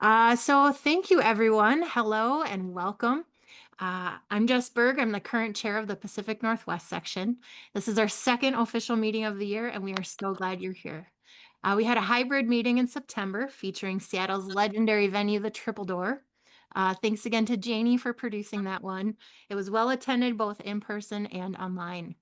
So thank you, everyone. Hello and welcome. I'm Jess Berg. I'm the current chair of the Pacific Northwest section. This is our second official meeting of the year, and we are so glad you're here. We had a hybrid meeting in September featuring Seattle's legendary venue, the Triple Door. Thanks again to Janie for producing that one. It was well attended both in person and online.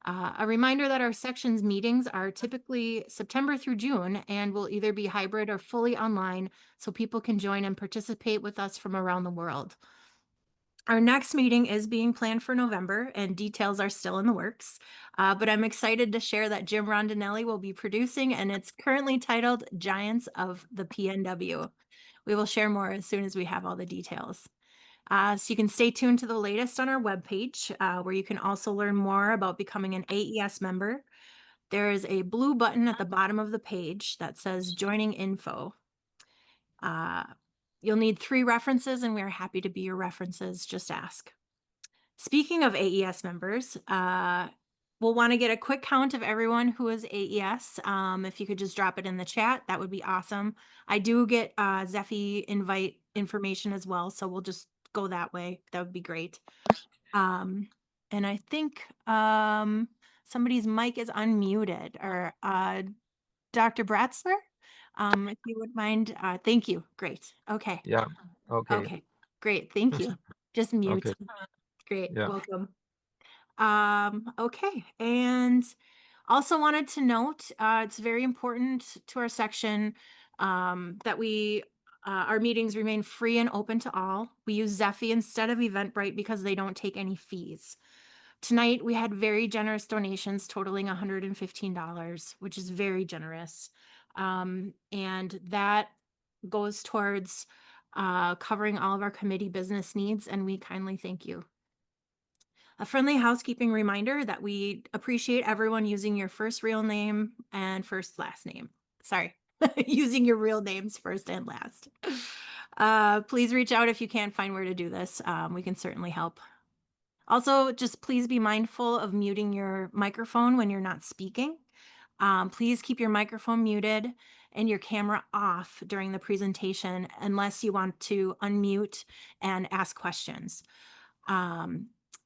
A reminder that our sections meetings are typically September through June and will either be hybrid or fully online so people can join and participate with us from around the world. Our next meeting is being planned for November and details are still in the works, but I'm excited to share that Jim Rondinelli will be producing and it's currently titled Giants of the PNW. We will share more as soon as we have all the details. So you can stay tuned to the latest on our webpage, where you can also learn more about becoming an AES member. There is a blue button at the bottom of the page that says joining info. Uh, you'll need 3 references and we are happy to be your references. Just ask. Speaking of AES members, we'll want to get a quick count of everyone who is AES. If you could just drop it in the chat, that would be awesome. I do get Zephy invite information as well, so we'll just go that way. That would be great. And I think somebody's mic is unmuted, or Dr. Bratzler, if you would mind. Thank you. Great. Okay. Yeah. Okay. Okay. Great. Thank you. Just mute. Okay. Great. Yeah. Welcome. Okay. And also wanted to note, it's very important to our section that our meetings remain free and open to all. We use Zephy instead of Eventbrite because they don't take any fees. Tonight, we had very generous donations totaling $115, which is very generous. And that goes towards covering all of our committee business needs, and we kindly thank you. A friendly housekeeping reminder that we appreciate everyone using your first real name and first last name. Sorry, using your real names first and last. Please reach out if you can't find where to do this. We can certainly help. Also, just please be mindful of muting your microphone when you're not speaking. Please keep your microphone muted and your camera off during the presentation unless you want to unmute and ask questions.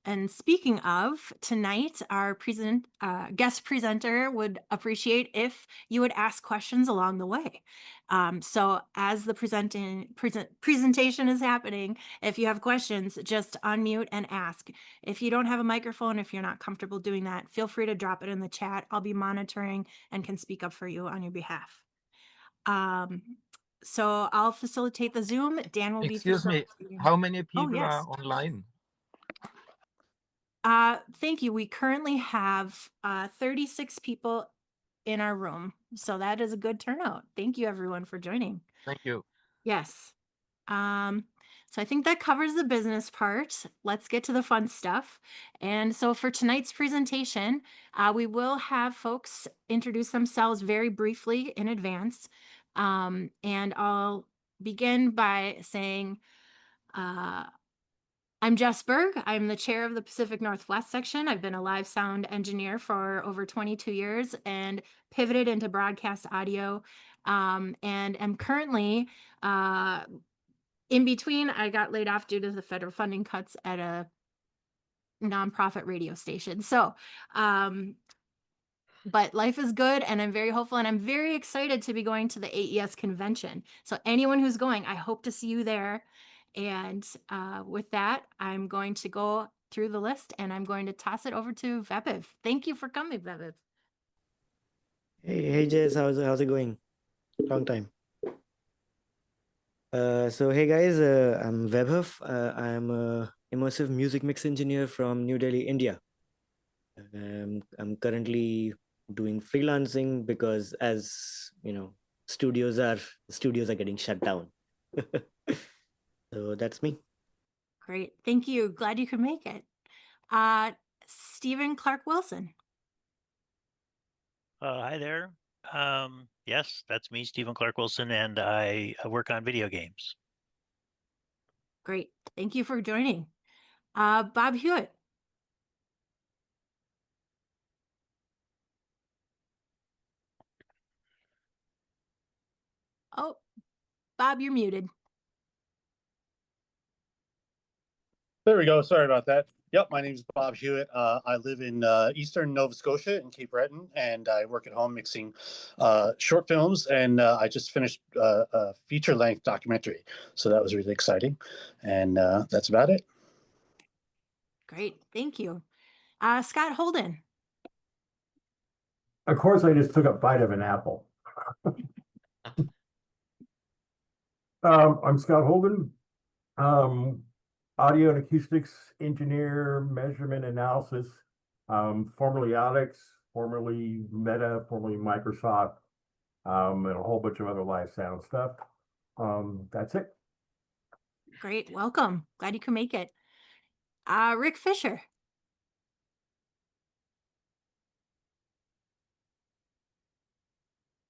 And speaking of, tonight, our guest presenter would appreciate if you would ask questions along the way. So as the presentation is happening, if you have questions, just unmute and ask. If you don't have a microphone, if you're not comfortable doing that, feel free to drop it in the chat. I'll be monitoring and can speak up for you on your behalf. So I'll facilitate the Zoom. Dan will be. Excuse me. How many people yes. are online? Thank you. We currently have 36 people in our room. So that is a good turnout. Thank you everyone for joining. Thank you. Yes. So I think that covers the business part. Let's get to the fun stuff. And so for tonight's presentation, we will have folks introduce themselves very briefly in advance. And I'll begin by saying, I'm Jess Berg. I'm the chair of the Pacific Northwest section. I've been a live sound engineer for over 22 years and pivoted into broadcast audio. And am currently in between. I got laid off due to the federal funding cuts at a nonprofit radio station. So, but life is good and I'm very hopeful and I'm very excited to be going to the AES convention. So anyone who's going, I hope to see you there. And with that, I'm going to go through the list and I'm going to toss it over to Vebiv. Thank you for coming, Vebiv. Hey Jess, how's it going? Long time. So hey guys, I'm Vaibhav. I'm a immersive music mix engineer from New Delhi, India. I'm currently doing freelancing because, as you know, studios are getting shut down. So that's me. Great, thank you. Glad you could make it. Stephen Clark Wilson. Hi there. Yes, that's me, Stephen Clark Wilson, and I work on video games. Great. Thank you for joining. Bob Hewitt. Oh, Bob, you're muted. There we go. Sorry about that. Yep, my name is Bob Hewitt. I live in eastern Nova Scotia in Cape Breton, and I work at home mixing short films. And I just finished a feature-length documentary, so that was really exciting. And that's about it. Great, thank you. Scott Holden. Of course, I just took a bite of an apple. I'm Scott Holden, audio and acoustics engineer, measurement analysis, formerly Alex, formerly Meta, formerly Microsoft, and a whole bunch of other live sound stuff. That's it. Great, welcome. Glad you could make it. Rick Fisher.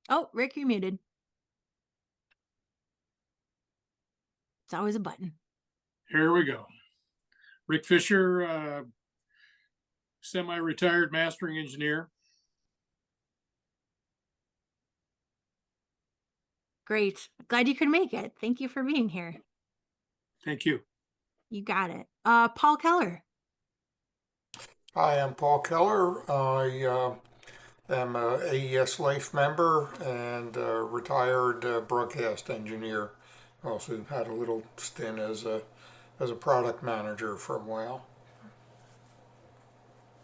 Oh, Rick, you're muted. It's always a button. Here we go. Rick Fisher, semi-retired mastering engineer. Great. Glad you could make it. Thank you for being here. Thank you. You got it. Paul Keller. Hi, I'm Paul Keller. I am a AES Life member and a retired broadcast engineer. Also had a little stint as a product manager for a while.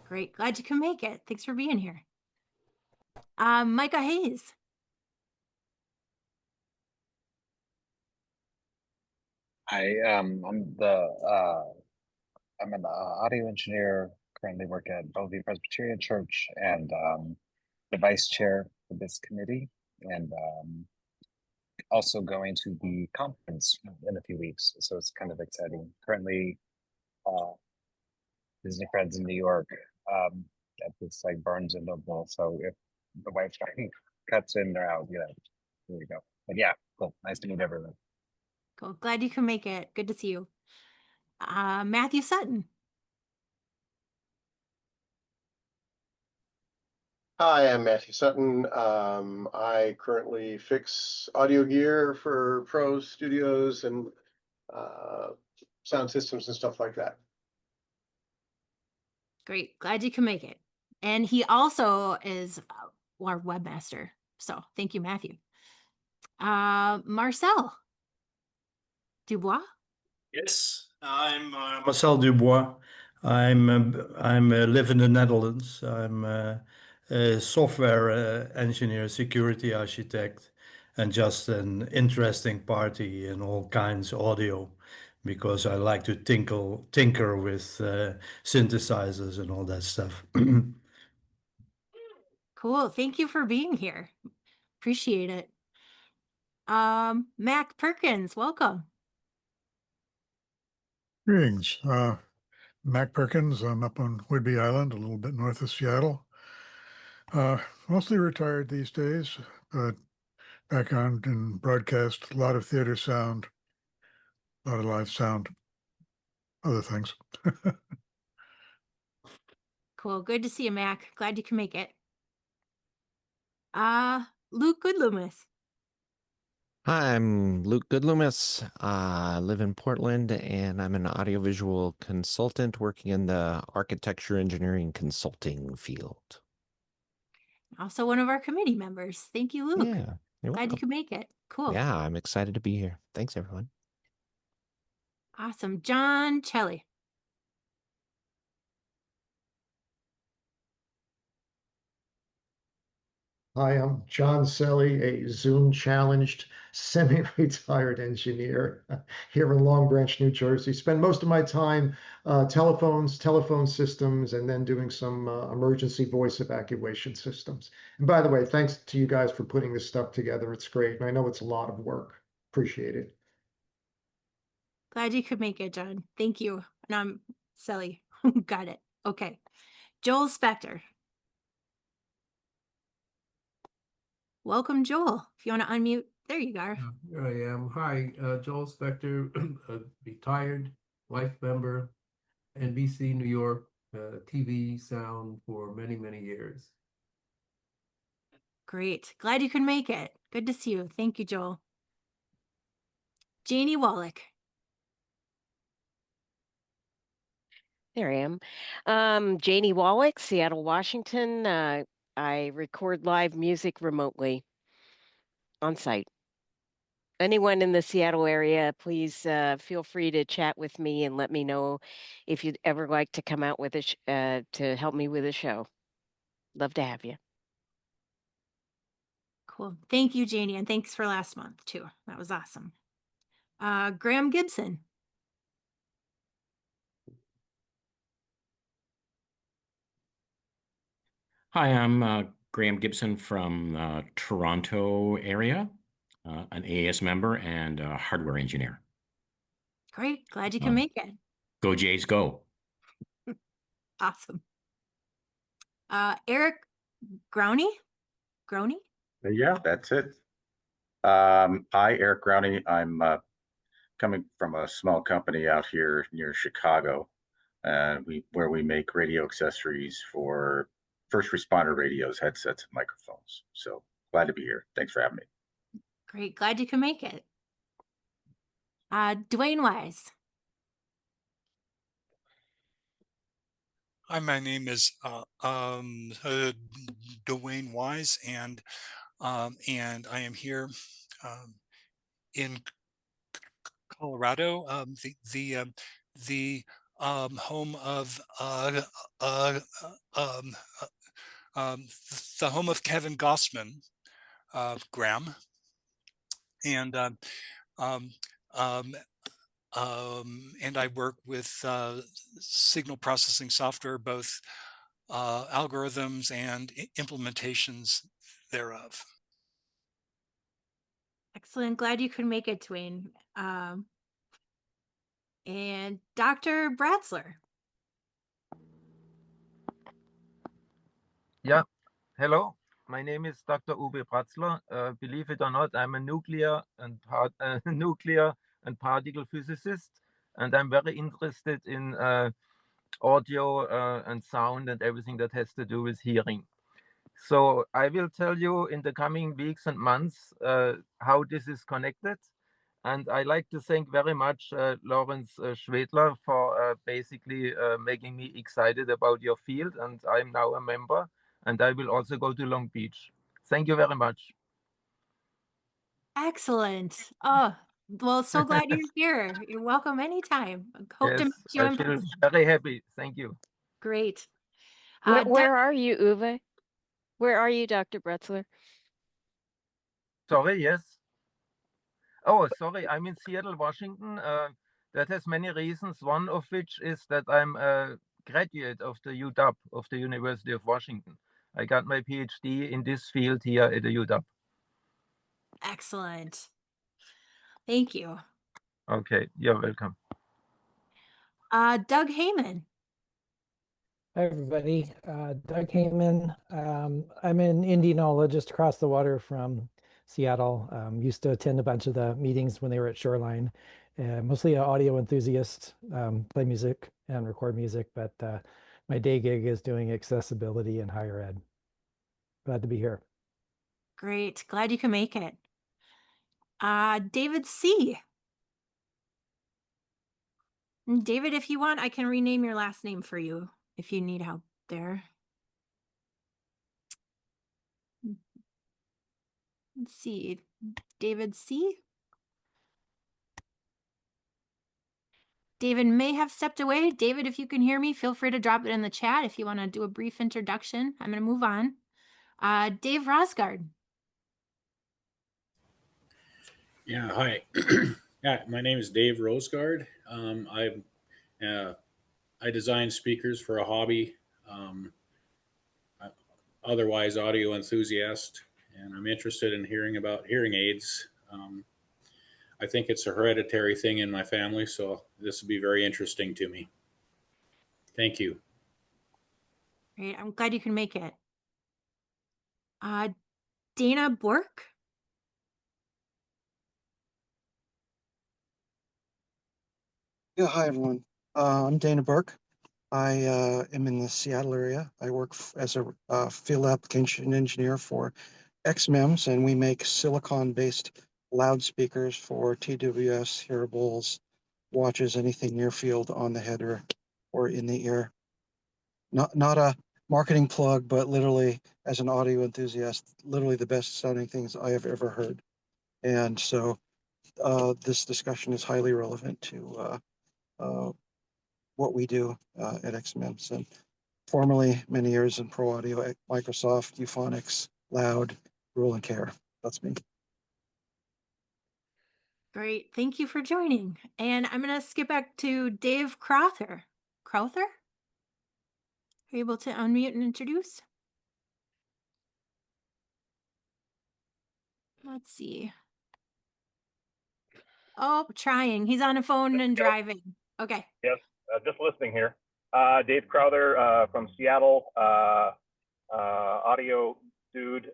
Great. Glad you can make it. Thanks for being here. Micah Hayes. Hi, I'm an audio engineer, currently work at Bellevue Presbyterian Church, and the vice chair for this committee, and also going to the conference in a few weeks. So it's kind of exciting. Currently visiting friends in New York at this like Barnes and Noble. So if the Wi-Fi cuts in or out, there we go. But yeah, cool. Nice to meet everyone. Cool. Glad you can make it. Good to see you. Matthew Sutton. Hi, I'm Matthew Sutton. I currently fix audio gear for pro studios and sound systems and stuff like that. Great. Glad you can make it. And he also is our webmaster. So thank you, Matthew. Marcel Dubois. Yes, I'm Marcel Dubois. I live in the Netherlands. I'm a software engineer, security architect, and just an interesting party in all kinds of audio, because I like to tinker with synthesizers and all that stuff. Cool. Thank you for being here. Appreciate it. Mac Perkins, welcome. Greetings. Mac Perkins. I'm up on Whidbey Island, a little bit north of Seattle. Mostly retired these days, but back on in broadcast, a lot of theater sound, a lot of live sound, other things. Cool. Good to see you, Mac. Glad you can make it. Luke Goodloomis. Hi, I'm Luke Goodloomis. I live in Portland, and I'm an audiovisual consultant working in the architecture engineering consulting field. Also one of our committee members. Thank you, Luke. Yeah, you're Glad you welcome. could make it. Cool. Yeah, I'm excited to be here. Thanks, everyone. Awesome. John Chelly. Hi, I'm John Selly, a Zoom-challenged, semi-retired engineer here in Long Branch, New Jersey. Spend most of my time telephone systems, and then doing some emergency voice evacuation systems. And by the way, thanks to you guys for putting this stuff together. It's great, and I know it's a lot of work. Appreciate it. Glad you could make it, John. Thank you. And I'm Sally. Got it. Okay. Joel Spector. Welcome, Joel. If you want to unmute, there you are. Here I am. Hi, Joel Spector, a retired life member, NBC New York, TV sound for many, many years. Great. Glad you could make it. Good to see you. Thank you, Joel. Janie Wallach. There I am. Janie Wallach, Seattle, Washington. I record live music remotely on site. Anyone in the Seattle area, please feel free to chat with me and let me know if you'd ever like to come out with to help me with a show. Love to have you. Cool. Thank you, Janie, and thanks for last month too. That was awesome. Graham Gibson. Hi, I'm Graham Gibson from Toronto area, an AES member and a hardware engineer. Great. Glad you can make it. Go Jays, go. Awesome. Eric Growney? Growney? Yeah, that's it. Hi, Eric Growney. I'm coming from a small company out here near Chicago, where we make radio accessories for first responder radios, headsets, and microphones. So glad to be here. Thanks for having me. Great. Glad you can make it. Dwayne Wise. Hi, my name is Dwayne Wise, and I am here in Colorado, the home of the home of Kevin Gossman, Graham, and and I work with signal processing software, both algorithms and implementations thereof. Excellent. Glad you could make it, Dwayne. And Dr. Bratzler. Yeah, hello. My name is Dr. Uwe Bratzler. Believe it or not, I'm a nuclear and particle physicist, and I'm very interested in audio and sound and everything that has to do with hearing. So I will tell you in the coming weeks and months how this is connected. And I like to thank very much Lawrence Schwedler for basically making me excited about your field. And I'm now a member, and I will also go to Long Beach. Thank you very much. Excellent. Oh, well, so glad you're here. You're welcome anytime. Hope to Yes, meet you I in feel person. very happy. Thank you. Great. Where are you, Uwe? Where are you, Dr. Bretzler? Sorry, yes. Oh, sorry, I'm in Seattle, Washington. That has many reasons, one of which is that I'm a graduate of the UW, of the University of Washington. I got my PhD in this field here at the UW. Excellent. Thank you. Okay, you're welcome. Doug Heyman. Hi, everybody. Doug Heyman. I'm an Indianola just across the water from Seattle. Used to attend a bunch of the meetings when they were at Shoreline. Mostly an audio enthusiast, play music and record music, but my day gig is doing accessibility in higher ed. Glad to be here. Great. Glad you can make it. David C. David, if you want, I can rename your last name for you if you need help there. Let's see. David C. David may have stepped away. David, if you can hear me, feel free to drop it in the chat if you want to do a brief introduction. I'm going to move on. Dave Rosgard. Yeah, hi. Yeah, my name is Dave Rosegard. I design speakers for a hobby, otherwise audio enthusiast, and I'm interested in hearing about hearing aids. I think it's a hereditary thing in my family, so this will be very interesting to me. Thank you. Great. I'm glad you can make it. Dana Bork. Yeah, hi everyone. I'm Dana Burke. I am in the Seattle area. I work as a field application engineer for XMEMS, and we make silicon-based loudspeakers for TWS, hearables, watches, anything near field, on the head or in the ear. Not a marketing plug, but literally, as an audio enthusiast, literally the best sounding things I have ever heard. And so this discussion is highly relevant to what we do at XMM. So formerly many years in pro audio at Microsoft, Euphonics, Loud, Rule and Care. That's me. Great. Thank you for joining. And I'm going to skip back to Dave Crowther. Crowther? Are you able to unmute and introduce? Let's see. Oh, trying. He's on a phone and driving. Okay. Yes, just listening here. Dave Crowther from Seattle, audio dude,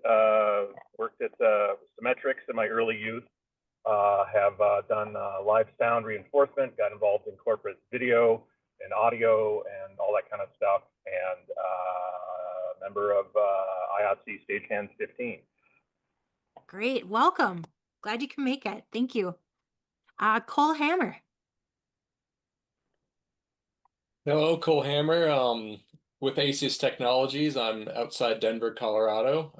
worked at Symmetrics in my early youth. Have done live sound reinforcement, got involved in corporate video and audio and all that kind of stuff, and member of IOTC Stagehands 15. Great. Welcome. Glad you can make it. Thank you. Cole Hammer. Hello, Cole Hammer. With ASIUS Technologies, I'm outside Denver, Colorado.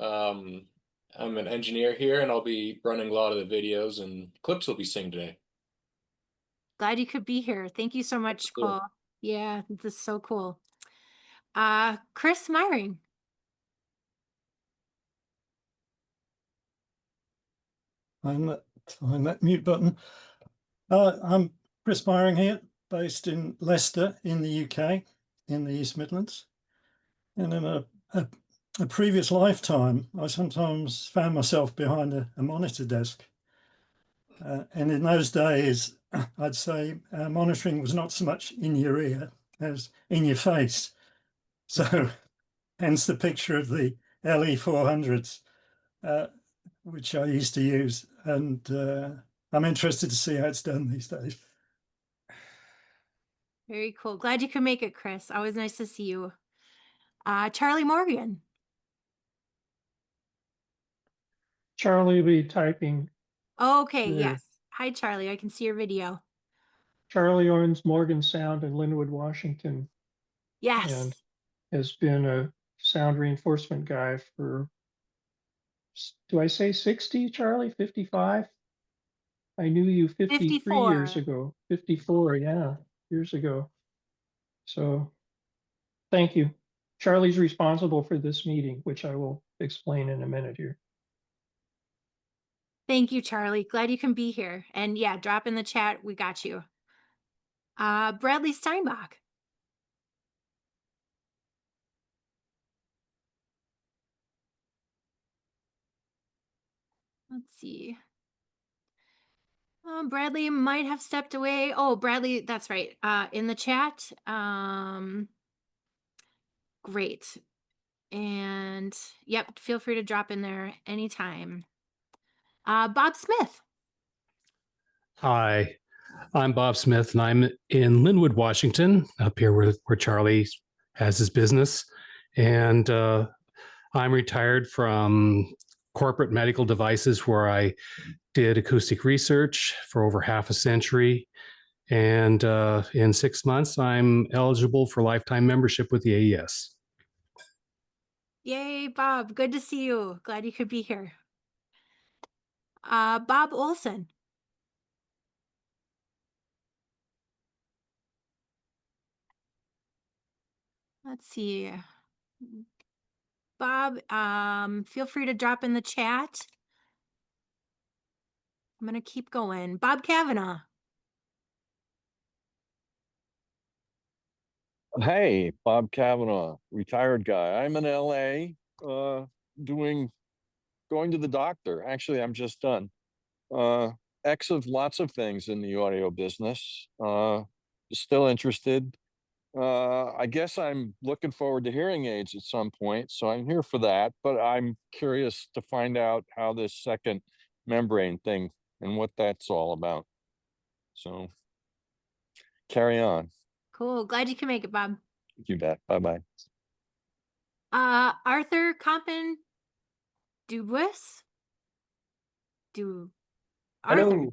I'm an engineer here, and I'll be running a lot of the videos and clips we'll be seeing today. Glad you could be here. Thank you so much, Cole. Yeah, this is so cool. Chris Myring. Find that mute button. I'm Chris Myring here, based in Leicester in the UK, in the East Midlands. And in a previous lifetime, I sometimes found myself behind a monitor desk. And in those days, I'd say monitoring was not so much in your ear as in your face. So hence the picture of the LE400s, which I used to use. And I'm interested to see how it's done these days. Very cool. Glad you could make it, Chris. Always nice to see you. Charlie Morgan. Charlie will be typing. Okay, there. yes. Hi, Charlie. I can see your video. Charlie owns Morgan Sound in Linwood, Washington. Yes. And has been a sound reinforcement guy for, do I say 60, Charlie? 55? I knew you 53 54. years ago. 54, yeah, years ago. So thank you. Charlie's responsible for this meeting, which I will explain in a minute here. Thank you, Charlie. Glad you can be here. And yeah, drop in the chat. We got you. Bradley Steinbach. Let's see. Bradley might have stepped away. Oh, Bradley, that's right. In the chat. Great. And yep, feel free to drop in there anytime. Bob Smith. Hi, I'm Bob Smith, and I'm in Linwood, Washington, up here where Charlie has his business. And I'm retired from corporate medical devices, where I did acoustic research for over half a century. And in 6 months, I'm eligible for lifetime membership with the AES. Yay, Bob. Good to see you. Glad you could be here. Bob Olson. Let's see. Bob, feel free to drop in the chat. I'm going to keep going. Bob Kavanaugh. Hey, Bob Kavanaugh, retired guy. I'm in LA, going to the doctor. Actually, I'm just done. X of lots of things in the audio business. Still interested. I guess I'm looking forward to hearing aids at some point, so I'm here for that. But I'm curious to find out how this second membrane thing and what that's all about. So carry on. Cool. Glad you can make it, Bob. You bet. Bye-bye. Arthur Compton Dubois. Arthur.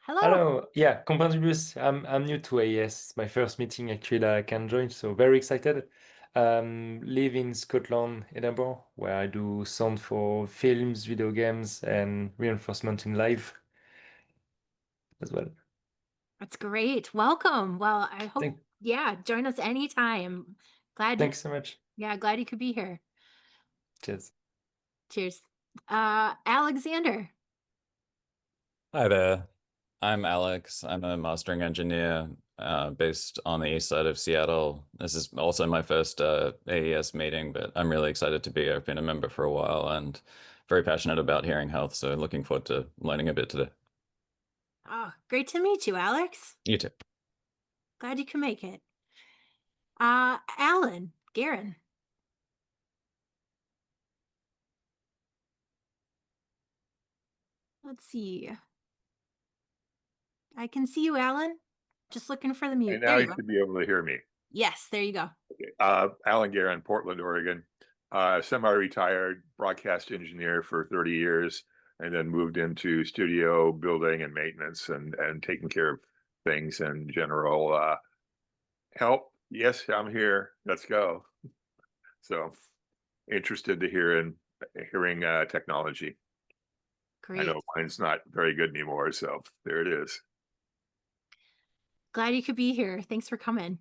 Hello. Hello. Yeah, Compatibilus. I'm new to AES. It's my first meeting actually that I can join, so very excited. Live in Scotland, Edinburgh, where I do sound for films, video games, and reinforcement in live as well. That's great. Welcome. Well, I hope, yeah, join us anytime. Thanks so much. Yeah, glad you could be here. Cheers. Cheers. Alexander. Hi there. I'm Alex. I'm a mastering engineer based on the east side of Seattle. This is also my first AES meeting, but I'm really excited to be here. I've been a member for a while and very passionate about hearing health, so looking forward to learning a bit today. Oh, great to meet you, Alex. You too. Glad you can make it. Alan, Garen. Let's see. I can see you, Alan. Just looking for the mute. And now There you you go. should be able to hear me. Yes, there you go. Alan Guerin, Portland, Oregon. Semi-retired broadcast engineer for 30 years, and then moved into studio building and maintenance and taking care of things in general. Help? Yes, I'm here. Let's go. So interested to hearing technology. Great. I know mine's not very good anymore, so there it is. Glad you could be here. Thanks for coming.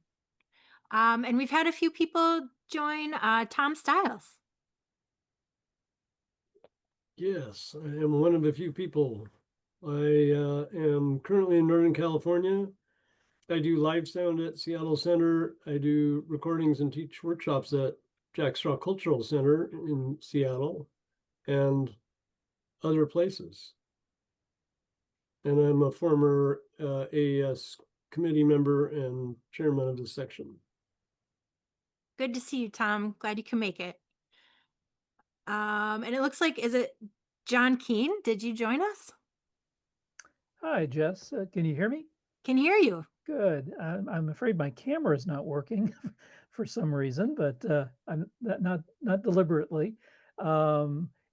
And we've had a few people join. Tom Stiles. Yes, I am one of a few people. I am currently in Northern California. I do live sound at Seattle Center. I do recordings and teach workshops at Jack Straw Cultural Center in Seattle and other places. And I'm a former AES committee member and chairman of the section. Good to see you, Tom. Glad you can make it. And it looks like, is it John Keene? Did you join us? Hi, Jess. Can you hear me? Can hear you. Good. I'm afraid my camera is not working for some reason, but I'm not deliberately.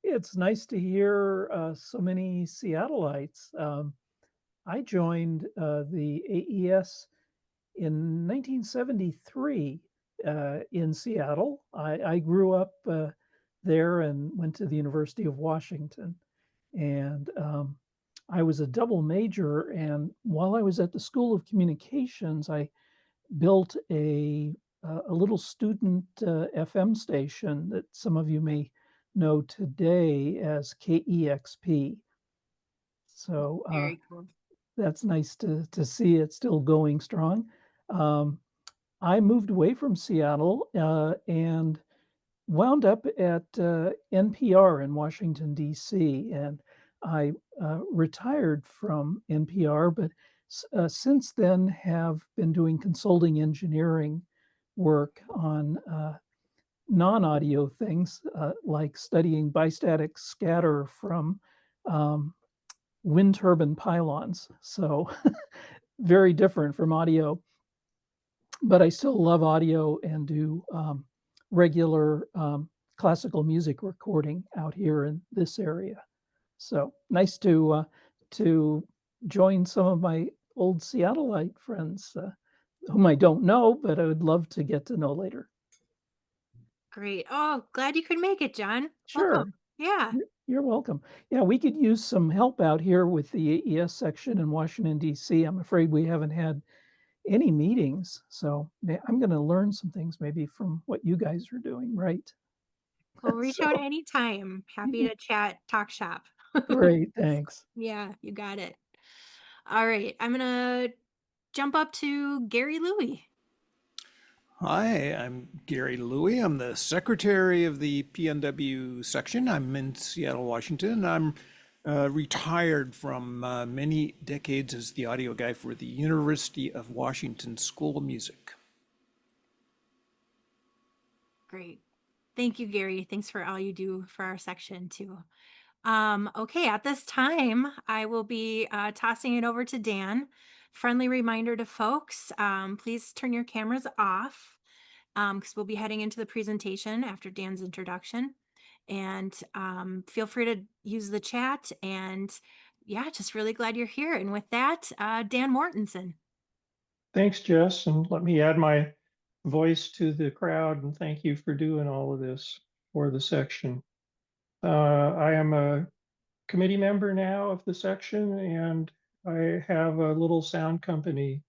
It's nice to hear so many Seattleites. I joined the AES in 1973 in Seattle. I grew up there and went to the University of Washington. And I was a double major. And while I was at the School of Communications, I built a little student FM station that some of you may know today as KEXP. So very cool. That's nice to see it still going strong. I moved away from Seattle and wound up at NPR in Washington, D.C. And I retired from NPR, but since then have been doing consulting engineering work on non-audio things like studying bistatic scatter from wind turbine pylons. So very different from audio, but I still love audio and do regular classical music recording out here in this area. So nice to join some of my old Seattleite friends whom I don't know, but I would love to get to know later. Great. Oh, glad you could make it, John. Sure. Welcome. Yeah. You're welcome. Yeah, we could use some help out here with the AES section in Washington, D.C. I'm afraid we haven't had any meetings, so I'm going to learn some things maybe from what you guys are doing, right? Well, reach out anytime. Happy to chat, talk shop. Great, thanks. Yeah, you got it. All right, I'm going to jump up to Gary Louie. Hi, I'm Gary Louie. I'm the secretary of the PNW Section. I'm in Seattle, Washington. I'm retired from many decades as the audio guy for the University of Washington School of Music. Great. Thank you, Gary. Thanks for all you do for our section too. Okay, at this time, I will be tossing it over to Dan. Friendly reminder to folks, please turn your cameras off because we'll be heading into the presentation after Dan's introduction. And feel free to use the chat and yeah, just really glad you're here. And with that, Dan Mortensen. Thanks, Jess, and let me add my voice to the crowd and thank you for doing all of this for the section. I am a committee member now of the section, and I have a little sound company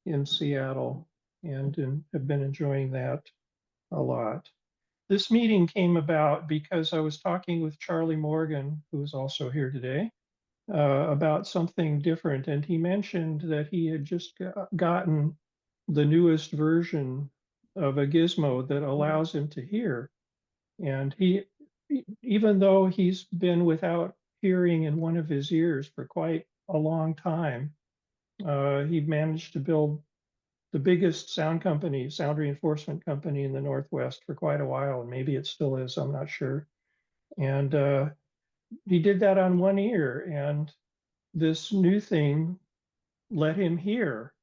in Seattle and have been enjoying that a lot. This meeting came about because I was talking with Charlie Morgan, who's also here today, about something different. And he mentioned that he had just gotten the newest version of a gizmo that allows him to hear. And even though he's been without hearing in one of his ears for quite a long time, he managed to build the biggest sound reinforcement company in the Northwest for quite a while. And maybe it still is, I'm not sure. And he did that on one ear. And this new thing let him hear.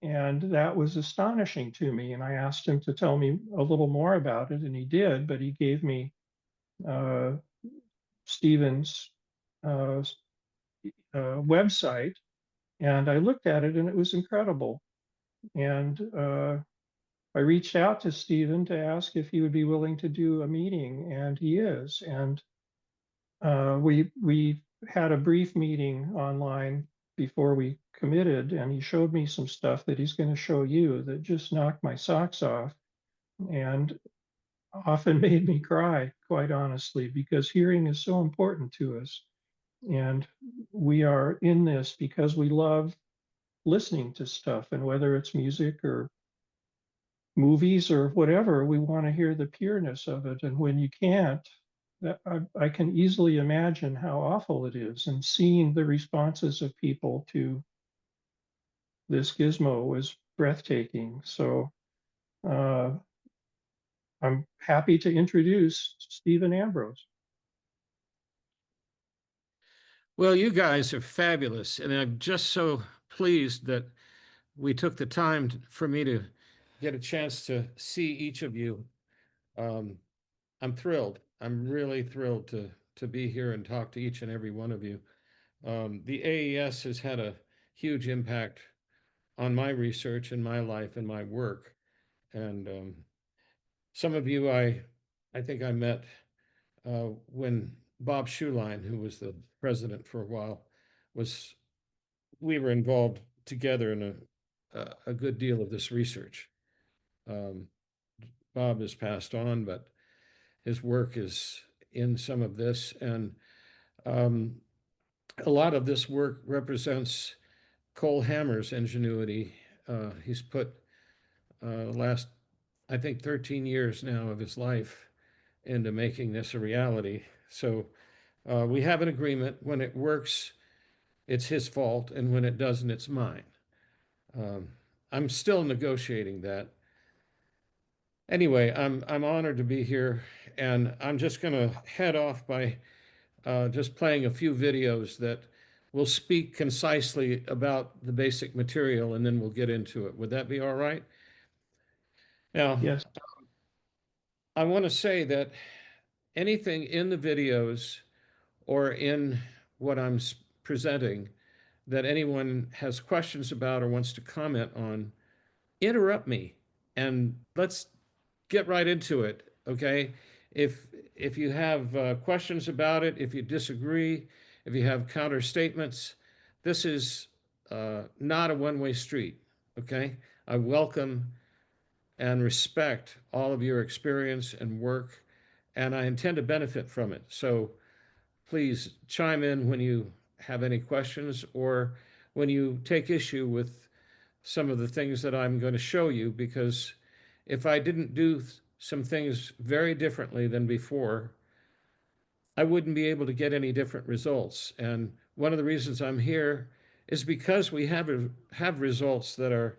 And that was astonishing to me. And I asked him to tell me a little more about it, and he did, but he gave me Stephen's website, and I looked at it and it was incredible. And I reached out to Stephen to ask if he would be willing to do a meeting, and he is. And we had a brief meeting online before we committed, and he showed me some stuff that he's going to show you that just knocked my socks off and often made me cry, quite honestly, because hearing is so important to us. And we are in this because we love listening to stuff, and whether it's music or movies or whatever, we want to hear the pureness of it. And when you can't, I can easily imagine how awful it is. And seeing the responses of people to this gizmo was breathtaking. So I'm happy to introduce Stephen Ambrose. Well, you guys are fabulous, and I'm just so pleased that we took the time for me to get a chance to see each of you. I'm thrilled. I'm really thrilled to be here and talk to each and every one of you. The AES has had a huge impact on my research and my life and my work. And some of you I think I met when Bob Schuline, who was the president for a while, we were involved together in a good deal of this research. Bob has passed on, but his work is in some of this, and a lot of this work represents Cole Hammer's ingenuity. He's put last, I think, 13 years now of his life into making this a reality. So we have an agreement. When it works, it's his fault, and when it doesn't, it's mine. I'm still negotiating that. Anyway, I'm honored to be here, and I'm just going to head off by just playing a few videos that will speak concisely about the basic material, and then we'll get into it. Would that be all right? Now, yes. I want to say that anything in the videos or in what I'm presenting that anyone has questions about or wants to comment on, interrupt me and let's get right into it, okay? If you have questions about it, if you disagree, if you have counter statements, this is not a one-way street, okay? I welcome and respect all of your experience and work, and I intend to benefit from it. So please chime in when you have any questions or when you take issue with some of the things that I'm going to show you, because if I didn't do some things very differently than before, I wouldn't be able to get any different results. And one of the reasons I'm here is because we have results that are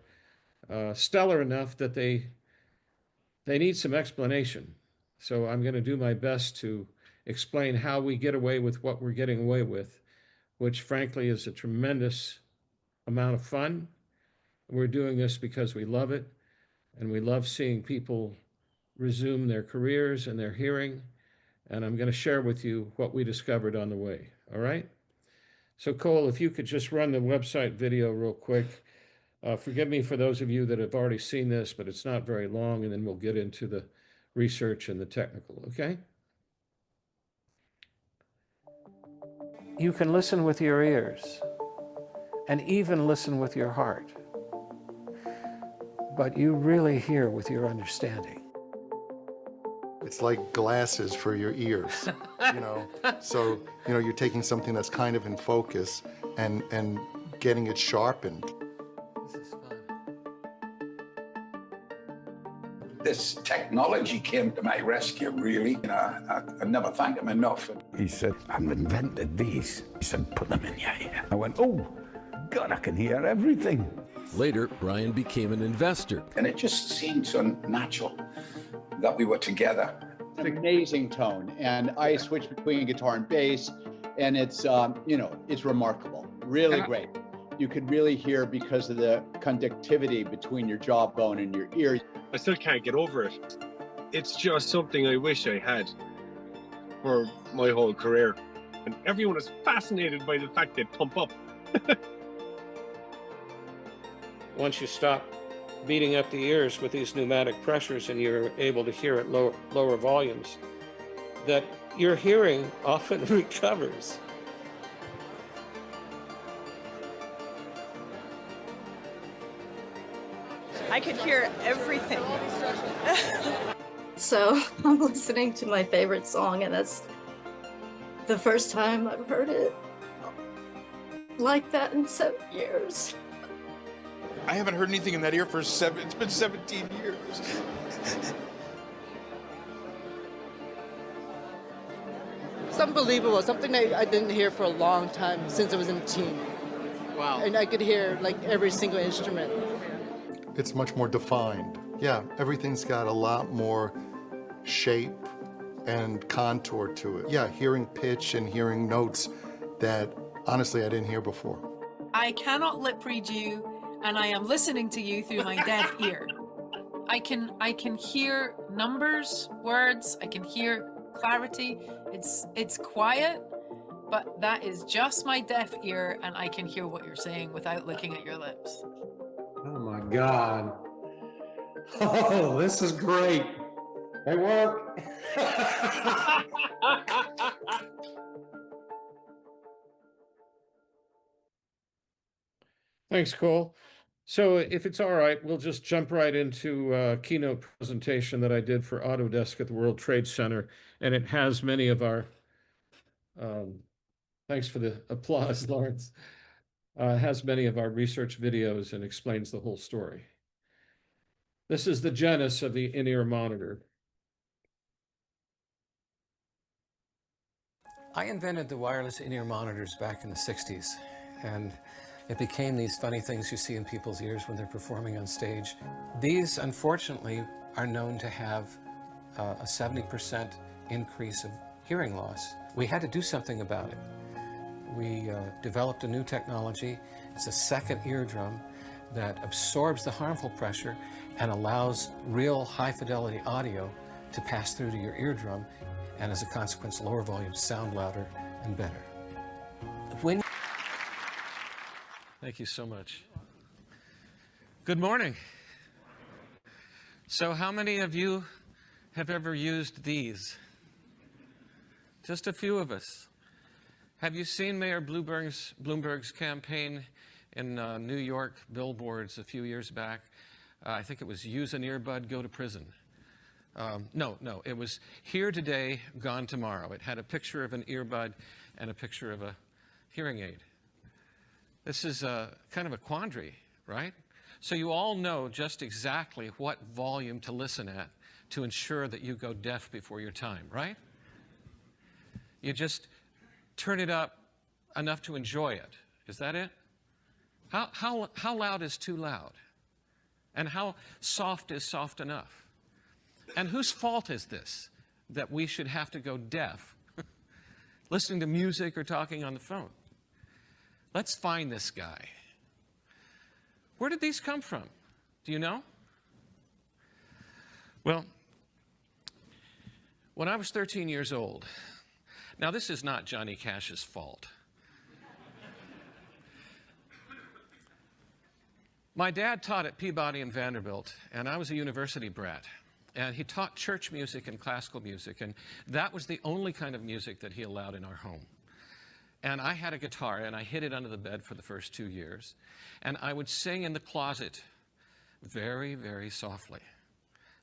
stellar enough that they need some explanation. So I'm going to do my best to explain how we get away with what we're getting away with, which frankly is a tremendous amount of fun. We're doing this because we love it, and we love seeing people resume their careers and their hearing. And I'm going to share with you what we discovered on the way. All right? So Cole, if you could just run the website video real quick. Forgive me for those of you that have already seen this, but it's not very long, and then we'll get into the research and the technical, okay? You can listen with your ears and even listen with your heart, but you really hear with your understanding. It's like glasses for your ears, you know? So, you know, you're taking something that's kind of in focus and getting it sharpened. This technology came to my rescue, really. You know, I never thank him enough. He said, I've invented these. He said, put them in your ear. I went, oh, God, I can hear everything. Later, Brian became an investor. And it just seemed so natural that we were together. An amazing tone, and I switch between guitar and bass, and it's, you know, it's remarkable, really great. You could really hear because of the conductivity between your jawbone and your ear. I still can't get over it. It's just something I wish I had for my whole career. And everyone is fascinated by the fact they pump up. Once you stop beating up the ears with these pneumatic pressures and you're able to hear at lower volumes, that your hearing often recovers. I could hear everything. So I'm listening to my favorite song, and that's the first time I've heard it like that in 7 years. I haven't heard anything in that ear for it's been 17 years. It's unbelievable, something I didn't hear for a long time since I was in teen. Wow. And I could hear like every single instrument. It's much more defined. Yeah, everything's got a lot more shape and contour to it. Yeah, hearing pitch and hearing notes that honestly I didn't hear before. I cannot lip read you, and I am listening to you through my deaf ear. I can hear numbers, words, I can hear clarity. It's quiet, but that is just my deaf ear, and I can hear what you're saying without looking at your lips. Oh my God. Oh, this is great. Hey, work. Thanks, Cole. So if it's all right, we'll just jump right into a keynote presentation that I did for Autodesk at the World Trade Center. And it has many of our, thanks for the applause, Lawrence. Has many of our research videos and explains the whole story. This is the genesis of the in-ear monitor. I invented the wireless in-ear monitors back in the 60s, and it became these funny things you see in people's ears when they're performing on stage. These, unfortunately, are known to have a 70% increase of hearing loss. We had to do something about it. We developed a new technology. It's a second eardrum that absorbs the harmful pressure and allows real high-fidelity audio to pass through to your eardrum, and as a consequence, lower volumes sound louder and better. Thank you so much. Good morning. So how many of you have ever used these? Just a few of us. Have you seen Mayor Bloomberg's campaign in New York billboards a few years back? I think it was use an earbud, go to prison. No, it was here today, gone tomorrow. It had a picture of an earbud and a picture of a hearing aid. This is kind of a quandary, right? So you all know just exactly what volume to listen at to ensure that you go deaf before your time, right? You just turn it up enough to enjoy it. Is that it? How loud is too loud? And how soft is soft enough? And whose fault is this, that we should have to go deaf listening to music or talking on the phone? Let's find this guy. Where did these come from? Do you know? Well, when I was 13 years old, now this is not Johnny Cash's fault. My dad taught at Peabody and Vanderbilt, and I was a university brat. And he taught church music and classical music, and that was the only kind of music that he allowed in our home. And I had a guitar, and I hid it under the bed for the first 2 years. And I would sing in the closet very, very softly,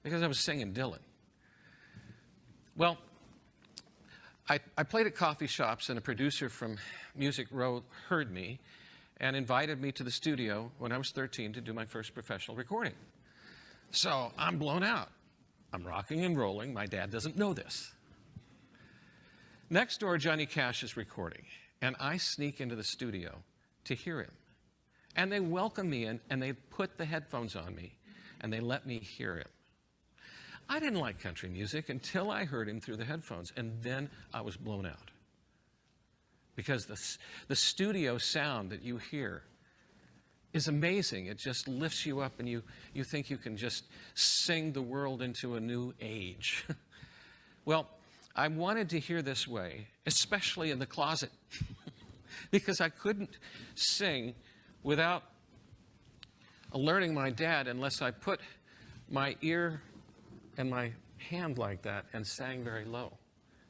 because I was singing Dylan. Well, I played at coffee shops, and a producer from Music Row heard me and invited me to the studio when I was 13 to do my first professional recording. So I'm blown out. I'm rocking and rolling. My dad doesn't know this. Next door, Johnny Cash is recording, and I sneak into the studio to hear him. And they welcome me in, and they put the headphones on me, and they let me hear him. I didn't like country music until I heard him through the headphones, and then I was blown out. Because the studio sound that you hear is amazing. It just lifts you up, and you think you can just sing the world into a new age. Well, I wanted to hear this way, especially in the closet, because I couldn't sing without alerting my dad unless I put my ear and my hand like that and sang very low.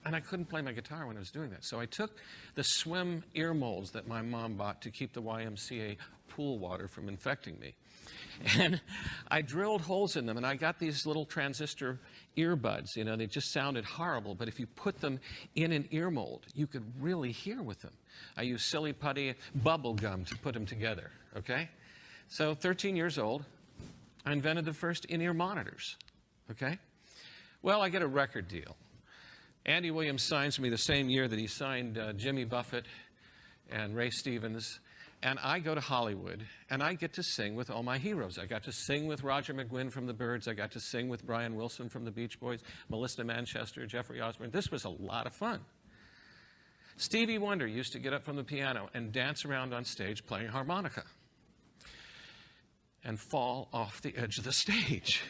And I couldn't play my guitar when I was doing that. So I took the swim ear molds that my mom bought to keep the YMCA pool water from infecting me. And I drilled holes in them, and I got these little transistor earbuds. You know, they just sounded horrible, but if you put them in an ear mold, you could really hear with them. I used silly putty bubble gum to put them together, okay? So 13 years old, I invented the first in-ear monitors, okay? Well, I get a record deal. Andy Williams signs me the same year that he signed Jimmy Buffett and Ray Stevens, and I go to Hollywood, and I get to sing with all my heroes. I got to sing with Roger McGuinn from the Byrds. I got to sing with Brian Wilson from the Beach Boys, Melissa Manchester, Jeffrey Osborne. This was a lot of fun. Stevie Wonder used to get up from the piano and dance around on stage playing harmonica and fall off the edge of the stage.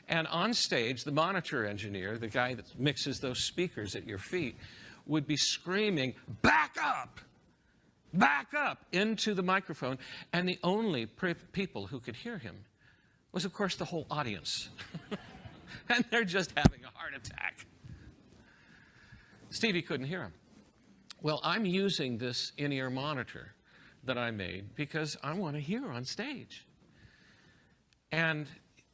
And on stage, the monitor engineer, the guy that mixes those speakers at your feet, would be screaming, "Back up! Back up!" into the microphone. And the only people who could hear him was, of course, the whole audience. And they're just having a heart attack. Stevie couldn't hear him. Well, I'm using this in-ear monitor that I made because I want to hear on stage. And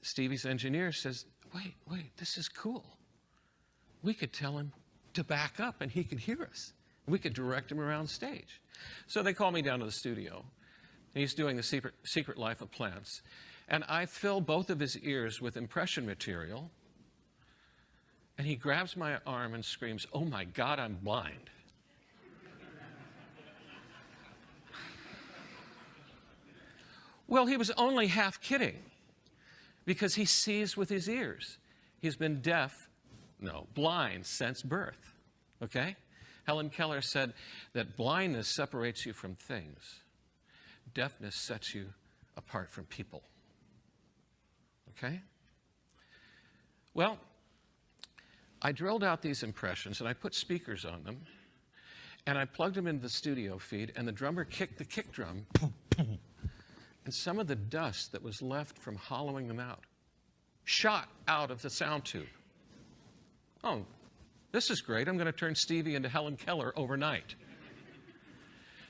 Stevie's engineer says, wait, this is cool. We could tell him to back up and he could hear us. We could direct him around stage. So they call me down to the studio. And he's doing the Secret Life of Plants. And I fill both of his ears with impression material. And he grabs my arm and screams, "Oh my God, I'm blind." Well, he was only half kidding, because he sees with his ears. He's been blind since birth, okay? Helen Keller said that blindness separates you from things. Deafness sets you apart from people, okay? Well, I drilled out these impressions, and I put speakers on them, and I plugged them into the studio feed, and the drummer kicked the kick drum, and some of the dust that was left from hollowing them out shot out of the sound tube. Oh, this is great. I'm going to turn Stevie into Helen Keller overnight.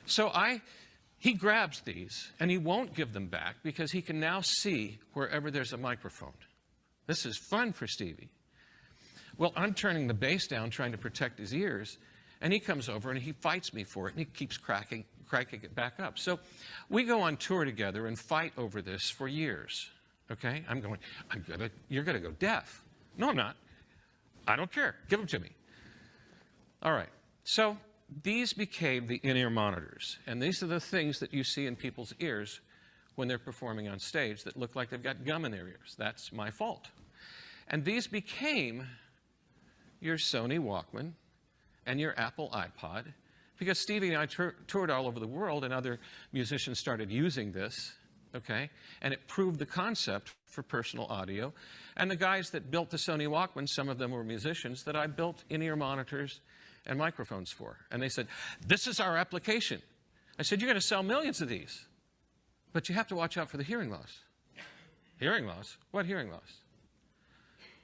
So he grabs these, and he won't give them back because he can now see wherever there's a microphone. This is fun for Stevie. Well, I'm turning the bass down, trying to protect his ears, and he comes over and he fights me for it, and he keeps cranking it back up. So we go on tour together and fight over this for years, okay? You're gonna go deaf. No, I'm not. I don't care. Give them to me. All right. So these became the in-ear monitors, and these are the things that you see in people's ears when they're performing on stage that look like they've got gum in their ears. That's my fault. And these became your Sony Walkman and your Apple iPod, because Stevie and I toured all over the world, and other musicians started using this, okay? And it proved the concept for personal audio. And the guys that built the Sony Walkman, some of them were musicians that I built in-ear monitors and microphones for. And they said, "This is our application." I said, "You're going to sell millions of these." But you have to watch out for the hearing loss. Hearing loss? What hearing loss?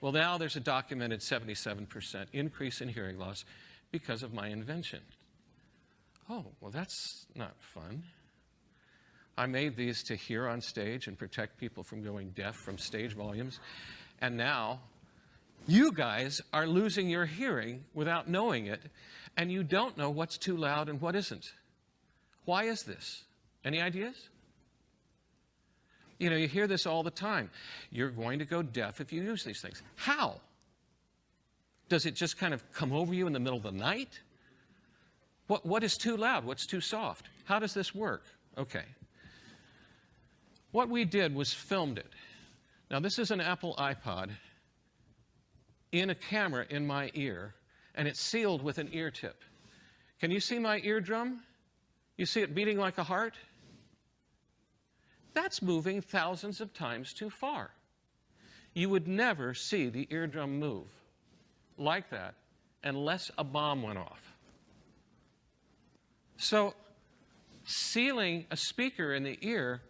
Well, now there's a documented 77% increase in hearing loss because of my invention. Oh, well, that's not fun. I made these to hear on stage and protect people from going deaf from stage volumes. And now you guys are losing your hearing without knowing it, and you don't know what's too loud and what isn't. Why is this? Any ideas? You know, you hear this all the time. You're going to go deaf if you use these things. How? Does it just kind of come over you in the middle of the night? What is too loud? What's too soft? How does this work? Okay. What we did was filmed it. Now, this is an Apple iPod in a camera in my ear, and it's sealed with an ear tip. Can you see my eardrum? You see it beating like a heart? That's moving thousands of times too far. You would never see the eardrum move like that unless a bomb went off. So, sealing a speaker in the ear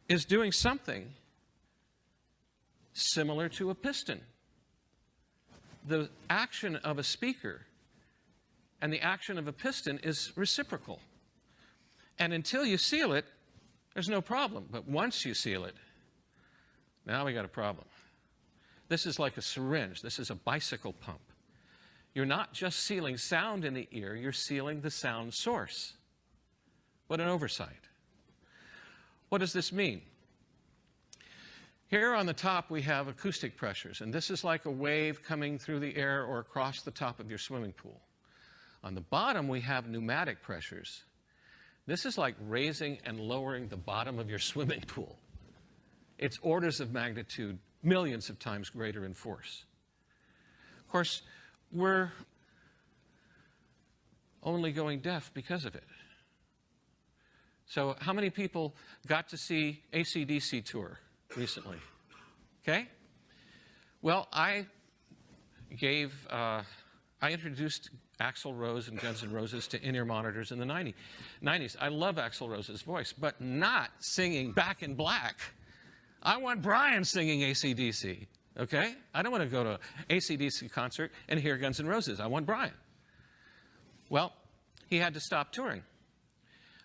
is doing something similar to a piston. The action of a speaker and the action of a piston is reciprocal. And until you seal it, there's no problem. But once you seal it, now we got a problem. This is like a syringe. This is a bicycle pump. You're not just sealing sound in the ear, you're sealing the sound source. What an oversight. What does this mean? Here on the top we have acoustic pressures, and this is like a wave coming through the air or across the top of your swimming pool. On the bottom we have pneumatic pressures. This is like raising and lowering the bottom of your swimming pool. It's orders of magnitude, millions of times greater in force. Of course, we're only going deaf because of it. So how many people got to see AC/DC tour recently? Okay? Well, I introduced Axl Rose and Guns N' Roses to in-ear monitors in the 90s. I love Axl Rose's voice, but not singing Back in Black. I want Brian singing AC/DC, okay? I don't want to go to an AC/DC concert and hear Guns N' Roses. I want Brian. Well, he had to stop touring.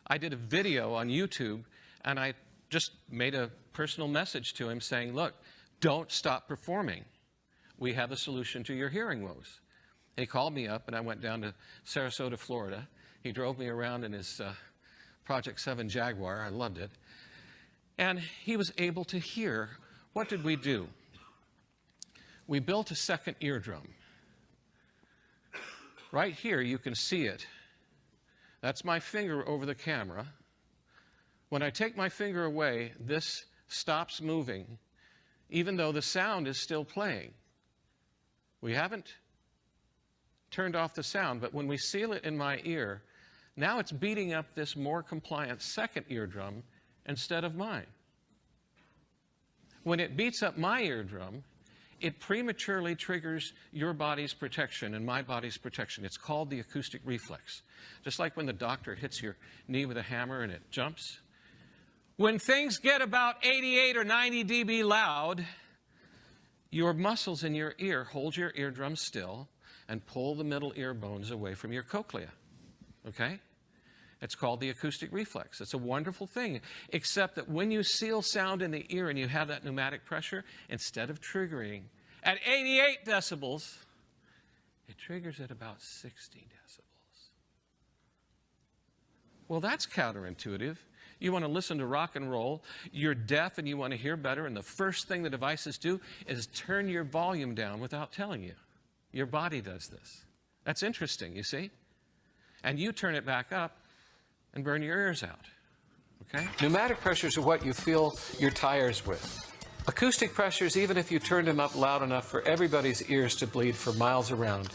I did a video on YouTube, and I just made a personal message to him saying, look, don't stop performing. We have a solution to your hearing woes. He called me up, and I went down to Sarasota, Florida. He drove me around in his Project 7 Jaguar. I loved it. And he was able to hear. What did we do? We built a second eardrum. Right here, you can see it. That's my finger over the camera. When I take my finger away, this stops moving, even though the sound is still playing. We haven't turned off the sound, but when we seal it in my ear, now it's beating up this more compliant second eardrum instead of mine. When it beats up my eardrum, it prematurely triggers your body's protection and my body's protection. It's called the acoustic reflex. Just like when the doctor hits your knee with a hammer and it jumps. When things get about 88 or 90 dB loud, your muscles in your ear hold your eardrum still and pull the middle ear bones away from your cochlea, okay? It's called the acoustic reflex. It's a wonderful thing, except that when you seal sound in the ear and you have that pneumatic pressure, instead of triggering at 88 decibels, it triggers at about 60 decibels. Well, that's counterintuitive. You want to listen to rock and roll, you're deaf and you want to hear better, and the first thing the devices do is turn your volume down without telling you. Your body does this. That's interesting, you see? And you turn it back up and burn your ears out, okay? Pneumatic pressures are what you fill your tires with. Acoustic pressures, even if you turned them up loud enough for everybody's ears to bleed for miles around,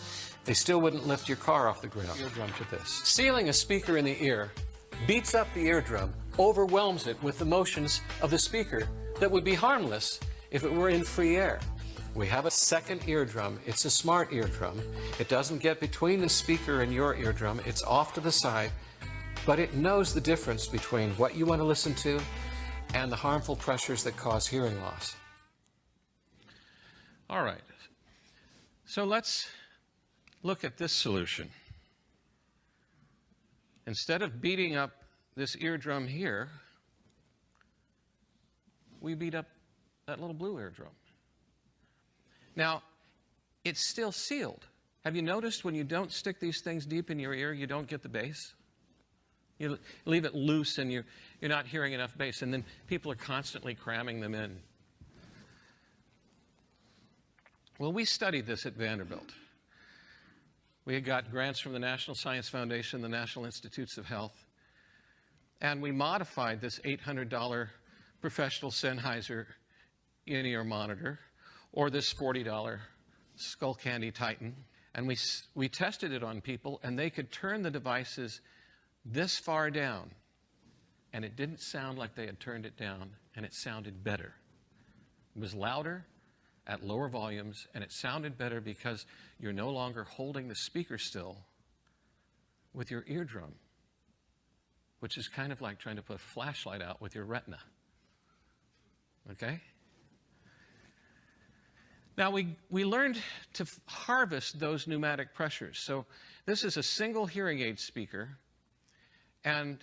they still wouldn't lift your car off the ground. Eardrum to this. Sealing a speaker in the ear beats up the eardrum, overwhelms it with the motions of the speaker that would be harmless if it were in free air. We have a second eardrum. It's a smart eardrum. It doesn't get between the speaker and your eardrum. It's off to the side, but it knows the difference between what you want to listen to and the harmful pressures that cause hearing loss. All right. So let's look at this solution. Instead of beating up this eardrum here, we beat up that little blue eardrum. Now, it's still sealed. Have you noticed when you don't stick these things deep in your ear, you don't get the bass? You leave it loose and you're not hearing enough bass, and then people are constantly cramming them in. Well, we studied this at Vanderbilt. We had got grants from the National Science Foundation, the National Institutes of Health, and we modified this $800 professional Sennheiser in-ear monitor, or this $40 Skullcandy Titan, and we tested it on people, and they could turn the devices this far down, and it didn't sound like they had turned it down, and it sounded better. It was louder at lower volumes, and it sounded better because you're no longer holding the speaker still with your eardrum, which is kind of like trying to put a flashlight out with your retina. Okay? Now, we learned to harvest those pneumatic pressures. So this is a single hearing aid speaker, and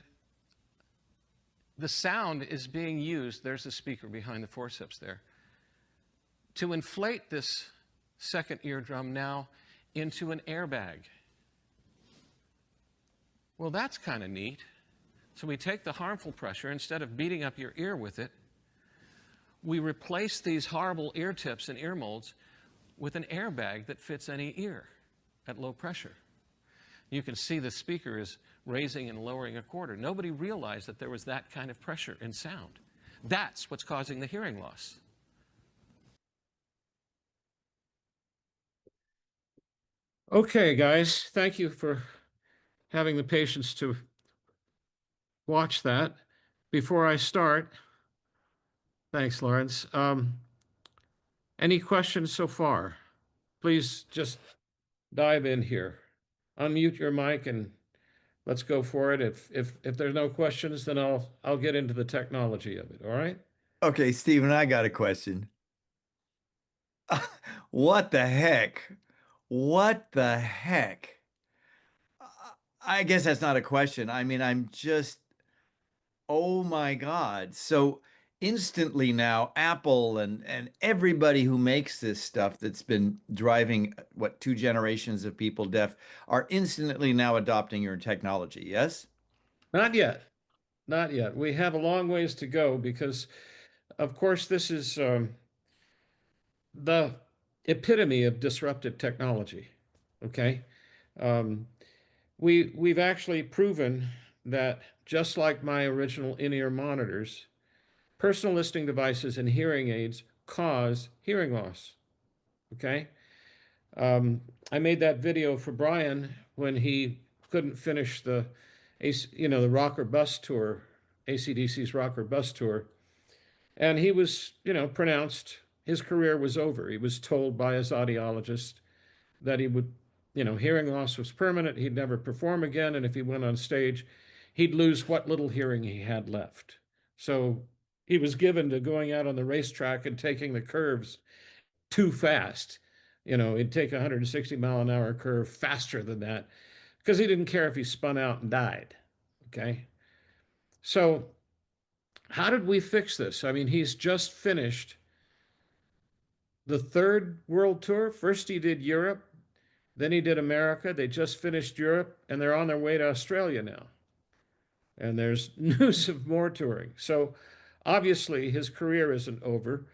the sound is being used, there's the speaker behind the forceps there, to inflate this second eardrum now into an airbag. Well, that's kind of neat. So we take the harmful pressure, instead of beating up your ear with it, we replace these horrible ear tips and ear molds with an airbag that fits any ear at low pressure. You can see the speaker is raising and lowering a quarter. Nobody realized that there was that kind of pressure in sound. That's what's causing the hearing loss. Okay, guys, thank you for having the patience to watch that. Before I start, thanks, Lawrence. Any questions so far? Please just dive in here. Unmute your mic and let's go for it. If there's no questions, then I'll get into the technology of it. All right? Okay, Stephen, I got a question. What the heck? What the heck? I guess that's not a question. I mean, I'm just, oh my God. So instantly now, Apple and everybody who makes this stuff that's been driving, what, 2 generations of people deaf are instantly now adopting your technology, yes? Not yet. Not yet. We have a long ways to go because, of course, this is the epitome of disruptive technology, okay? We've actually proven that just like my original in-ear monitors, personal listening devices and hearing aids cause hearing loss, okay? I made that video for Brian when he couldn't finish the Rocker Bus Tour, AC/DC's Rocker Bus Tour, and he was, pronounced, his career was over. He was told by his audiologist that he would, hearing loss was permanent, he'd never perform again, and if he went on stage, he'd lose what little hearing he had left. So he was given to going out on the racetrack and taking the curves too fast. He'd take a 160-mile-an-hour curve faster than that because he didn't care if he spun out and died, okay? So how did we fix this? I mean, he's just finished the 3rd world tour. First he did Europe, then he did America. They just finished Europe, and they're on their way to Australia now. And there's news of more touring. So obviously his career isn't over.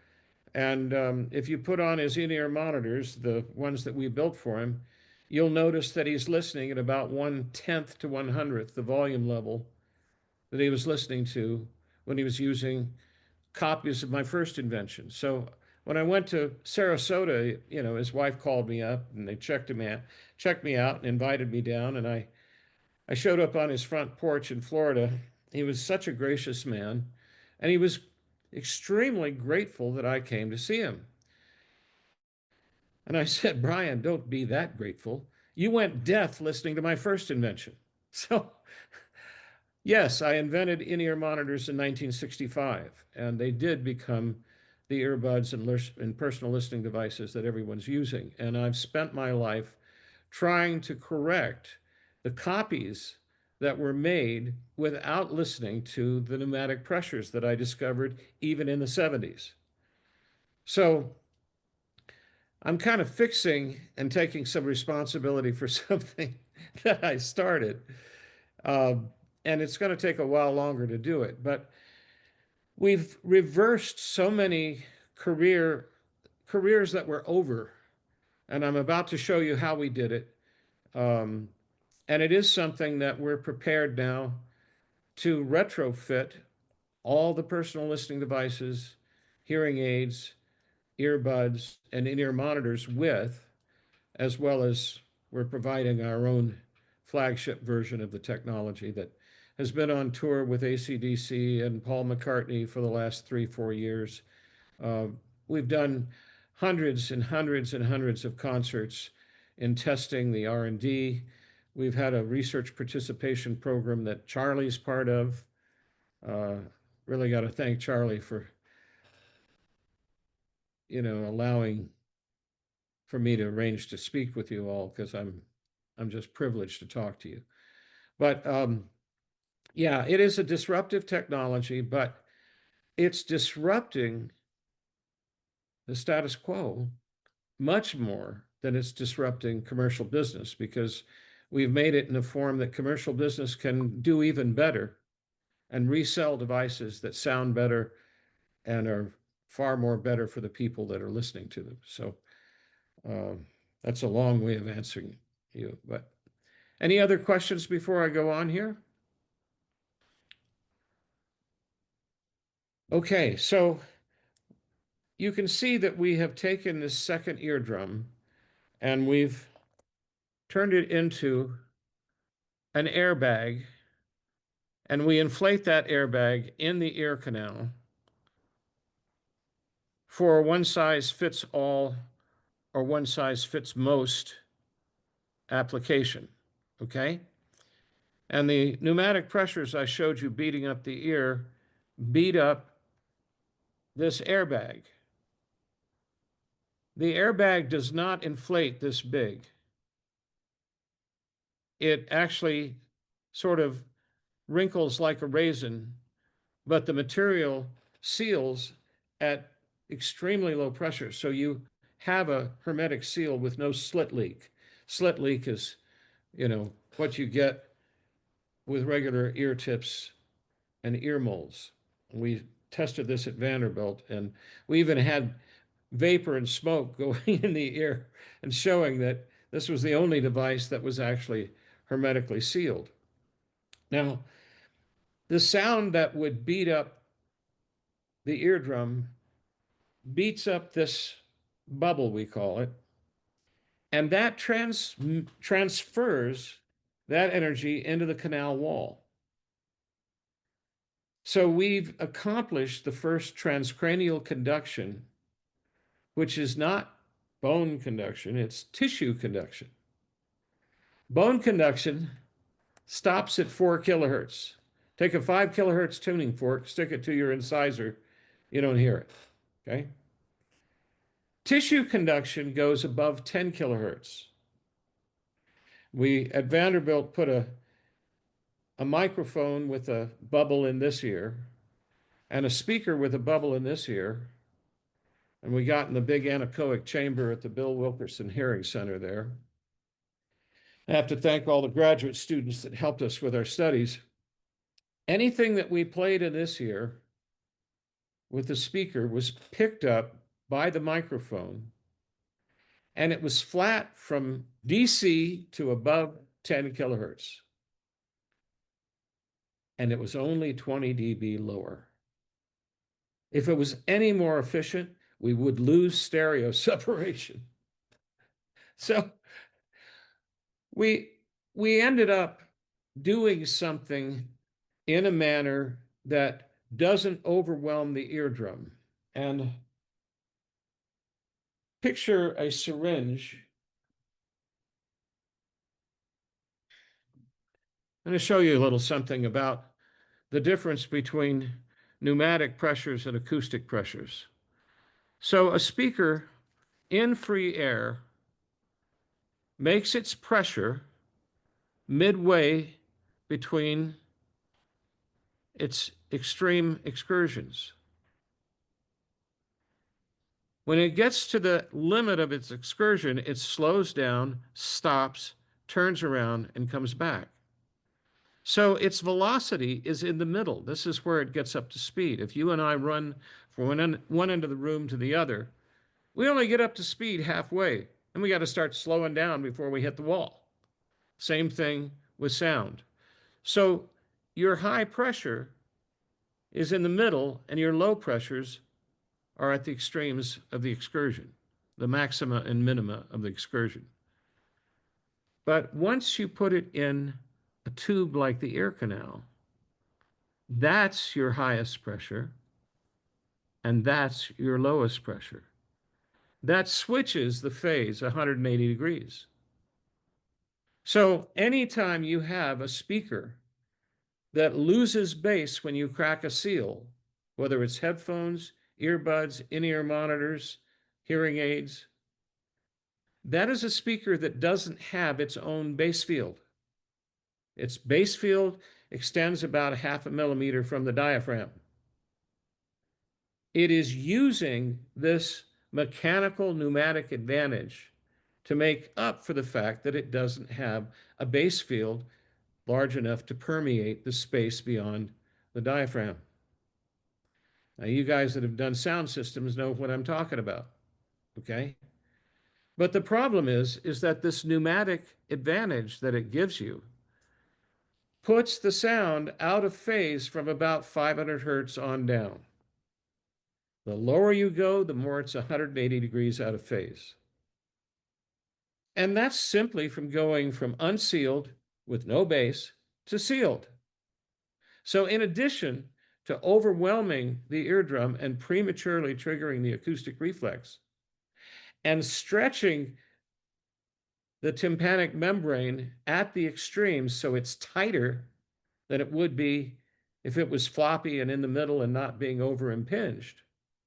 And if you put on his in-ear monitors, the ones that we built for him, you'll notice that he's listening at about 1/10 to 1/100th the volume level that he was listening to when he was using copies of my first invention. So when I went to Sarasota, his wife called me up and they checked me out and invited me down. And I showed up on his front porch in Florida. He was such a gracious man, and he was extremely grateful that I came to see him. And I said, Brian, don't be that grateful. You went deaf listening to my first invention. So Yes, I invented in-ear monitors in 1965, and they did become the earbuds and personal listening devices that everyone's using. And I've spent my life trying to correct the copies that were made without listening to the pneumatic pressures that I discovered even in the 70s. So I'm kind of fixing and taking some responsibility for something that I started. And it's going to take a while longer to do it. But we've reversed so many careers that were over. And I'm about to show you how we did it. And it is something that we're prepared now to retrofit all the personal listening devices, hearing aids, earbuds, and in-ear monitors with, as well as we're providing our own flagship version of the technology that has been on tour with AC/DC and Paul McCartney for the last 3-4 years. We've done hundreds and hundreds and hundreds of concerts in testing the R&D. We've had a research participation program that Charlie's part of. Really got to thank Charlie for, allowing for me to arrange to speak with you all, because I'm just privileged to talk to you. But yeah, it is a disruptive technology, but it's disrupting the status quo much more than it's disrupting commercial business, because we've made it in a form that commercial business can do even better and resell devices that sound better and are far more better for the people that are listening to them. So that's a long way of answering you. But any other questions before I go on here? Okay, so you can see that we have taken this second eardrum and we've turned it into an airbag, and we inflate that airbag in the ear canal for a one-size-fits-all or one-size-fits-most application, okay? And the pneumatic pressures I showed you beating up the ear beat up this airbag. The airbag does not inflate this big. It actually sort of wrinkles like a raisin, but the material seals at extremely low pressure. So you have a hermetic seal with no slit leak. Slit leak is, what you get with regular ear tips and ear molds. We tested this at Vanderbilt, and we even had vapor and smoke going in the ear and showing that this was the only device that was actually hermetically sealed. Now, the sound that would beat up the eardrum beats up this bubble, we call it, and that transfers that energy into the canal wall. So we've accomplished the first transcranial conduction, which is not bone conduction, it's tissue conduction. Bone conduction stops at 4 kilohertz. Take a 5 kilohertz tuning fork, stick it to your incisor, you don't hear it, okay? Tissue conduction goes above 10 kilohertz. We, at Vanderbilt, put a microphone with a bubble in this ear and a speaker with a bubble in this ear, and we got in the big anechoic chamber at the Bill Wilkerson Hearing Center there. I have to thank all the graduate students that helped us with our studies. Anything that we played in this ear with the speaker was picked up by the microphone, and it was flat from DC to above 10 kilohertz. And it was only 20 dB lower. If it was any more efficient, we would lose stereo separation. So we ended up doing something in a manner that doesn't overwhelm the eardrum. And picture a syringe. I'm going to show you a little something about the difference between pneumatic pressures and acoustic pressures. So a speaker in free air makes its pressure midway between its extreme excursions. When it gets to the limit of its excursion, it slows down, stops, turns around, and comes back. So its velocity is in the middle. This is where it gets up to speed. If you and I run from one end of the room to the other, we only get up to speed halfway, and we got to start slowing down before we hit the wall. Same thing with sound. So your high pressure is in the middle, and your low pressures are at the extremes of the excursion, the maxima and minima of the excursion. But once you put it in a tube like the ear canal, that's your highest pressure, and that's your lowest pressure. That switches the phase 180 degrees. So anytime you have a speaker that loses bass when you crack a seal, whether it's headphones, earbuds, in-ear monitors, hearing aids, that is a speaker that doesn't have its own bass field. Its bass field extends about 0.5 millimeter from the diaphragm. It is using this mechanical pneumatic advantage to make up for the fact that it doesn't have a bass field large enough to permeate the space beyond the diaphragm. Now, you guys that have done sound systems know what I'm talking about, okay? But the problem is that this pneumatic advantage that it gives you puts the sound out of phase from about 500 hertz on down. The lower you go, the more it's 180 degrees out of phase. And that's simply from going from unsealed with no bass to sealed. So in addition to overwhelming the eardrum and prematurely triggering the acoustic reflex and stretching the tympanic membrane at the extremes so it's tighter than it would be if it was floppy and in the middle and not being over impinged.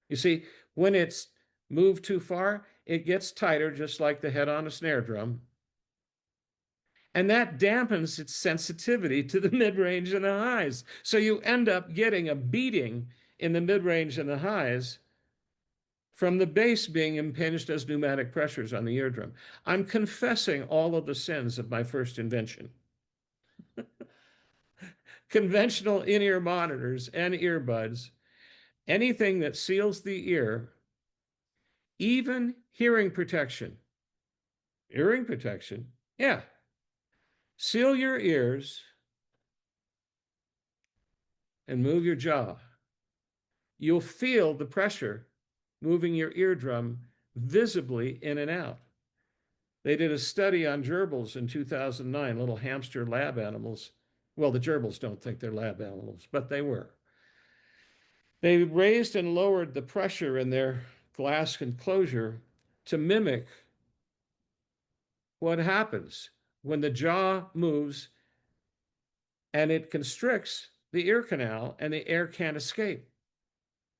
You see, when it's moved too far, it gets tighter, just like the head on a snare drum. And that dampens its sensitivity to the mid-range and the highs. So you end up getting a beating in the mid-range and the highs from the bass being impinged as pneumatic pressures on the eardrum. I'm confessing all of the sins of my first invention. Conventional in-ear monitors and earbuds, anything that seals the ear, even hearing protection. Hearing protection, yeah. Seal your ears and move your jaw. You'll feel the pressure moving your eardrum visibly in and out. They did a study on gerbils in 2009, little hamster lab animals. Well, the gerbils don't think they're lab animals, but they were. They raised and lowered the pressure in their glass enclosure to mimic what happens when the jaw moves and it constricts the ear canal and the air can't escape.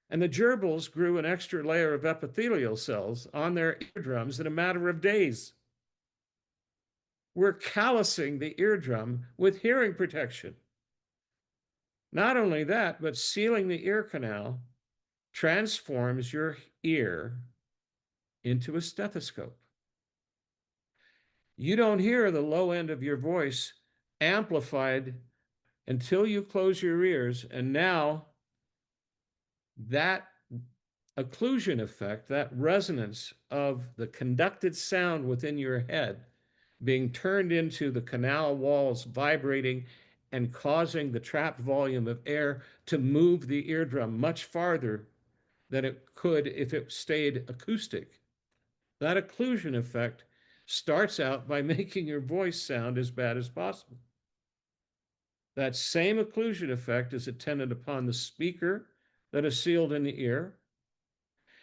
And the gerbils grew an extra layer of epithelial cells on their eardrums in a matter of days. We're callousing the eardrum with hearing protection. Not only that, but sealing the ear canal transforms your ear into a stethoscope. You don't hear the low end of your voice amplified until you close your ears, and now that occlusion effect, that resonance of the conducted sound within your head being turned into the canal walls vibrating and causing the trapped volume of air to move the eardrum much farther than it could if it stayed acoustic. That occlusion effect starts out by making your voice sound as bad as possible. That same occlusion effect is attendant upon the speaker that is sealed in the ear,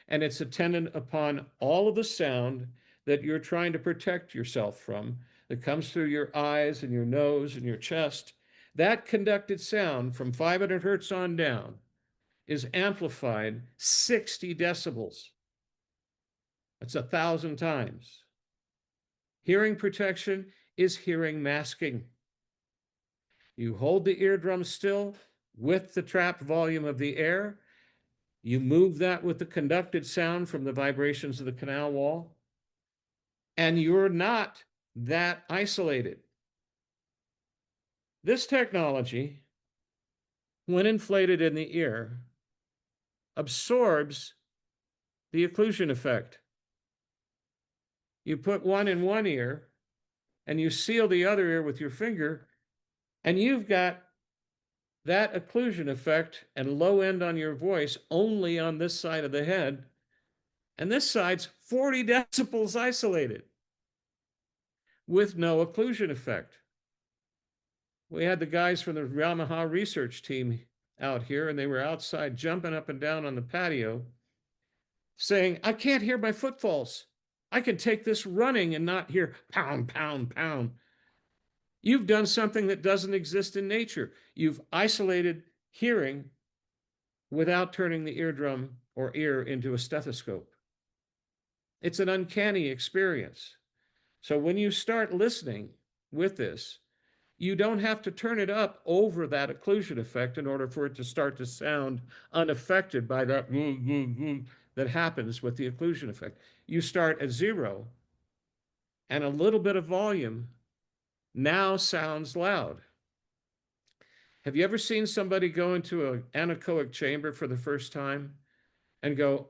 and it's attendant upon all of the sound that you're trying to protect yourself from that comes through your eyes and your nose and your chest That conducted sound from 500 hertz on down is amplified 60 decibels. That's 1,000 times. Hearing protection is hearing masking. You hold the eardrum still with the trapped volume of the air. You move that with the conducted sound from the vibrations of the canal wall, and you're not that isolated. This technology, when inflated in the ear, absorbs the occlusion effect. You put one in one ear and you seal the other ear with your finger, and you've got that occlusion effect and low end on your voice only on this side of the head, and this side's 40 decibels isolated with no occlusion effect. We had the guys from the Yamaha research team out here, and they were outside jumping up and down on the patio saying, I can't hear my footfalls. I can take this running and not hear pound, pound, pound. You've done something that doesn't exist in nature. You've isolated hearing without turning the eardrum or ear into a stethoscope. It's an uncanny experience. So when you start listening with this, you don't have to turn it up over that occlusion effect in order for it to start to sound unaffected by that that happens with the occlusion effect. You start at 0, and a little bit of volume now sounds loud. Have you ever seen somebody go into an anechoic chamber for the first time and go,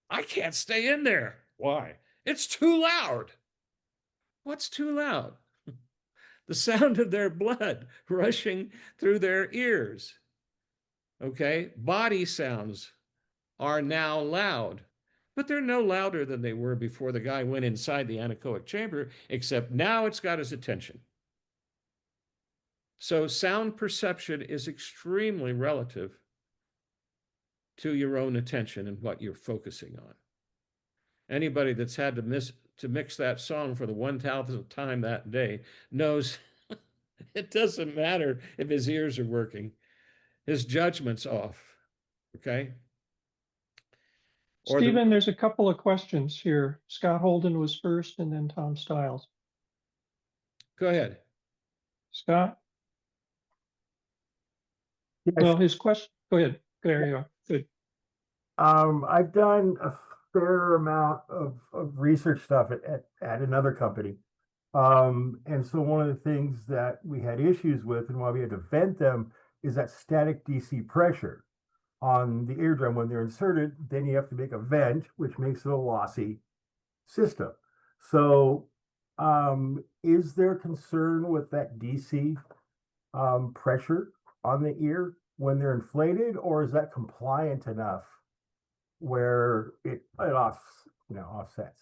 I can't stay in there? Why? It's too loud. What's too loud? The sound of their blood rushing through their ears. Okay? Body sounds are now loud, but they're no louder than they were before the guy went inside the anechoic chamber, except now it's got his attention. So sound perception is extremely relative to your own attention and what you're focusing on. Anybody that's had to mix that song for the 1,000th time that day knows it doesn't matter if his ears are working. His judgment's off, okay? Stephen, there's a couple of questions here. Scott Holden was first and then Tom Stiles. Go ahead. Scott? Yes. Well, his question, go ahead. There you are. Good. I've done a fair amount of research stuff at another company. And so one of the things that we had issues with and why we had to vent them is that static DC pressure on the eardrum when they're inserted. Then you have to make a vent, which makes it a lossy system. So is there concern with that DC pressure on the ear when they're inflated, or is that compliant enough where it offsets?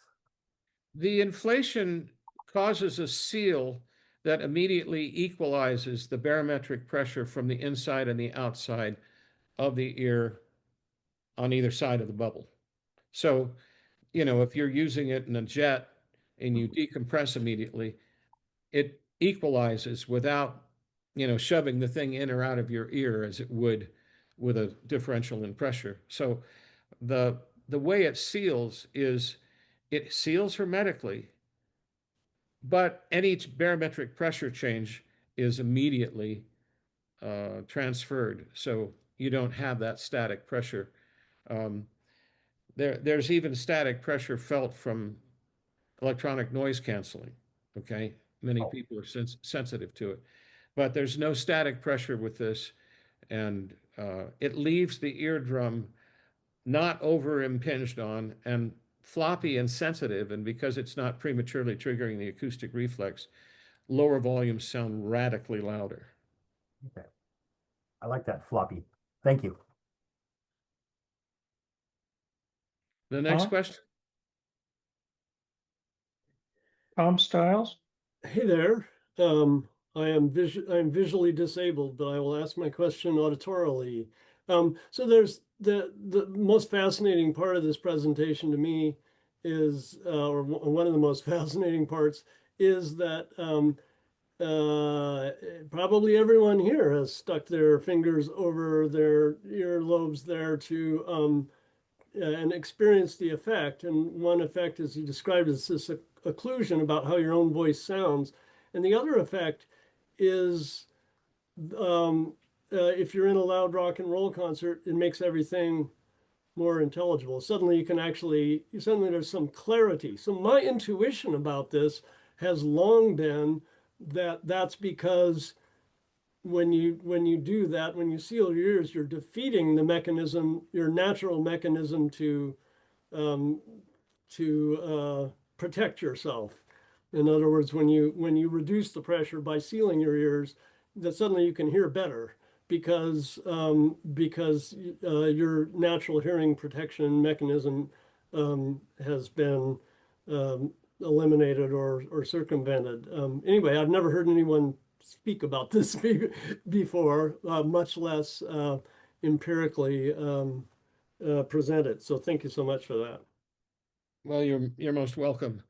The inflation causes a seal that immediately equalizes the barometric pressure from the inside and the outside of the ear on either side of the bubble. So, if you're using it in a jet and you decompress immediately, it equalizes without, shoving the thing in or out of your ear as it would with a differential in pressure. So the way it seals is it seals hermetically, but any barometric pressure change is immediately transferred. So you don't have that static pressure. There's even static pressure felt from electronic noise canceling. Okay. Many people are sensitive to it, but there's no static pressure with this. And it leaves the eardrum not over impinged on and floppy and sensitive. And because it's not prematurely triggering the acoustic reflex, lower volumes sound radically louder. Okay. I like that, floppy. Thank you. The next question. Tom Stiles. Hey there. I'm visually disabled, but I will ask my question auditorily. So there's the most fascinating part of this presentation to me is, or one of the most fascinating parts is that probably everyone here has stuck their fingers over their earlobes there to and experience the effect. And one effect, as you described, is this occlusion about how your own voice sounds. And the other effect is if you're in a loud rock and roll concert, it makes everything more intelligible. Suddenly you can actually, suddenly there's some clarity. So my intuition about this has long been that that's because when you do that, when you seal your ears, you're defeating the mechanism, your natural mechanism to protect yourself. In other words, when you reduce the pressure by sealing your ears, that suddenly you can hear better because your natural hearing protection mechanism has been eliminated or circumvented. Anyway, I've never heard anyone speak about this before, much less empirically present it. So thank you so much for that. Well, you're most welcome.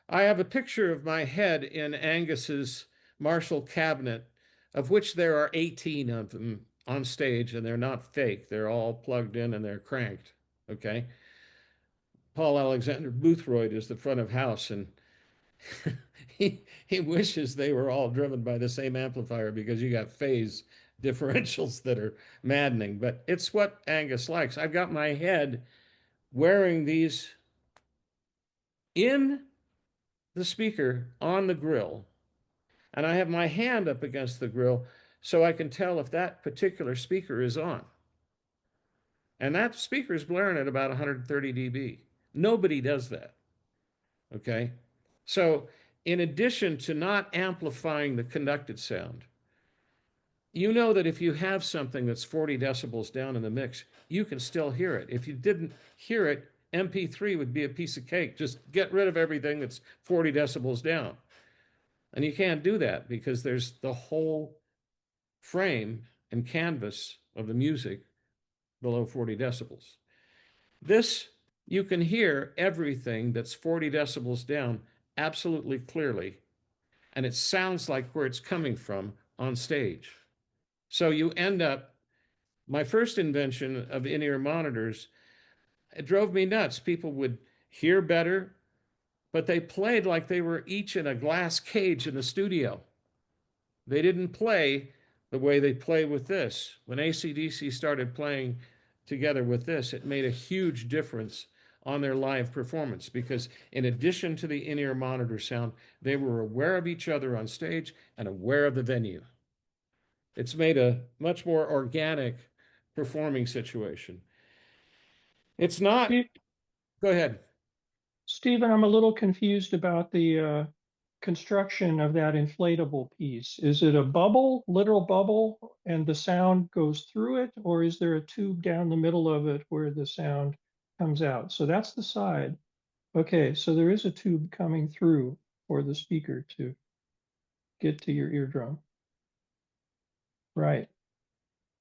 I have a picture of my head in Angus's Marshall cabinet, of which there are 18 of them on stage, and they're not fake. They're all plugged in and they're cranked. Okay. Paul Alexander Boothroyd is the front of house, and he wishes they were all driven by the same amplifier because you got phase differentials that are maddening. But it's what Angus likes. I've got my head wearing these in the speaker on the grill, and I have my hand up against the grill so I can tell if that particular speaker is on. And that speaker is blaring at about 130 dB. Nobody does that. Okay? So, in addition to not amplifying the conducted sound, you know that if you have something that's 40 decibels down in the mix, you can still hear it. If you didn't hear it, MP3 would be a piece of cake. Just get rid of everything that's 40 decibels down. And you can't do that because there's the whole frame and canvas of the music below 40 decibels. This, you can hear everything that's 40 decibels down absolutely clearly, and it sounds like where it's coming from on stage. So you end up, my first invention of in-ear monitors, it drove me nuts. People would hear better, but they played like they were each in a glass cage in the studio. They didn't play the way they play with this. When AC/DC started playing together with this, it made a huge difference on their live performance because in addition to the in-ear monitor sound, they were aware of each other on stage and aware of the venue. It's made a much more organic performing situation. It's not. Go ahead. Stephen, I'm a little confused about the construction of that inflatable piece. Is it a bubble, literal bubble, and the sound goes through it, or is there a tube down the middle of it where the sound comes out? So that's the side. Okay, so there is a tube coming through for the speaker to get to your eardrum. Right.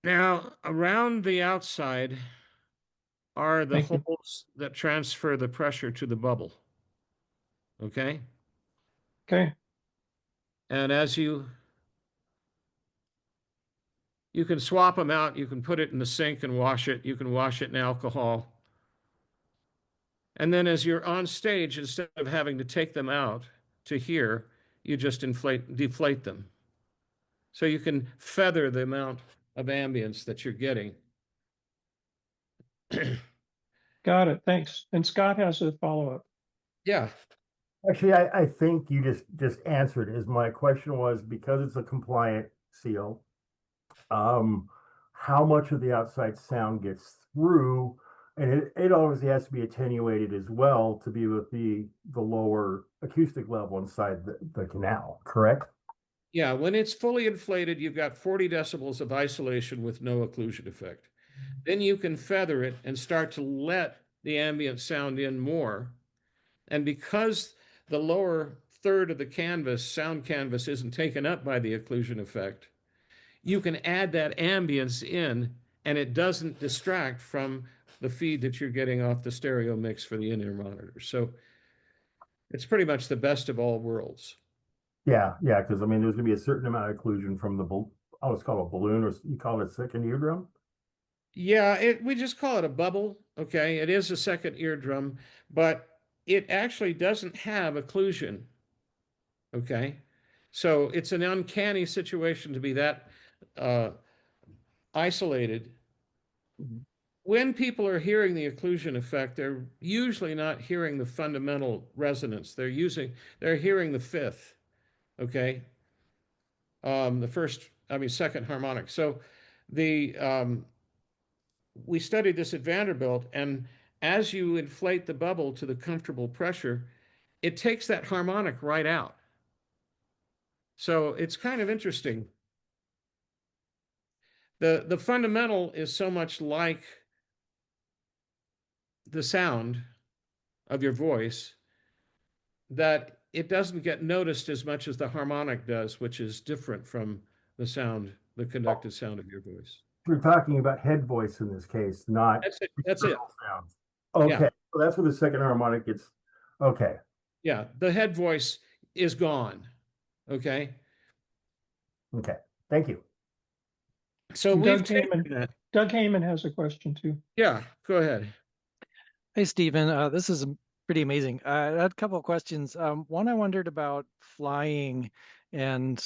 Now, around the outside are the holes that transfer the pressure to the bubble. Okay? Okay. And as you can swap them out, you can put it in the sink and wash it, you can wash it in alcohol. And then as you're on stage, instead of having to take them out to hear, you just deflate them. So you can feather the amount of ambience that you're getting. Got it. Thanks. And Scott has a follow-up. Yeah. Actually, I think you just answered as my question was, because it's a compliant seal, how much of the outside sound gets through, and it obviously has to be attenuated as well to be with the lower acoustic level inside the canal, correct? Yeah, when it's fully inflated, you've got 40 decibels of isolation with no occlusion effect. Then you can feather it and start to let the ambient sound in more. And because the lower third of the canvas, sound canvas, isn't taken up by the occlusion effect, you can add that ambience in and it doesn't distract from the feed that you're getting off the stereo mix for the in-ear monitor. So it's pretty much the best of all worlds. Yeah, yeah, because I mean, there's gonna be a certain amount of occlusion from the, it's called a balloon, or you call it a second eardrum? Yeah, we just call it a bubble. Okay, it is a second eardrum, but it actually doesn't have occlusion. Okay, so it's an uncanny situation to be that isolated. When people are hearing the occlusion effect, they're usually not hearing the fundamental resonance. They're hearing the fifth. Okay, second harmonic. So we studied this at Vanderbilt, and as you inflate the bubble to the comfortable pressure, it takes that harmonic right out. So it's kind of interesting. The fundamental is so much like the sound of your voice that it doesn't get noticed as much as the harmonic does, which is different from the sound, the conducted sound of your voice. We're talking about head voice in this case, not That's it. That's it. sounds. Okay, Yeah. so that's where the second harmonic gets, okay. Yeah, the head voice is gone. Okay. Okay, thank you. So we've taken that. Doug Heyman has a question too. Yeah, go ahead. Hey, Stephen, this is pretty amazing. I had a couple of questions. One, I wondered about flying and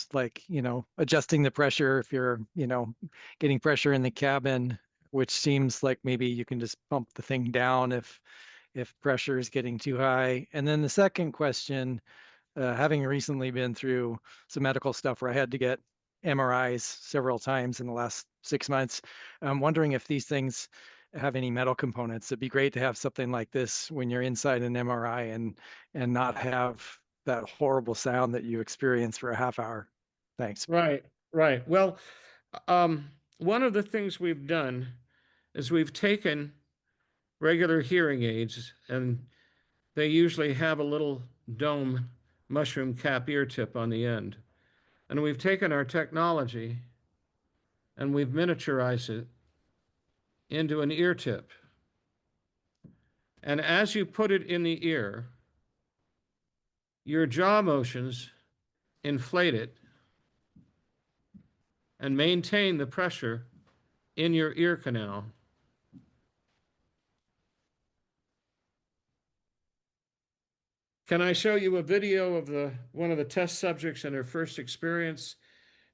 adjusting the pressure if you're, getting pressure in the cabin, which seems like maybe you can just pump the thing down if pressure is getting too high. And then the second question, having recently been through some medical stuff where I had to get MRIs several times in the last 6 months, I'm wondering if these things have any metal components. It'd be great to have something like this when you're inside an MRI and not have that horrible sound that you experience for a half hour. Thanks. Right. Well, one of the things we've done is we've taken regular hearing aids, and they usually have a little dome mushroom cap ear tip on the end. And we've taken our technology and we've miniaturized it into an ear tip. And as you put it in the ear, your jaw motions inflate it and maintain the pressure in your ear canal. Can I show you a video of one of the test subjects in her first experience?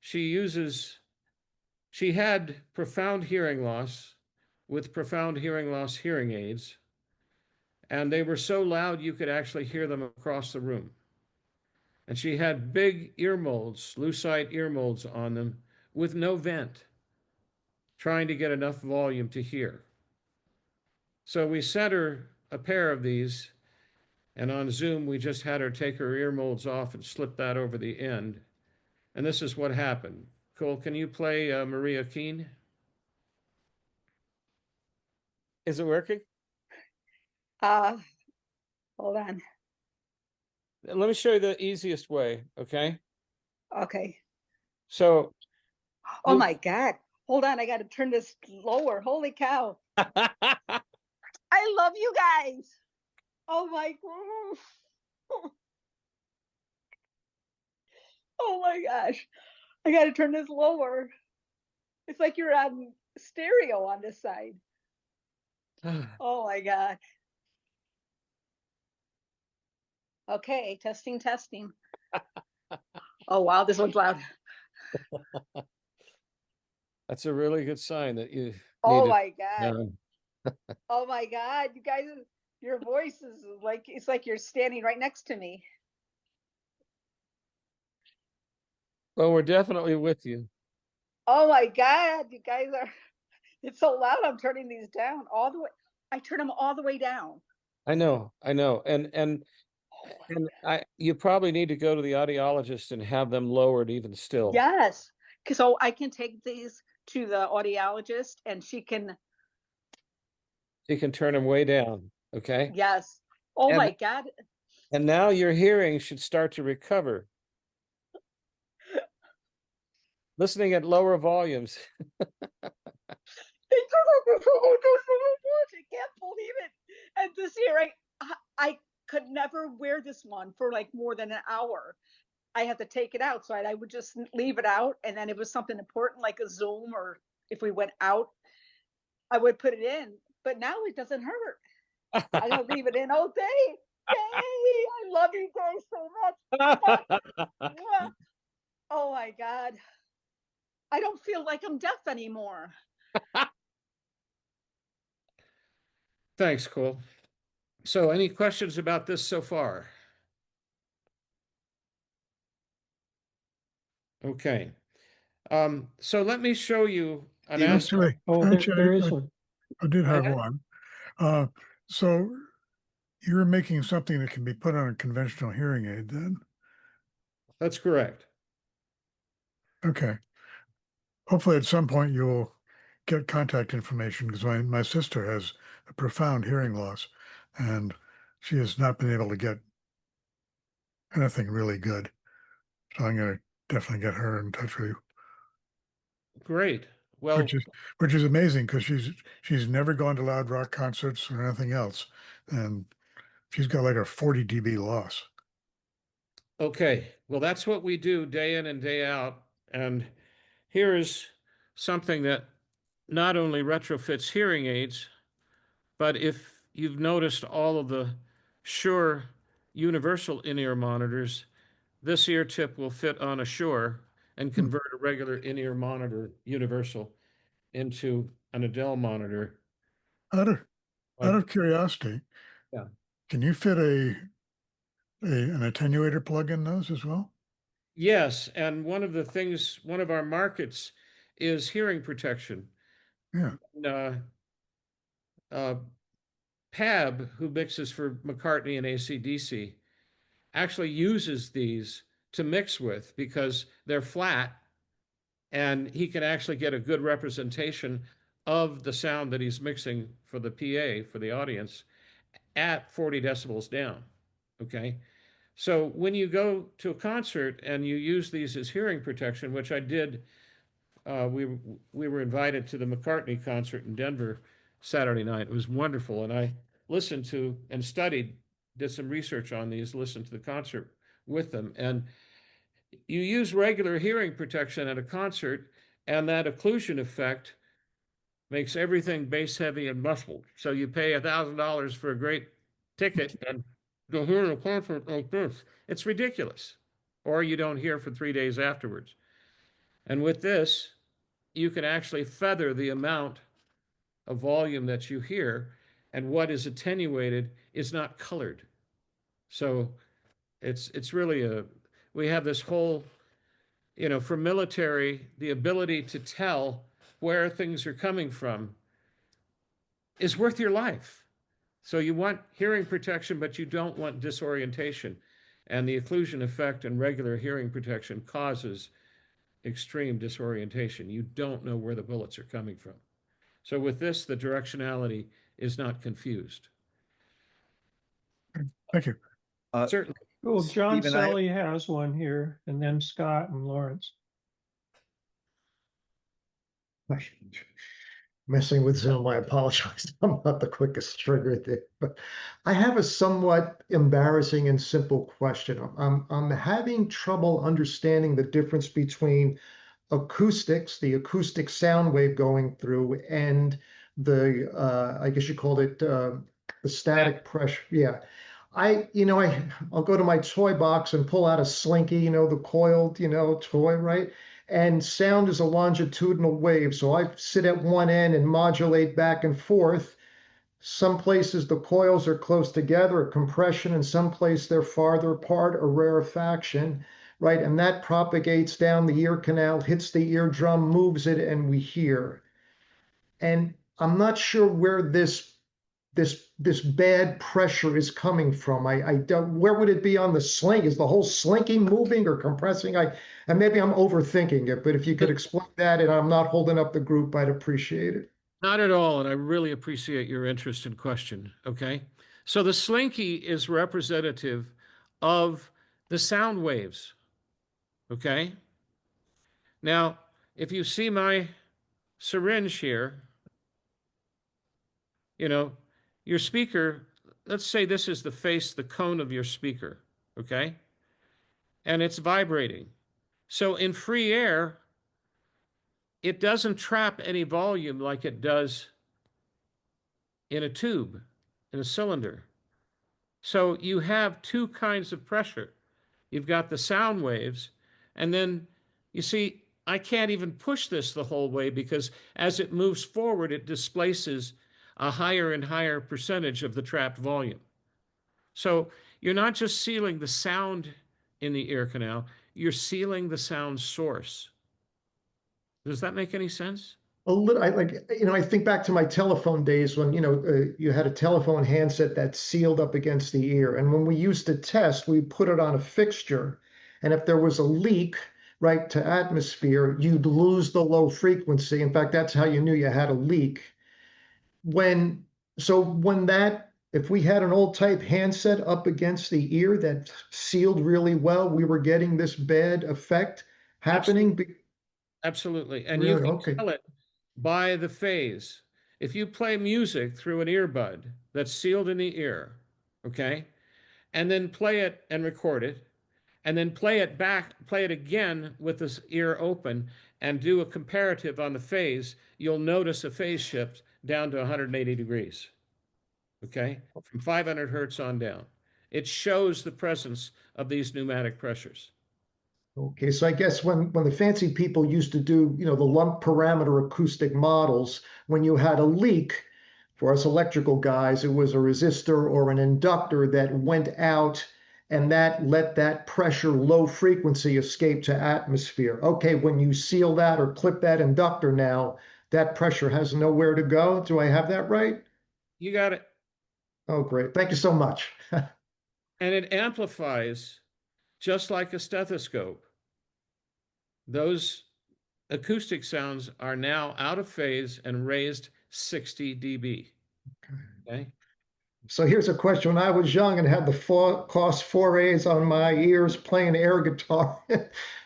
She had profound hearing loss with profound hearing loss hearing aids, and they were so loud you could actually hear them across the room. And she had big ear molds, lucite ear molds on them with no vent, trying to get enough volume to hear. So we sent her a pair of these, and on Zoom, we just had her take her ear molds off and slip that over the end. And this is what happened. Cole, can you play Maria Keene? Is it working? Hold on. Let me show you the easiest way, okay? Okay. So. Oh my God. Hold on. I got to turn this lower. Holy cow. I love you guys. Oh my God. Oh my gosh. I got to turn this lower. It's like you're on stereo on this side. Oh my God. Okay, testing. Oh wow, this one's loud. That's a really good sign that you. Oh my God. Oh my God, you guys, your voice is like, it's like you're standing right next to me. Well, we're definitely with you. Oh my God, you guys are, it's so loud. I'm turning these down all the way. I turn them all the way down. I know. And you probably need to go to the audiologist and have them lowered even still. Yes. So I can take these to the audiologist and she can turn them way down. Okay. Yes. Oh my God. And now your hearing should start to recover. Listening at lower volumes. I can't believe it. And this year, I could never wear this one for like more than an hour. I have to take it out. So I would just leave it out. And then if it was something important like a Zoom, or if we went out, I would put it in. But now it doesn't hurt. I don't leave it in all day. I love you guys so much. Oh my God. I don't feel like I'm deaf anymore. Thanks, Cole. So any questions about this so far? Okay. So let me show you an Actually, there is one. I did have one. So you're making something that can be put on a conventional hearing aid then? That's correct. Okay. Hopefully at some point you'll get contact information, because my sister has a profound hearing loss and she has not been able to get anything really good. So I'm going to definitely get her in touch with you. Great. Well, which is amazing, because she's never gone to loud rock concerts or anything else, and she's got like a 40 dB loss. okay. Well, that's what we do day in and day out. And here is something that not only retrofits hearing aids, but if you've noticed all of the Shure universal in-ear monitors, this ear tip will fit on a Shure and convert a regular in-ear monitor universal into an Adele monitor. Out of curiosity, yeah, can you fit an attenuator plug in those as well? Yes, and one of our markets is hearing protection. Yeah. Pab, who mixes for McCartney and AC/DC, actually uses these to mix with because they're flat, and he can actually get a good representation of the sound that he's mixing for the PA, for the audience, at 40 decibels down. Okay. So when you go to a concert and you use these as hearing protection, which I did, we were invited to the McCartney concert in Denver Saturday night. It was wonderful, and I listened to and studied, did some research on these, listened to the concert with them, and you use regular hearing protection at a concert, and that occlusion effect makes everything bass heavy and muffled. So you pay $1,000 for a great ticket and go hear a concert like this. It's ridiculous. Or you don't hear for 3 days afterwards. And with this, you can actually feather the amount of volume that you hear, and what is attenuated is not colored. So it's really we have this whole, for military, the ability to tell where things are coming from is worth your life. So you want hearing protection, but you don't want disorientation. And the occlusion effect and regular hearing protection causes extreme disorientation. You don't know where the bullets are coming from. So with this, the directionality is not confused. Thank you. Certainly. Well, John Stephen, Selly has one here, and then Scott and Lawrence. Messing with Zoom, I apologize. I'm not the quickest trigger there, but I have a somewhat embarrassing and simple question. I'm having trouble understanding the difference between acoustics, the acoustic sound wave going through, and the I guess you called it the static pressure. Yeah. I'll go to my toy box and pull out a Slinky, the coiled, toy, right? And sound is a longitudinal wave. So I sit at one end and modulate back and forth. Some places the coils are close together, a compression, and some places they're farther apart, a rarefaction, right? And that propagates down the ear canal, hits the eardrum, moves it, and we hear. And I'm not sure where this bad pressure is coming from. I don't. Where would it be on the slink? Is the whole slinking moving or compressing? And maybe I'm overthinking it, but if you could explain that, and I'm not holding up the group, I'd appreciate it. Not at all, and I really appreciate your interest and question. Okay, so the slinky is representative of the sound waves. Okay. Now, if you see my syringe here, your speaker, let's say this is the face, the cone of your speaker, okay? and it's vibrating. So in free air, it doesn't trap any volume like it does in a tube, in a cylinder. So you have two kinds of pressure. You've got the sound waves, and then you see, I can't even push this the whole way because as it moves forward, it displaces a higher and higher percentage of the trapped volume. So you're not just sealing the sound in the ear canal, you're sealing the sound source. Does that make any sense? A little, I think back to my telephone days when, you had a telephone handset that sealed up against the ear. And when we used to test, we put it on a fixture. And if there was a leak, right, to atmosphere, you'd lose the low frequency. In fact, that's how you knew you had a leak. If we had an old type handset up against the ear that sealed really well, we were getting this bad effect happening. Absolutely. And Really? you can Okay. tell it by the phase. If you play music through an earbud that's sealed in the ear, okay, and then play it and record it, and then play it back, play it again with this ear open and do a comparative on the phase, you'll notice a phase shift down to 180 degrees, okay, from 500 hertz on down. It shows the presence of these pneumatic pressures. Okay, so I guess when the fancy people used to do, the lump parameter acoustic models, when you had a leak, for us electrical guys, it was a resistor or an inductor that went out and that let that pressure low frequency escape to atmosphere. Okay, when you seal that or clip that inductor now, that pressure has nowhere to go. Do I have that right? You got it. Oh, great. Thank you so much. And it amplifies just like a stethoscope. Those acoustic sounds are now out of phase and raised 60 dB. Okay. So here's a question. When I was young and had the cost 4As on my ears playing air guitar,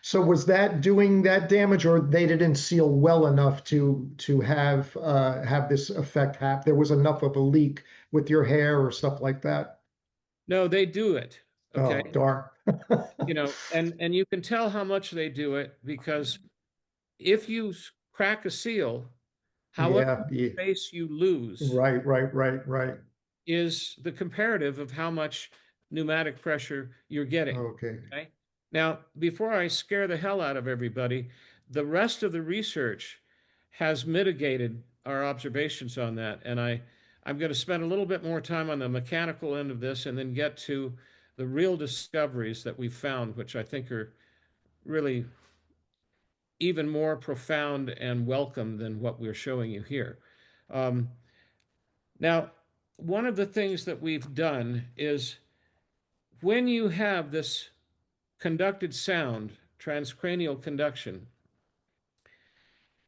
so was that doing that damage, or they didn't seal well enough to have this effect happen? There was enough of a leak with your hair or stuff like that? No, they do it. Okay. Oh, darn. And you can tell how much they do it because if you crack a seal, however much space you lose. Right. Is the comparative of how much pneumatic pressure you're getting. Okay. Now, before I scare the hell out of everybody, the rest of the research has mitigated our observations on that. And I'm going to spend a little bit more time on the mechanical end of this and then get to the real discoveries that we've found, which I think are really even more profound and welcome than what we're showing you here. Now, one of the things that we've done is when you have this conducted sound, transcranial conduction,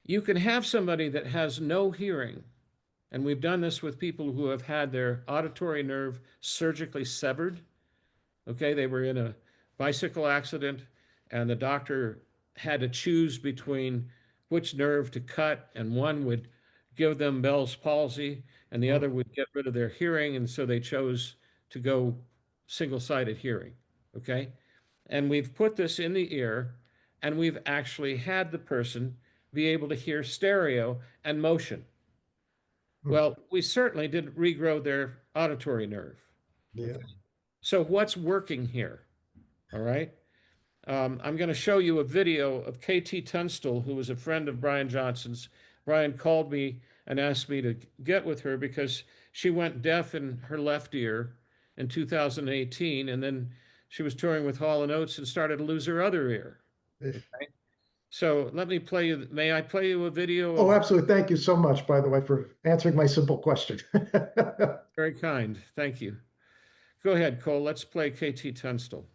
you can have somebody that has no hearing, and we've done this with people who have had their auditory nerve surgically severed. Okay, they were in a bicycle accident, and the doctor had to choose between which nerve to cut, and one would give them Bell's palsy, and the other would get rid of their hearing, and so they chose to go single-sided hearing, okay? And we've put this in the ear, and we've actually had the person be able to hear stereo and motion. Well, we certainly didn't regrow their auditory nerve. Yeah. Okay? So what's working here? All right. I'm going to show you a video of KT Tunstall, who was a friend of Brian Johnson's. Brian called me and asked me to get with her because she went deaf in her left ear in 2018, and then she was touring with Hall & Oates and started to lose her other ear. Okay? So let me play you, may I play you a video? Oh, absolutely. Thank you so much, by the way, for answering my simple question. Very kind. Thank you. Go ahead, Cole. Let's play KT Tunstall.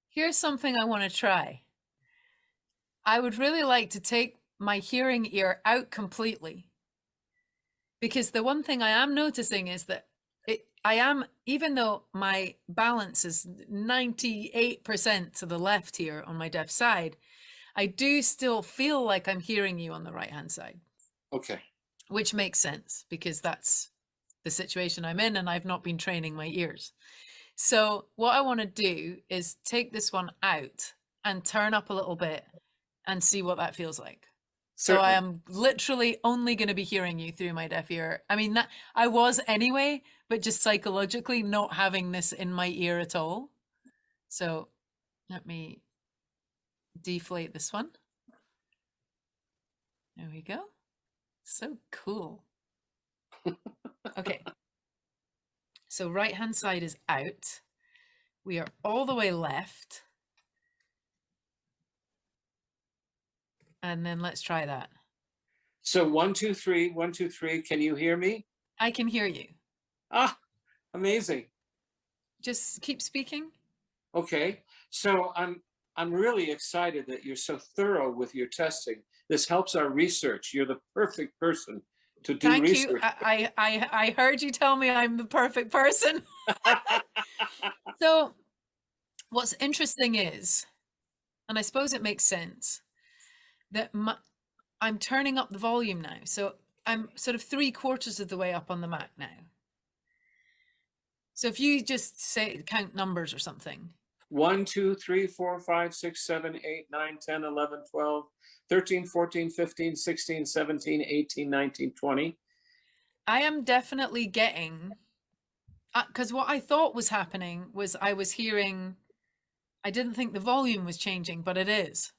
Here's something I want to try. I would really like to take my hearing ear out completely. Because the one thing I am noticing is that even though my balance is 98% to the left here on my deaf side, I do still feel like I'm hearing you on the right-hand side. Okay. Which makes sense because that's the situation I'm in and I've not been training my ears. So what I want to do is take this one out and turn up a little bit and see what that feels like. So I am literally only going to be hearing you through my deaf ear. I mean, that I was anyway, but just psychologically not having this in my ear at all. So let me deflate this one. There we go. So cool. Okay. So right hand side is out. We are all the way left. And then let's try that. So 1, 2, 3, 1, 2, 3. Can you hear me? I can hear you. Ah, amazing. Just keep speaking. Okay. So I'm really excited that you're so thorough with your testing. This helps our research. You're the perfect person to do Thank research. you. I heard you tell me I'm the perfect person. So what's interesting is, and I suppose it makes sense, that I'm turning up the volume now. So I'm sort of 3/4 of the way up on the Mac now. So if you just say count numbers or something. 1, 2, 3, 4, 5, 6, 7, 8, 9, 10, 11, 12, 13, 14, 15, 16, 17, 18, 19, 20. I am definitely getting, because what I thought was happening was I was hearing, I didn't think the volume was changing, but it is.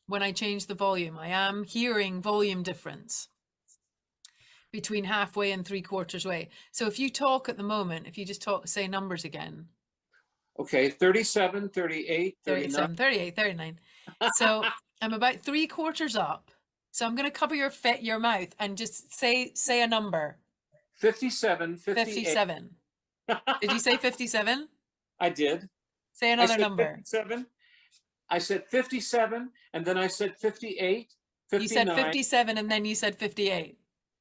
When I change the volume, I am hearing volume difference between halfway and 3/4 way. So if you talk at the moment, if you just talk, say numbers again. Okay, 37, 38, 37, 38, 39. So I'm about 3/4 up. So I'm going to cover your mouth and just say a number. 57, 58. 57. Did you say 57? I did. Say another number. 57. I said 57, and then I said 58, 59. You said 57, and then you said 58.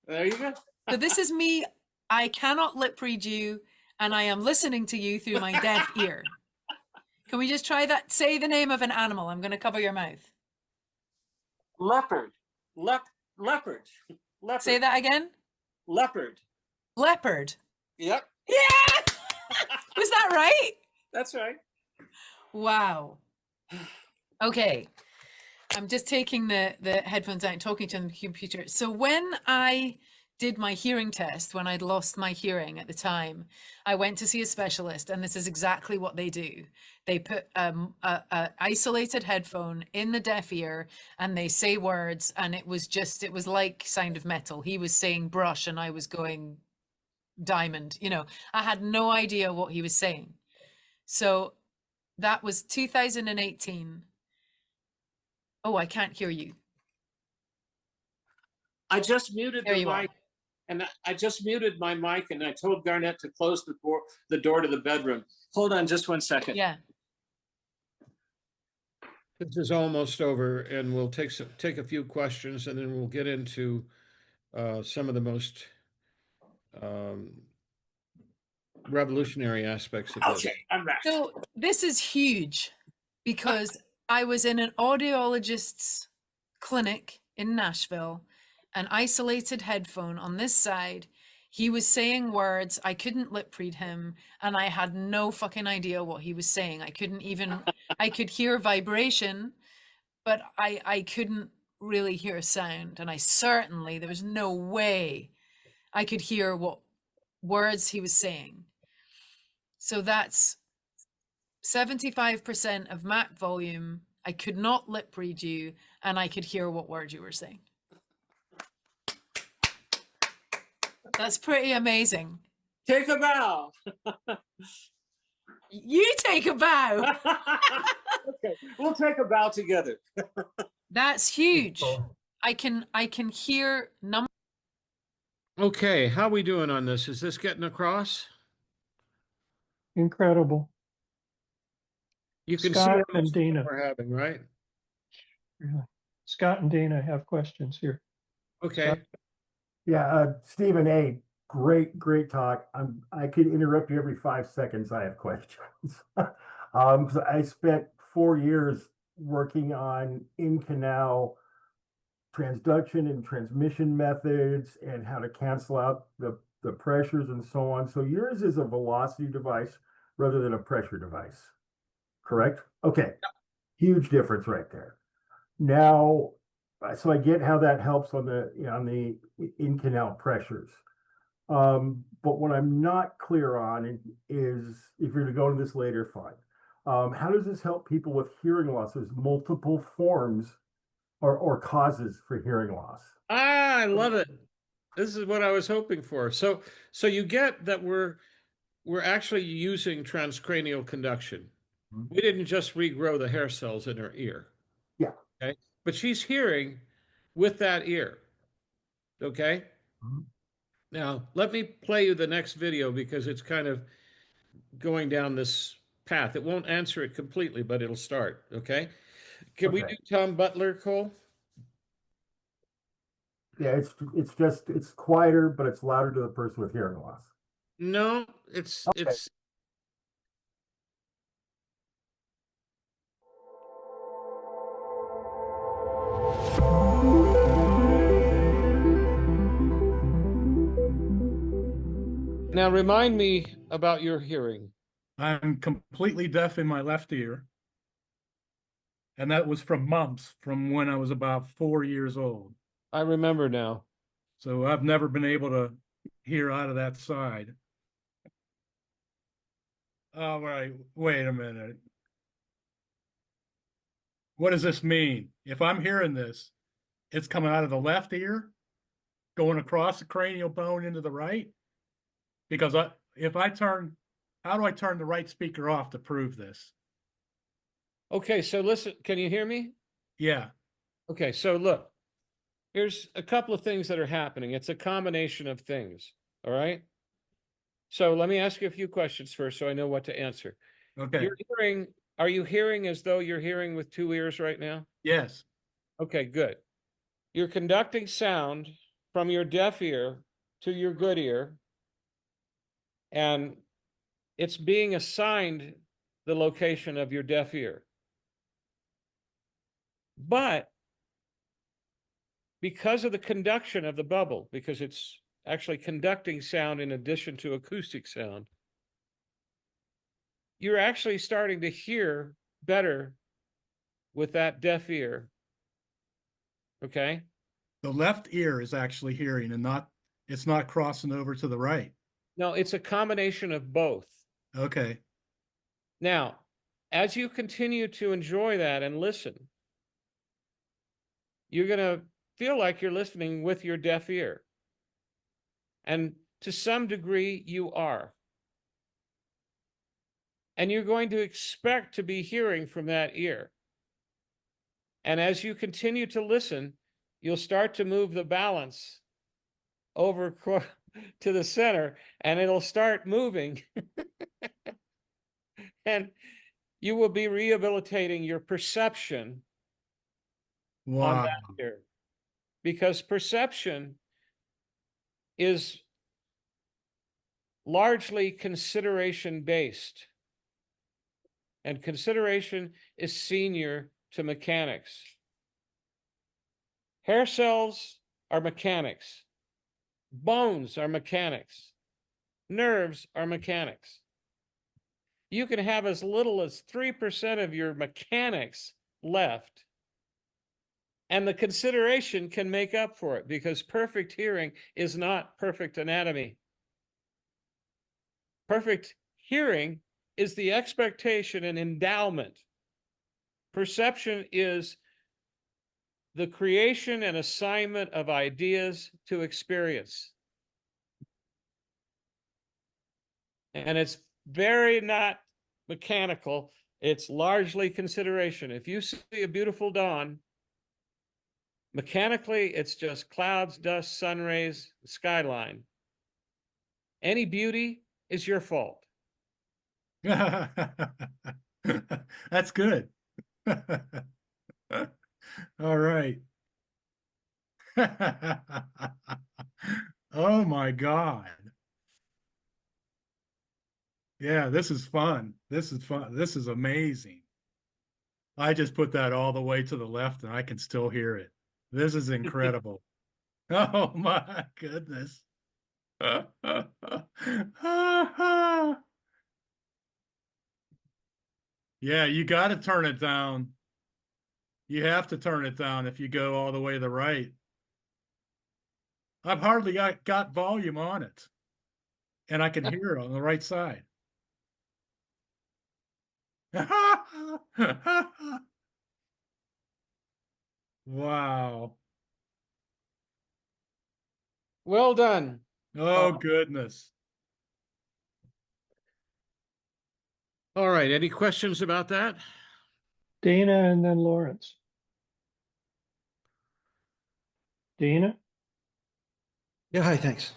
There you go. So this is me. I cannot lip read you, and I am listening to you through my deaf ear. Can we just try that? Say the name of an animal. I'm going to cover your mouth. Leopard. Leopard. Leopard. Say that again. Leopard. Leopard. Yep. Yeah. Was that right? That's right. Wow. Okay. I'm just taking the headphones out and talking to the computer. So when I did my hearing test, when I'd lost my hearing at the time, I went to see a specialist, and this is exactly what they do. They put a isolated headphone in the deaf ear, and they say words, and it was like Sound of Metal. He was saying brush, and I was going diamond. You know, I had no idea what he was saying. So that was 2018. Oh, I can't hear you. I just muted There the you mic, and I just muted my mic, and I told Garnett to close the door to the bedroom. Hold on just 1 second. Yeah. This is almost over, and we'll take a few questions, and then we'll get into some of the most revolutionary aspects of this. Okay, I'm back. So this is huge because I was in an audiologist's clinic in Nashville, an isolated headphone on this side. He was saying words. I couldn't lip read him, and I had no fucking idea what he was saying. I couldn't even, I could hear vibration, but I couldn't really hear a sound. And there was no way I could hear what words he was saying. So that's 75% of Mac volume. I could not lip read you, and I could hear what words you were saying. That's pretty amazing. Take a bow. You take a bow. Okay, we'll take a bow together. That's huge. I can hear numbers. Okay, how are we doing on this? Is this getting across? Incredible. You can Scott see and Dana. we're having, right? Scott and Dana have questions here. Okay. Scott? Yeah, Stephen A., great talk. I could interrupt you every 5 seconds. I have questions. So I spent 4 years working on in-canal transduction and transmission methods and how to cancel out the the pressures and so on. So yours is a velocity device rather than a pressure device, correct? Okay, huge difference right there. Now, so I get how that helps on the in-canal pressures. But what I'm not clear on is, if you're to go into this later, fine. How does this help people with hearing loss? There's multiple forms or causes for hearing loss. Ah, I love it. This is what I was hoping for. So you get that we're actually using transcranial conduction. We didn't just regrow the hair cells in her ear. Yeah. Okay. But she's hearing with that ear. Okay. Now, let me play you the next video because it's kind of going down this path. It won't answer it completely, but it'll start. Okay. Can we do Tom Butler, Cole? Yeah, it's quieter, but it's louder to the person with hearing loss. No, it's Now remind me about your hearing. I'm completely deaf in my left ear. And that was from mumps from when I was about 4 years old. I remember now. So I've never been able to hear out of that side. All right, wait a minute. What does this mean? If I'm hearing this, it's coming out of the left ear, going across the cranial bone into the right? Because how do I turn the right speaker off to prove this? Okay, so listen, can you hear me? Yeah. Okay, so look, here's a couple of things that are happening. It's a combination of things, all right? So let me ask you a few questions first so I know what to answer. Okay. Are you hearing as though you're hearing with two ears right now? Yes. Okay, good. You're conducting sound from your deaf ear to your good ear, and it's being assigned the location of your deaf ear. But because of the conduction of the bubble, because it's actually conducting sound in addition to acoustic sound, you're actually starting to hear better with that deaf ear. Okay? The left ear is actually hearing and it's not crossing over to the right. No, it's a combination of both. Okay. Now, as you continue to enjoy that and listen, you're going to feel like you're listening with your deaf ear. And to some degree, you are. And you're going to expect to be hearing from that ear. And as you continue to listen, you'll start to move the balance over to the center, and it'll start moving. And you will be rehabilitating your perception on that ear. Because perception is largely consideration based. And consideration is senior to mechanics. Hair cells are mechanics. Bones are mechanics. Nerves are mechanics. You can have as little as 3% of your mechanics left, and the consideration can make up for it, because perfect hearing is not perfect anatomy. Perfect hearing is the expectation and endowment. Perception is the creation and assignment of ideas to experience. And it's very not mechanical. It's largely consideration. If you see a beautiful dawn, mechanically, it's just clouds, dust, sun rays, skyline. Any beauty is your fault. That's good. All right. Oh my God. Yeah, this is fun. This is fun. This is amazing. I just put that all the way to the left and I can still hear it. This is incredible. Oh my goodness. Yeah, you got to turn it down. You have to turn it down if you go all the way to the right. I've hardly got volume on it, and I can hear it on the right side. Wow. Well done. Oh, goodness. All right. Any questions about that? Dana and then Lawrence. Dana? Yeah, hi, thanks.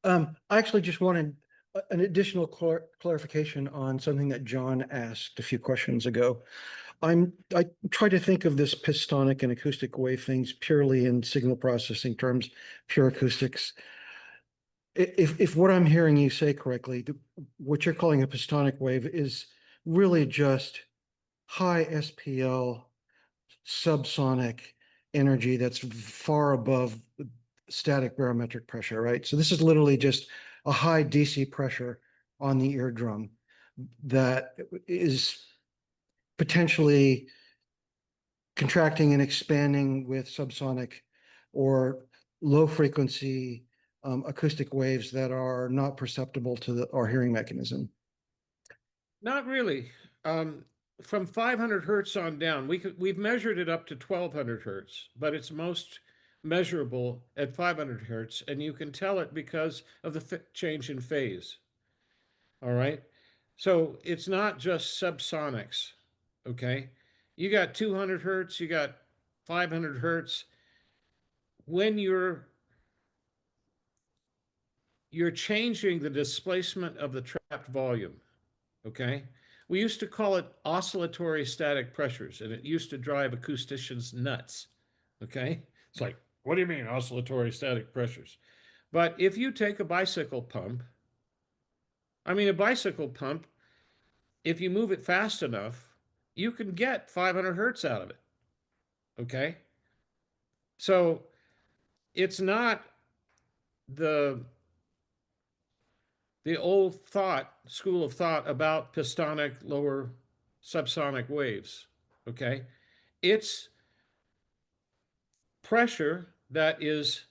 I actually just wanted an additional clarification on something that John asked a few questions ago. I try to think of this pistonic and acoustic wave things purely in signal processing terms, pure acoustics. If what I'm hearing you say correctly, what you're calling a pistonic wave is really just high SPL subsonic energy that's far above static barometric pressure, right? So this is literally just a high DC pressure on the eardrum that is potentially contracting and expanding with subsonic or low frequency acoustic waves that are not perceptible to our hearing mechanism. Not really. From 500 hertz on down, we've measured it up to 1200 hertz, but it's most measurable at 500 hertz, and you can tell it because of the change in phase. All right. So it's not just subsonics. Okay. You got 200 hertz, you got 500 hertz. When you're changing the displacement of the trapped volume. Okay. We used to call it oscillatory static pressures, and it used to drive acousticians nuts. Okay. It's like, what do you mean oscillatory static pressures? But if you take a bicycle pump, a bicycle pump, if you move it fast enough, you can get 500 hertz out of it. Okay. So it's not the old school of thought about pistonic lower subsonic waves. Okay. It's pressure that is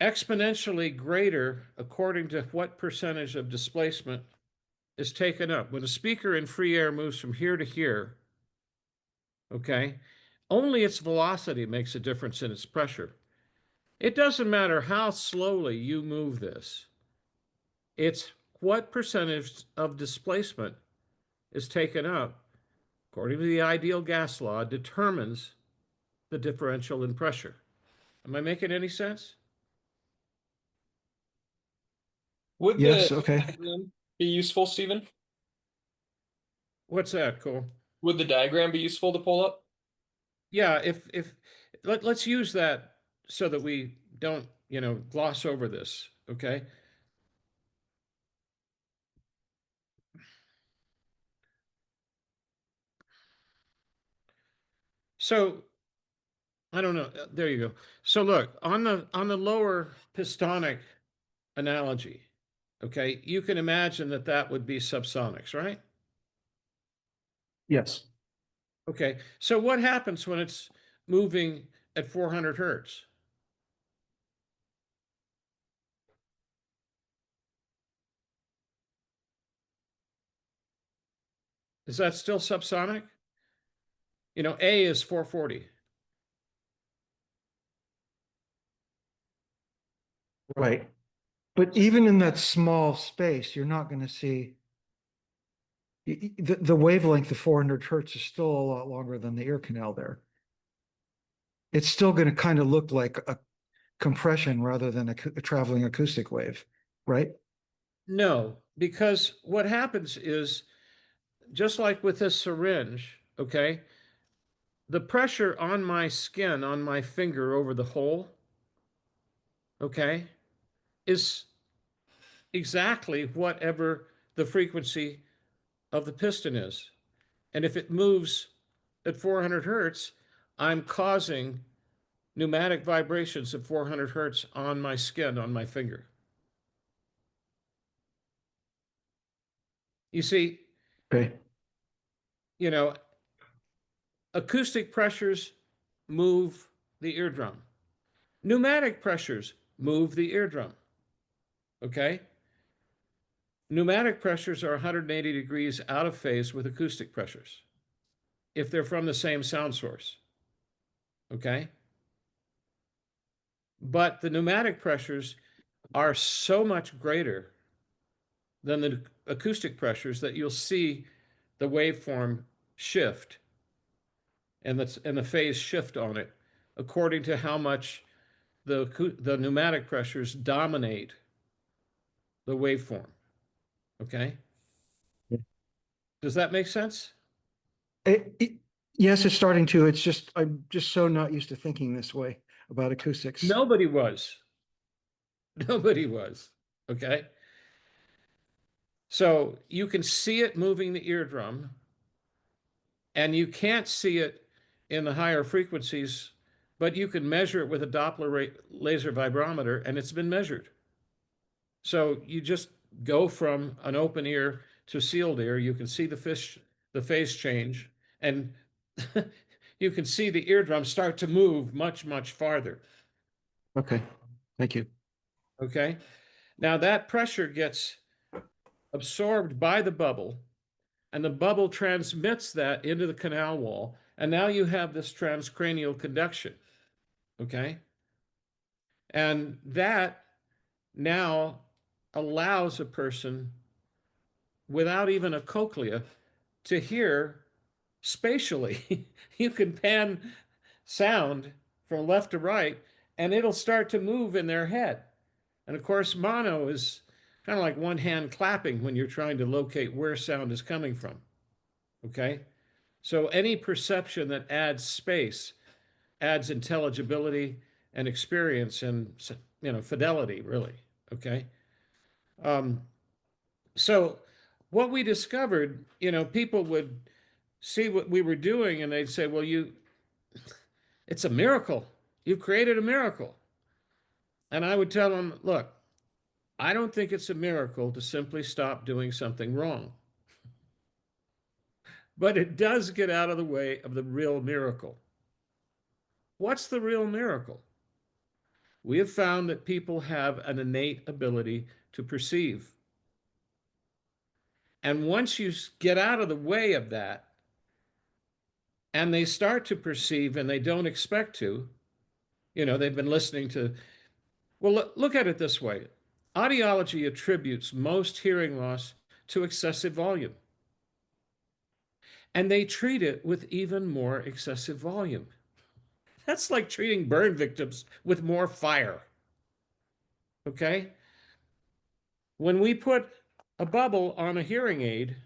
exponentially greater according to what percentage of displacement is taken up. When a speaker in free air moves from here to here, okay, only its velocity makes a difference in its pressure. It doesn't matter how slowly you move this. It's what percentage of displacement is taken up, according to the ideal gas law, determines the differential in pressure. Am I making any sense? Would Yes, the okay. diagram be useful, Stephen? What's that, Cole? Would the diagram be useful to pull up? Yeah, let's use that so that we don't, gloss over this, okay? So I don't know. There you go. So look, on the lower pistonic analogy, okay, you can imagine that would be subsonics, right? Yes. Okay. So what happens when it's moving at 400 hertz? Is that still subsonic? A is 440. Right. But even in that small space, you're not going to see the wavelength of 400 hertz is still a lot longer than the ear canal there. It's still going to kind of look like a compression rather than a traveling acoustic wave, right? No, because what happens is, just like with this syringe, okay, the pressure on my skin, on my finger over the hole, okay, is exactly whatever the frequency of the piston is. And if it moves at 400 hertz, I'm causing pneumatic vibrations at 400 hertz on my skin, on my finger. You see, Okay. you know, acoustic pressures move the eardrum. Pneumatic pressures move the eardrum. Okay? Pneumatic pressures are 180 degrees out of phase with acoustic pressures if they're from the same sound source. Okay? But the pneumatic pressures are so much greater than the acoustic pressures that you'll see the waveform shift and the phase shift on it according to how much the pneumatic pressures dominate the waveform. Okay? Does that make sense? Yes, it's starting to. It's just, I'm just so not used to thinking this way about acoustics. Nobody was. Nobody was. Okay? So you can see it moving the eardrum, and you can't see it in the higher frequencies, but you can measure it with a Doppler laser vibrometer, and it's been measured. So you just go from an open ear to sealed ear. You can see the phase change, and you can see the eardrum start to move much, much farther. Okay, thank you. Okay. Now that pressure gets absorbed by the bubble, and the bubble transmits that into the canal wall, and now you have this transcranial conduction. Okay. And that now allows a person without even a cochlea to hear spatially. You can pan sound from left to right, and it'll start to move in their head. And of course, mono is kind of like one hand clapping when you're trying to locate where sound is coming from. Okay? So any perception that adds space adds intelligibility and experience and, you know, fidelity, really. Okay? So what we discovered, you know, people would see what we were doing and they'd say, well, it's a miracle. You created a miracle. And I would tell them, look, I don't think it's a miracle to simply stop doing something wrong. But it does get out of the way of the real miracle. What's the real miracle? We have found that people have an innate ability to perceive. And once you get out of the way of that, and they start to perceive and they don't expect to, you know, they've been listening to, well, look at it this way. Audiology attributes most hearing loss to excessive volume. And they treat it with even more excessive volume. That's like treating burn victims with more fire. Okay? When we put a bubble on a hearing aid,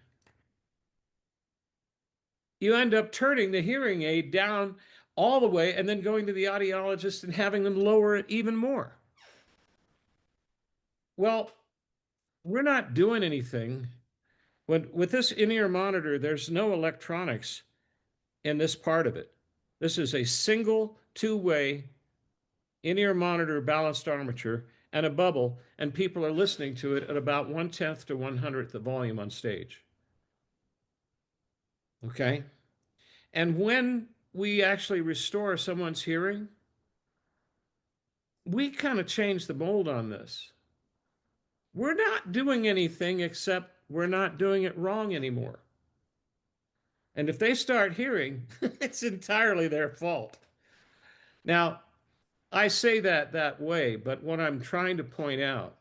you end up turning the hearing aid down all the way and then going to the audiologist and having them lower it even more. Well, we're not doing anything. With this in-ear monitor, there's no electronics in this part of it. This is a single two-way in-ear monitor balanced armature and a bubble, and people are listening to it at about 1/10 to 1/100th the volume on stage. Okay? And when we actually restore someone's hearing, we kind of change the mold on this. We're not doing anything except we're not doing it wrong anymore. And if they start hearing, it's entirely their fault. Now, I say that way, but what I'm trying to point out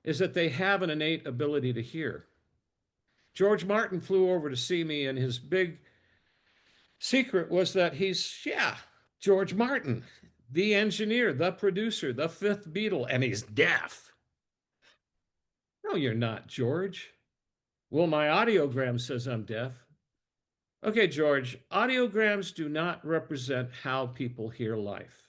is that they have an innate ability to hear. George Martin flew over to see me, and his big secret was that he's, George Martin, the engineer, the producer, the fifth Beatle, and he's deaf. No, you're not, George. Well, my audiogram says I'm deaf. Okay, George, audiograms do not represent how people hear life.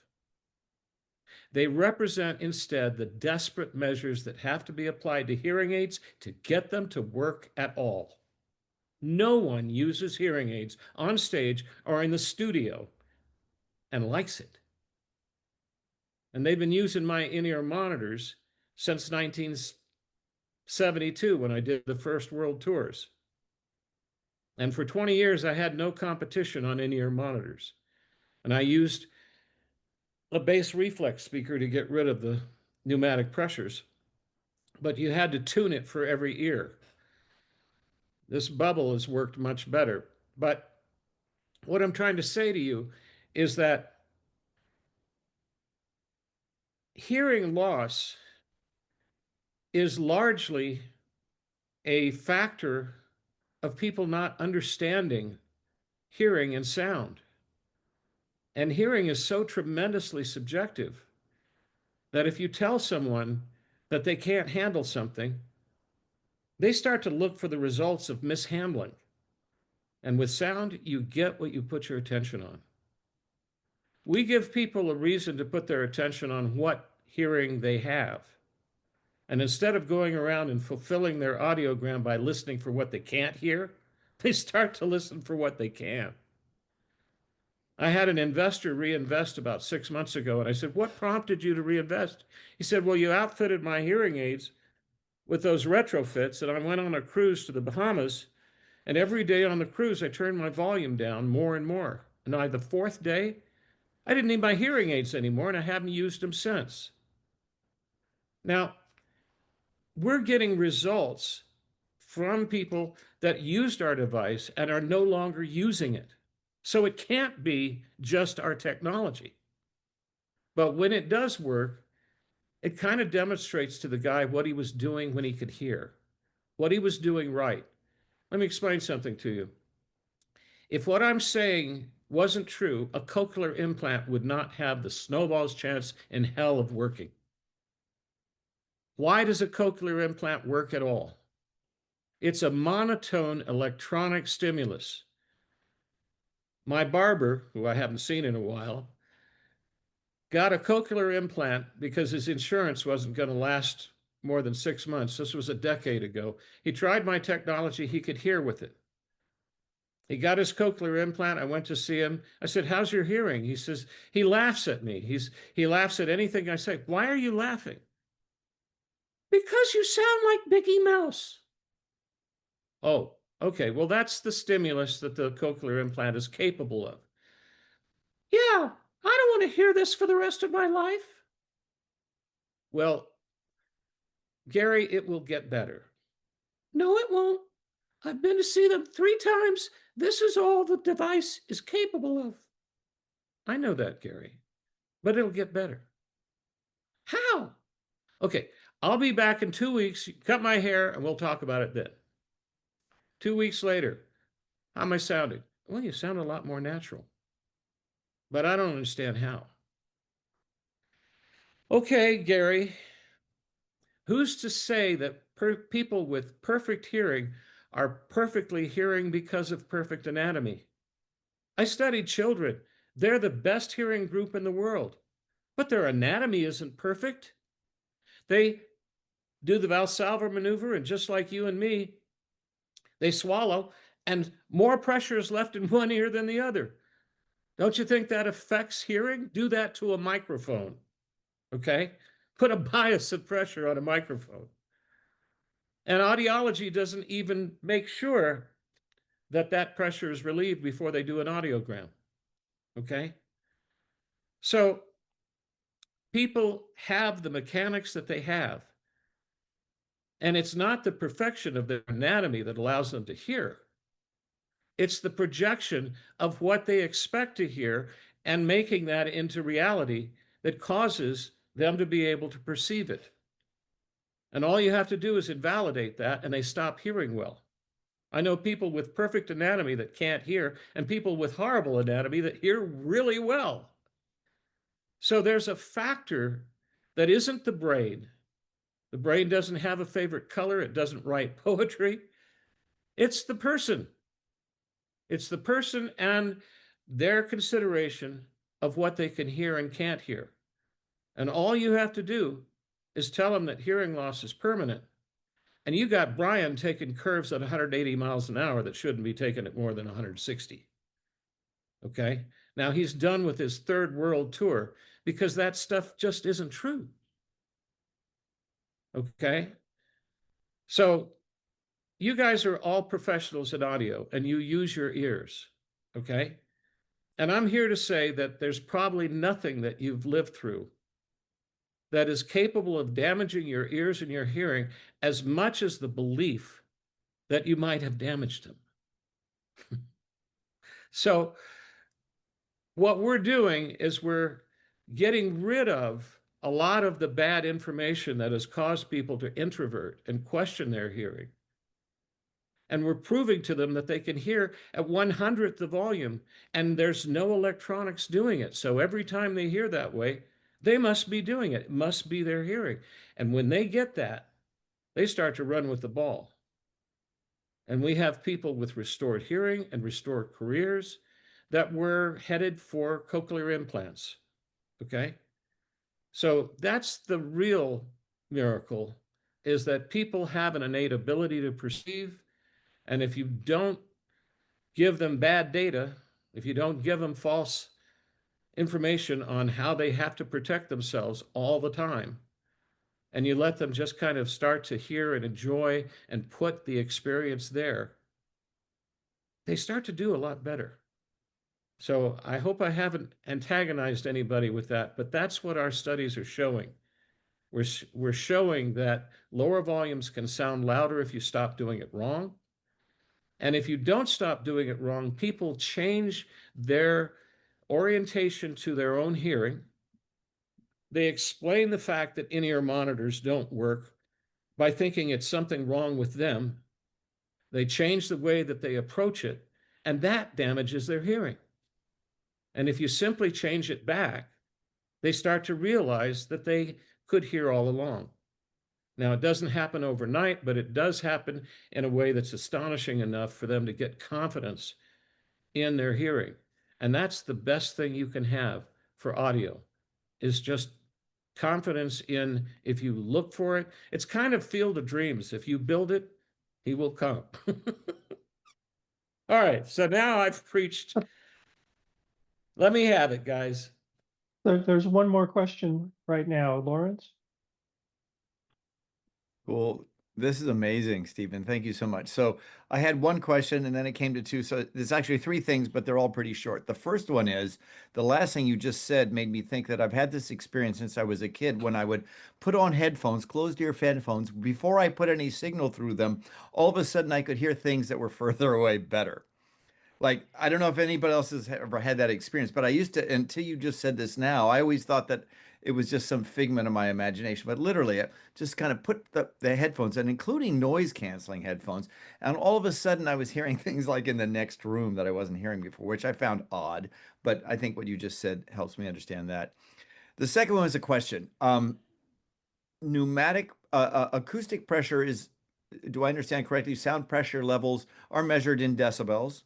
They represent instead the desperate measures that have to be applied to hearing aids to get them to work at all. No one uses hearing aids on stage or in the studio and likes it. And they've been using my in-ear monitors since 19 72 when I did the first world tours. And for 20 years, I had no competition on in-ear monitors. And I used a bass reflex speaker to get rid of the pneumatic pressures, but you had to tune it for every ear. This bubble has worked much better. But what I'm trying to say to you is that hearing loss is largely a factor of people not understanding hearing and sound. And hearing is so tremendously subjective that if you tell someone that they can't handle something, they start to look for the results of mishandling. And with sound, you get what you put your attention on. We give people a reason to put their attention on what hearing they have. And instead of going around and fulfilling their audiogram by listening for what they can't hear, they start to listen for what they can. I had an investor reinvest about 6 months ago, and I said, "What prompted you to reinvest?" He said, "Well, you outfitted my hearing aids with those retrofits, and I went on a cruise to the Bahamas, and every day on the cruise, I turned my volume down more and more. And by the fourth day, I didn't need my hearing aids anymore, and I haven't used them since." Now, we're getting results from people that used our device and are no longer using it. So it can't be just our technology. But when it does work, it kind of demonstrates to the guy what he was doing when he could hear, what he was doing right. Let me explain something to you. If what I'm saying wasn't true, a cochlear implant would not have the snowball's chance in hell of working. Why does a cochlear implant work at all? It's a monotone electronic stimulus. My barber, who I haven't seen in a while, got a cochlear implant because his insurance wasn't going to last more than 6 months. This was a decade ago. He tried my technology. He could hear with it. He got his cochlear implant. I went to see him. I said, "How's your hearing?" He says, he laughs at me. He laughs at anything I say. "Why are you laughing?" "Because you sound like Mickey Mouse." "Oh, okay. Well, that's the stimulus that the cochlear implant is capable of." "Yeah, I don't want to hear this for the rest of my life." "Well, Gary, it will get better." "No, it won't. I've been to see them 3 times. This is all the device is capable of." "I know that, Gary, but it'll get better." "How?" "Okay, I'll be back in 2 weeks. You cut my hair and we'll talk about it then." 2 weeks later, "How am I sounding?" "Well, you sound a lot more natural." "But I don't understand how." "Okay, Gary, who's to say that people with perfect hearing are perfectly hearing because of perfect anatomy? I studied children. They're the best hearing group in the world, but their anatomy isn't perfect. They do the Valsalva maneuver, and just like you and me, they swallow, and more pressure is left in one ear than the other. Don't you think that affects hearing? Do that to a microphone, okay? Put a bias of pressure on a microphone. And audiology doesn't even make sure that that pressure is relieved before they do an audiogram, okay? So people have the mechanics that they have, and it's not the perfection of their anatomy that allows them to hear. It's the projection of what they expect to hear and making that into reality that causes them to be able to perceive it. And all you have to do is invalidate that, and they stop hearing well. I know people with perfect anatomy that can't hear, and people with horrible anatomy that hear really well. So there's a factor that isn't the brain. The brain doesn't have a favorite color. It doesn't write poetry. It's the person. It's the person and their consideration of what they can hear and can't hear. And all you have to do is tell them that hearing loss is permanent. And you got Brian taking curves at 180 miles an hour that shouldn't be taken at more than 160. Okay? Now he's done with his third world tour because that stuff just isn't true. Okay? So you guys are all professionals in audio and you use your ears, okay? And I'm here to say that there's probably nothing that you've lived through that is capable of damaging your ears and your hearing as much as the belief that you might have damaged them. So what we're doing is we're getting rid of a lot of the bad information that has caused people to introvert and question their hearing. And we're proving to them that they can hear at 1/100th the volume, and there's no electronics doing it. So every time they hear that way, they must be doing it. It must be their hearing. And when they get that, they start to run with the ball. And we have people with restored hearing and restored careers that were headed for cochlear implants, okay? So that's the real miracle, is that people have an innate ability to perceive, and if you don't give them bad data, if you don't give them false information on how they have to protect themselves all the time, and you let them just kind of start to hear and enjoy and put the experience there, they start to do a lot better. So I hope I haven't antagonized anybody with that, but that's what our studies are showing. We're showing that lower volumes can sound louder if you stop doing it wrong. And if you don't stop doing it wrong, people change their orientation to their own hearing. They explain the fact that in-ear monitors don't work by thinking it's something wrong with them. They change the way that they approach it, and that damages their hearing. And if you simply change it back, they start to realize that they could hear all along. Now, it doesn't happen overnight, but it does happen in a way that's astonishing enough for them to get confidence in their hearing. And that's the best thing you can have for audio, is just confidence in, if you look for it, it's kind of field of dreams. If you build it, he will come. All right, so now I've preached. Let me have it, guys. There's one more question right now, Lawrence. Well, this is amazing, Stephen. Thank you so much. So I had one question and then it came to two. So there's actually three things, but they're all pretty short. The first one is the last thing you just said made me think that I've had this experience since I was a kid when I would put on headphones, closed ear headphones. Before I put any signal through them, all of a sudden I could hear things that were further away better. Like, I don't know if anybody else has ever had that experience, but I used to, until you just said this now, I always thought that it was just some figment of my imagination. But literally, I just kind of put the headphones in, including noise canceling headphones. And all of a sudden, I was hearing things like in the next room that I wasn't hearing before, which I found odd. But I think what you just said helps me understand that. The second one is a question. Pneumatic, acoustic pressure is, do I understand correctly? Sound pressure levels are measured in decibels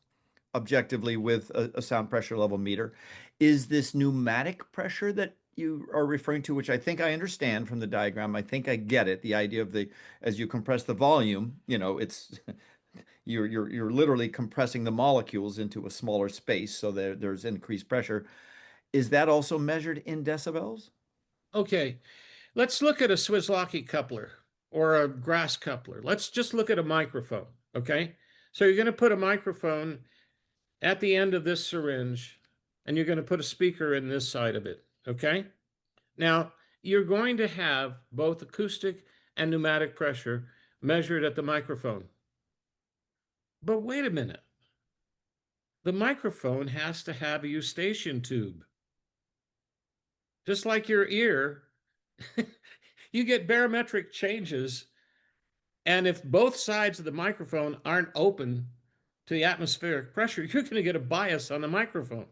objectively with a sound pressure level meter. Is this pneumatic pressure that you are referring to, which I think I understand from the diagram? I think I get it. The idea of the, as you compress the volume, you know, it's you're literally compressing the molecules into a smaller space, so there's increased pressure. Is that also measured in decibels? Okay, let's look at a Swislocki coupler or a grass coupler. Let's just look at a microphone, okay? So you're going to put a microphone at the end of this syringe, and you're going to put a speaker in this side of it, okay? Now, you're going to have both acoustic and pneumatic pressure measured at the microphone. But wait a minute. The microphone has to have a eustachian tube. Just like your ear, you get barometric changes, and if both sides of the microphone aren't open to the atmospheric pressure, you're going to get a bias on the microphone.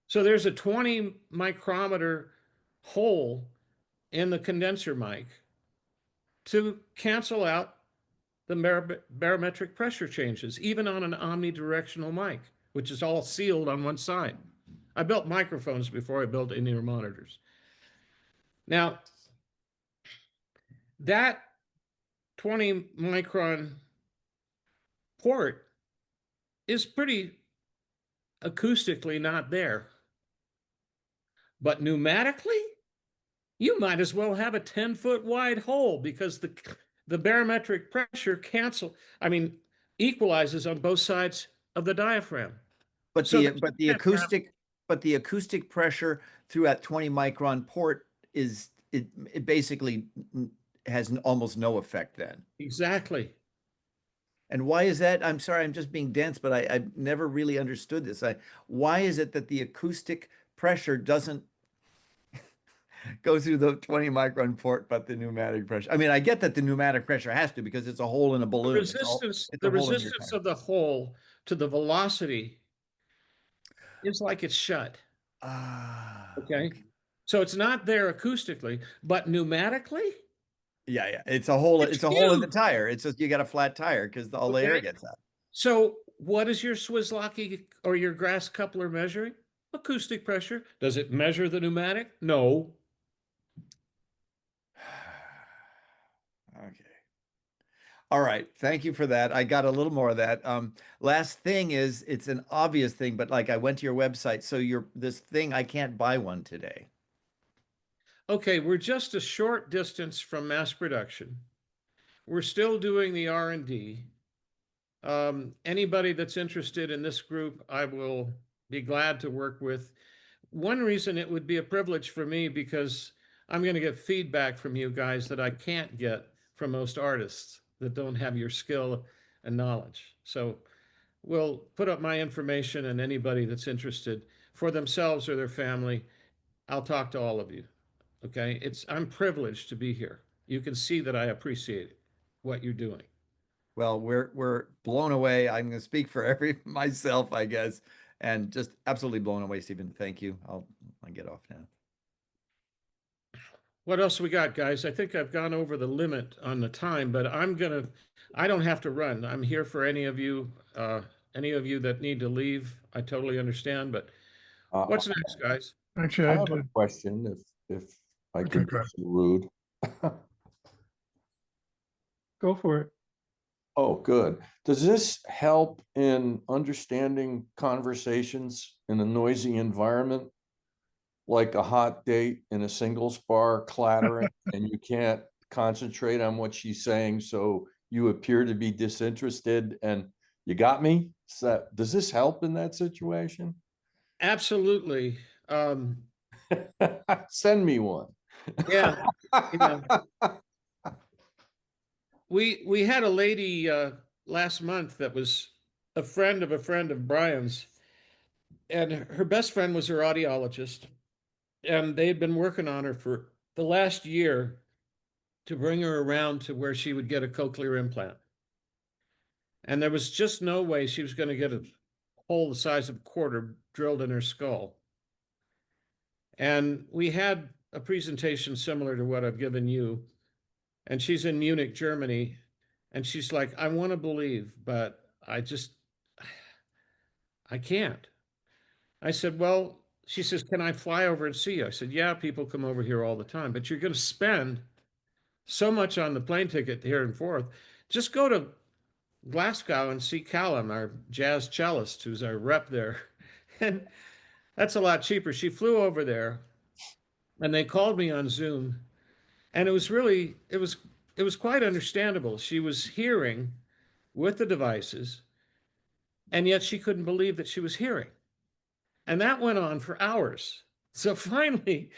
So there's a 20 micrometer hole in the condenser mic to cancel out the barometric pressure changes, even on an omnidirectional mic, which is all sealed on one side. I built microphones before I built in-ear monitors. Now, that 20 micron port is pretty acoustically not there. But pneumatically, you might as well have a 10-foot wide hole, because the barometric pressure equalizes on both sides of the diaphragm. But So the that but you the can't have- acoustic but the acoustic pressure through that 20 micron port is it basically has almost no effect then. Exactly. And why is that? I'm sorry, I'm just being dense, but I've never really understood this. Why is it that the acoustic pressure doesn't go through the 20 micron port, but the pneumatic pressure? I mean, I get that the pneumatic pressure has to because it's a hole in a balloon. It's The a hole in your resistance tire. of the hole to the velocity is like it's shut. Okay. So it's not there acoustically, but pneumatically, Yeah. It's a hole. It's a hole in the huge. tire. It's just you got a flat tire because all the air gets out. So what is your Swiss-Lockie or your grass coupler measuring? Acoustic pressure. Does it measure the pneumatic? No. Okay. All right. Thank you for that. I got a little more of that. Last thing is, it's an obvious thing, but like I went to your website, so this thing, I can't buy one today. Okay, we're just a short distance from mass production. We're still doing the R&D. Anybody that's interested in this group, I will be glad to work with. One reason it would be a privilege for me because I'm going to get feedback from you guys that I can't get from most artists that don't have your skill and knowledge. So we'll put up my information, and anybody that's interested for themselves or their family, I'll talk to all of you. Okay, I'm privileged to be here. You can see that I appreciate what you're doing. Well, we're blown away. I'm going to speak for myself, I guess, and just absolutely blown away, Stephen. Thank you. I'll get off now. What else we got, guys? I think I've gone over the limit on the time, but I don't have to run. I'm here for any of you that need to leave. I totally understand, but what's next, guys? Actually, I have a question if I Okay, can go be ahead. so rude. Go for it. Oh, good. Does this help in understanding conversations in a noisy environment? Like a hot date in a singles bar clattering and you can't concentrate on what she's saying, so you appear to be disinterested and you got me? So does this help in that situation? Absolutely. Send me one. Yeah. We had a lady last month that was a friend of Brian's, and her best friend was her audiologist, and they had been working on her for the last year to bring her around to where she would get a cochlear implant. And there was just no way she was going to get a hole the size of a quarter drilled in her skull. And we had a presentation similar to what I've given you. And she's in Munich, Germany. And she's like, I want to believe, but I can't. I said, well, she says, can I fly over and see you? I said, yeah, people come over here all the time, but you're going to spend so much on the plane ticket here and forth. Just go to Glasgow and see Callum, our jazz cellist, who's our rep there. And that's a lot cheaper. She flew over there and they called me on Zoom. And it was quite understandable. She was hearing with the devices, and yet she couldn't believe that she was hearing. And that went on for hours. So finally,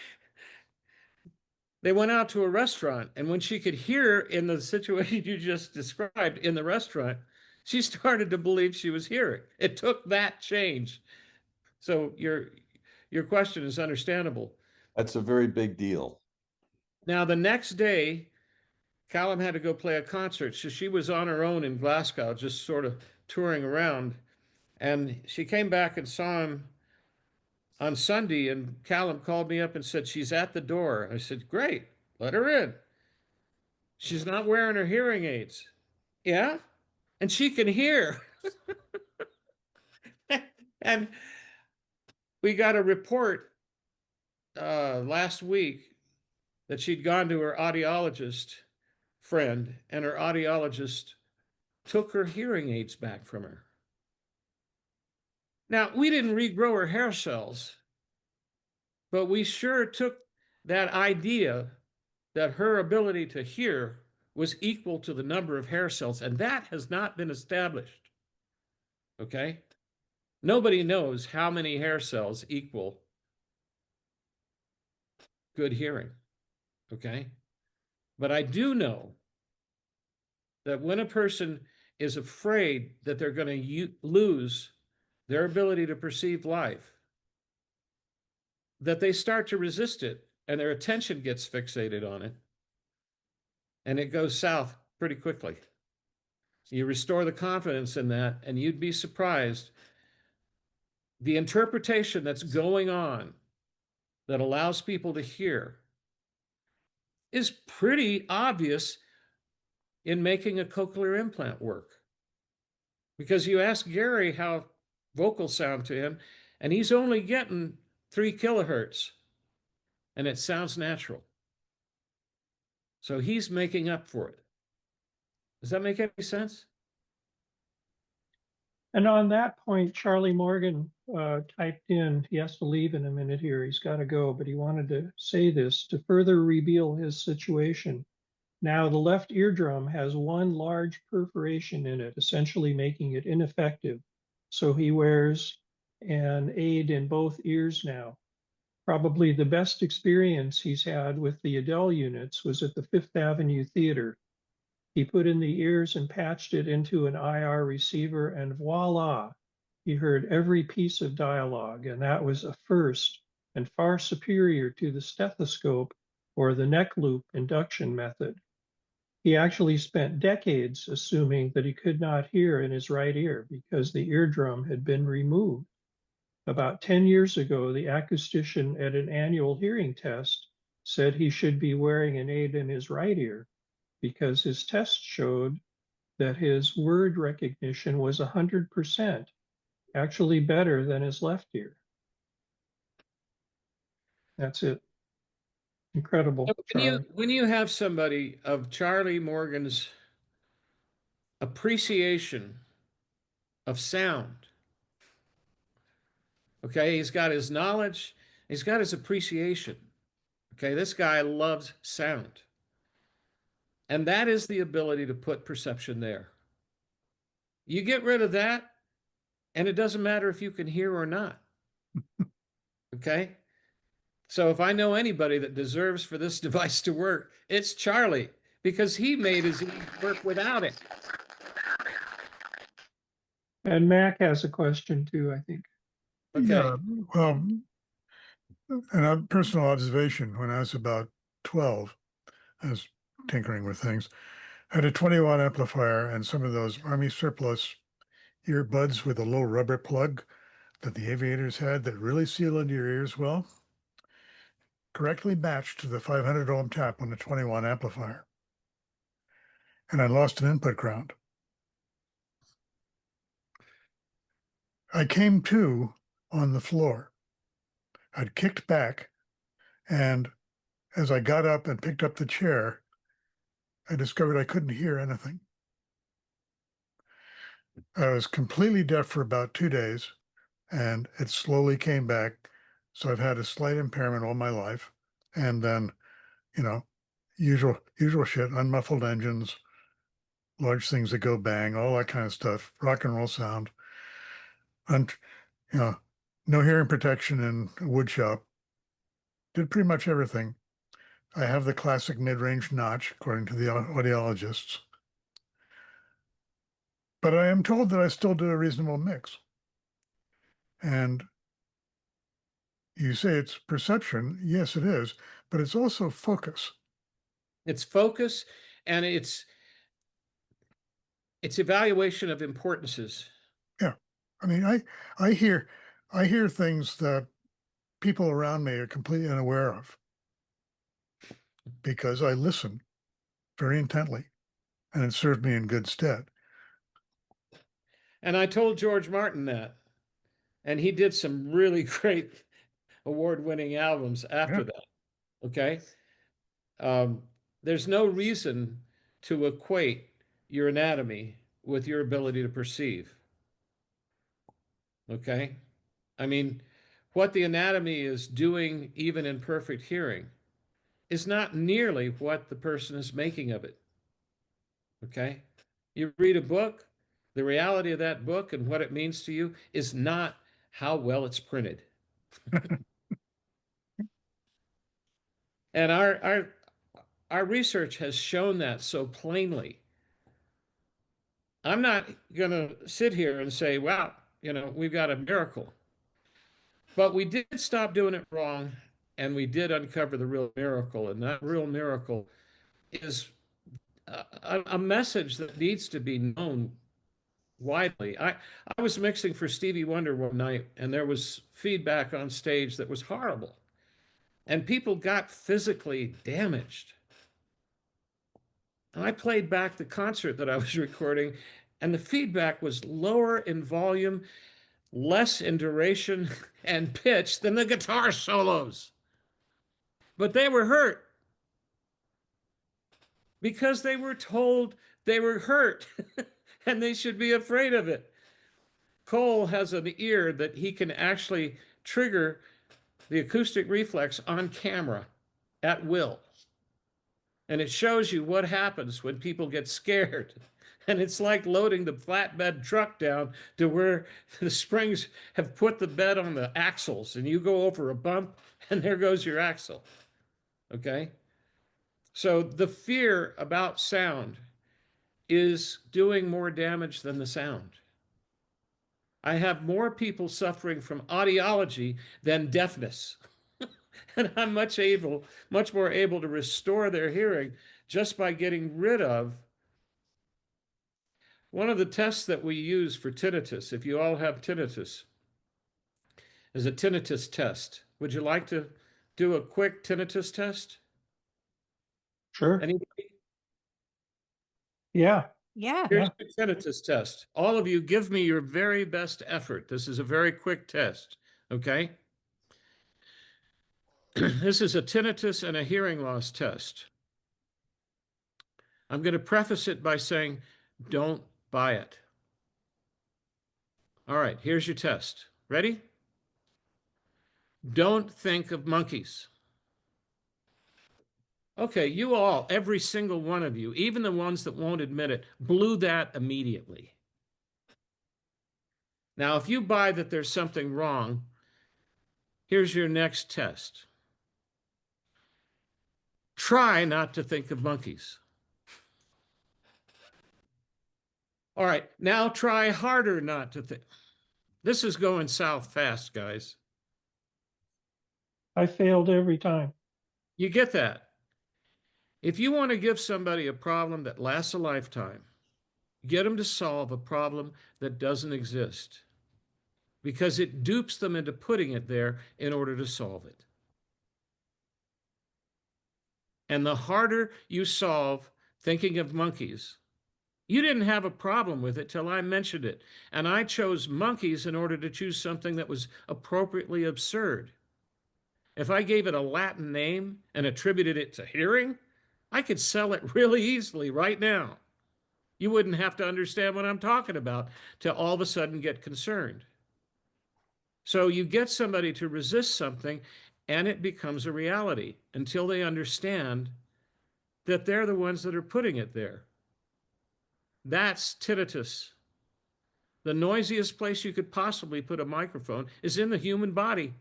they went out to a restaurant, and when she could hear in the situation you just described in the restaurant, she started to believe she was hearing. It took that change. So your question is understandable. That's a very big deal. Now, the next day, Callum had to go play a concert. So she was on her own in Glasgow, just sort of touring around. And she came back and saw him on Sunday, and Callum called me up and said, she's at the door. I said, great, let her in. She's not wearing her hearing aids. Yeah? And she can hear. And we got a report last week that she'd gone to her audiologist friend, and her audiologist took her hearing aids back from her. Now, we didn't regrow her hair cells, but we sure took that idea that her ability to hear was equal to the number of hair cells, and that has not been established. Okay? Nobody knows how many hair cells equal good hearing. Okay? But I do know that when a person is afraid that they're going to lose their ability to perceive life, that they start to resist it and their attention gets fixated on it, and it goes south pretty quickly. You restore the confidence in that, and you'd be surprised. The interpretation that's going on that allows people to hear is pretty obvious in making a cochlear implant work. Because you ask Gary how vocals sound to him, and he's only getting 3 kilohertz, and it sounds natural. So he's making up for it. Does that make any sense? And on that point, Charlie Morgan typed in, he has to leave in a minute here, he's got to go, but he wanted to say this to further reveal his situation. Now, the left eardrum has one large perforation in it, essentially making it ineffective. So he wears an aid in both ears now. Probably the best experience he's had with the Adele units was at the Fifth Avenue Theater. He put in the ears and patched it into an IR receiver, and voila, he heard every piece of dialogue, and that was a first and far superior to the stethoscope or the neck loop induction method. He actually spent decades assuming that he could not hear in his right ear because the eardrum had been removed. About 10 years ago, the acoustician at an annual hearing test said he should be wearing an aid in his right ear because his test showed that his word recognition was 100%, actually better than his left ear. That's it. Incredible. When you have somebody of Charlie Morgan's appreciation of sound, okay, he's got his knowledge, he's got his appreciation. Okay, this guy loves sound. And that is the ability to put perception there. You get rid of that, and it doesn't matter if you can hear or not. Okay? So if I know anybody that deserves for this device to work, it's Charlie, because he made his work without it. And Mac has a question too, I think. Okay. Yeah, well, and a personal observation, when I was about 12, I was tinkering with things. I had a 20-watt amplifier and some of those Army surplus earbuds with a low rubber plug that the aviators had that really seal into your ears well, correctly matched to the 500 ohm tap on the 20-watt amplifier. And I lost an input ground. I came to on the floor. I'd kicked back, and as I got up and picked up the chair, I discovered I couldn't hear anything. I was completely deaf for about 2 days, and it slowly came back. So I've had a slight impairment all my life. And then, you know, usual shit, unmuffled engines, large things that go bang, all that kind of stuff, rock and roll sound. And, you know, no hearing protection in a wood shop. Did pretty much everything. I have the classic mid-range notch, according to the audiologists. But I am told that I still do a reasonable mix. And you say it's perception. Yes, it is. But it's also focus. It's focus, and it's evaluation of importances. Yeah. I mean, I hear things that people around me are completely unaware of because I listen very intently, and it served me in good stead. And I told George Martin that, and he did some really great award-winning albums after that. Okay. There's no reason to equate your anatomy with your ability to perceive. Okay. I mean, what the anatomy is doing, even in perfect hearing, is not nearly what the person is making of it. Okay? You read a book, the reality of that book and what it means to you is not how well it's printed. And our research has shown that so plainly. I'm not going to sit here and say, wow, we've got a miracle. But we did stop doing it wrong, and we did uncover the real miracle. And that real miracle is a message that needs to be known widely. I was mixing for Stevie Wonder one night, and there was feedback on stage that was horrible. And people got physically damaged. And I played back the concert that I was recording, and the feedback was lower in volume, less in duration and pitch than the guitar solos. But they were hurt because they were told they were hurt and they should be afraid of it. Cole has an ear that he can actually trigger the acoustic reflex on camera at will. And it shows you what happens when people get scared. And it's like loading the flatbed truck down to where the springs have put the bed on the axles, and you go over a bump, and there goes your axle. Okay? So the fear about sound is doing more damage than the sound. I have more people suffering from audiology than deafness. And I'm much more able to restore their hearing just by getting rid of one of the tests that we use for tinnitus. If you all have tinnitus, is a tinnitus test. Would you like to do a quick tinnitus test? Sure. Anybody? Yeah. Yeah. Here's the tinnitus test. All of you, give me your very best effort. This is a very quick test, okay? This is a tinnitus and a hearing loss test. I'm going to preface it by saying, don't buy it. All right, here's your test. Ready? Don't think of monkeys. Okay, you all, every single one of you, even the ones that won't admit it, blew that immediately. Now, if you buy that there's something wrong, here's your next test. Try not to think of monkeys. All right, now try harder not to think. This is going south fast, guys. I failed every time. You get that? If you want to give somebody a problem that lasts a lifetime, get them to solve a problem that doesn't exist, because it dupes them into putting it there in order to solve it. And the harder you solve thinking of monkeys, you didn't have a problem with it till I mentioned it. And I chose monkeys in order to choose something that was appropriately absurd. If I gave it a Latin name and attributed it to hearing, I could sell it really easily right now. You wouldn't have to understand what I'm talking about to all of a sudden get concerned. So you get somebody to resist something and it becomes a reality until they understand that they're the ones that are putting it there. That's tinnitus. The noisiest place you could possibly put a microphone is in the human body.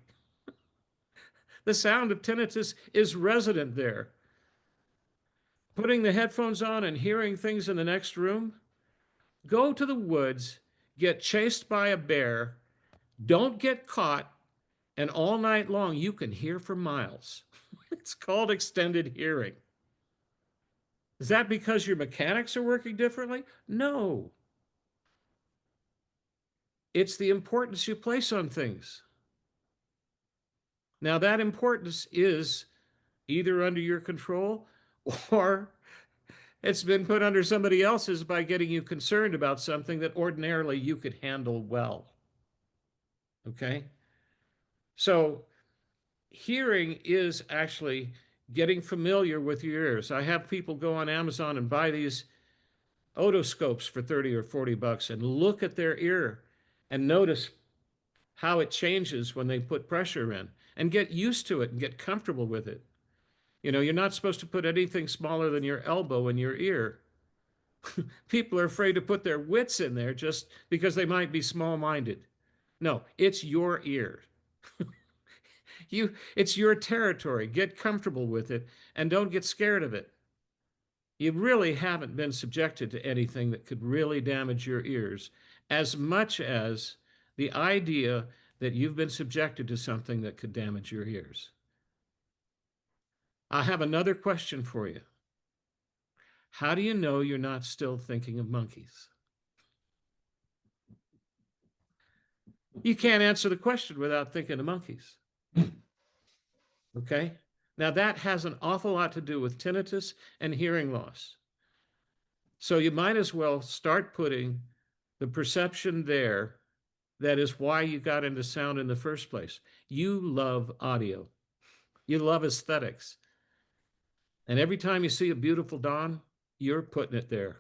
The sound of tinnitus is resident there. Putting the headphones on and hearing things in the next room, go to the woods, get chased by a bear, don't get caught, and all night long you can hear for miles. It's called extended hearing. Is that because your mechanics are working differently? No. It's the importance you place on things. Now, that importance is either under your control or it's been put under somebody else's by getting you concerned about something that ordinarily you could handle well. Okay? So, hearing is actually getting familiar with your ears. I have people go on Amazon and buy these otoscopes for 30 or 40 bucks and look at their ear and notice how it changes when they put pressure in and get used to it and get comfortable with it. You know, you're not supposed to put anything smaller than your elbow in your ear. People are afraid to put their wits in there just because they might be small-minded. No, it's your ear. It's your territory. Get comfortable with it and don't get scared of it. You really haven't been subjected to anything that could really damage your ears, as much as the idea that you've been subjected to something that could damage your ears. I have another question for you. How do you know you're not still thinking of monkeys? You can't answer the question without thinking of monkeys. Okay? Now that has an awful lot to do with tinnitus and hearing loss. So you might as well start putting the perception there. That is why you got into sound in the first place. You love audio. You love aesthetics. And every time you see a beautiful dawn, you're putting it there.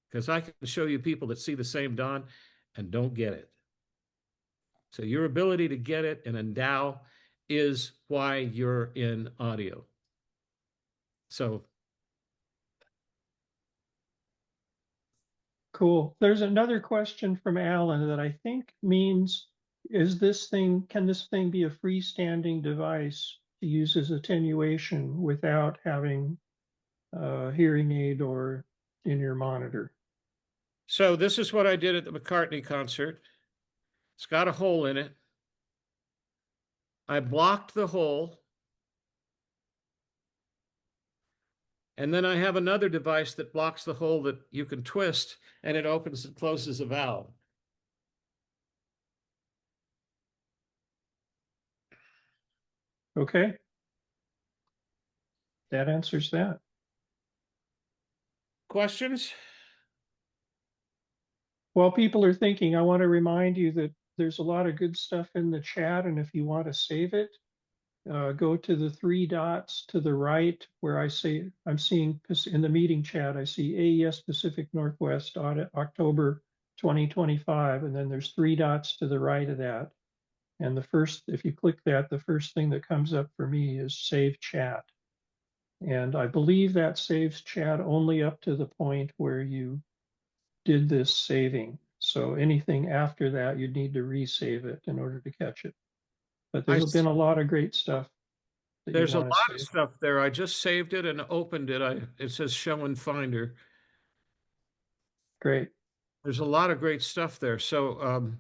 Because I can show you people that see the same dawn and don't get it. So your ability to get it and endow is why you're in audio. So. Cool. There's another question from Alan that I think means, can this thing be a freestanding device to use as attenuation without having a hearing aid or in-ear monitor? So this is what I did at the McCartney concert. It's got a hole in it. I blocked the hole. And then I have another device that blocks the hole that you can twist, and it opens and closes a valve. Okay. That answers that. Questions? While people are thinking, I want to remind you that there's a lot of good stuff in the chat, and if you want to save it, go to the three dots to the right where I'm seeing in the meeting chat, I see AES Pacific Northwest audit October 2025, and then there's three dots to the right of that. And if you click that, the first thing that comes up for me is save chat. And I believe that saves chat only up to the point where you did this saving. So anything after that, you'd need to resave it in order to catch it. But there's been a lot of great stuff. There's a lot of stuff there. I just saved it and opened it. It says show in Finder. Great. There's a lot of great stuff there. So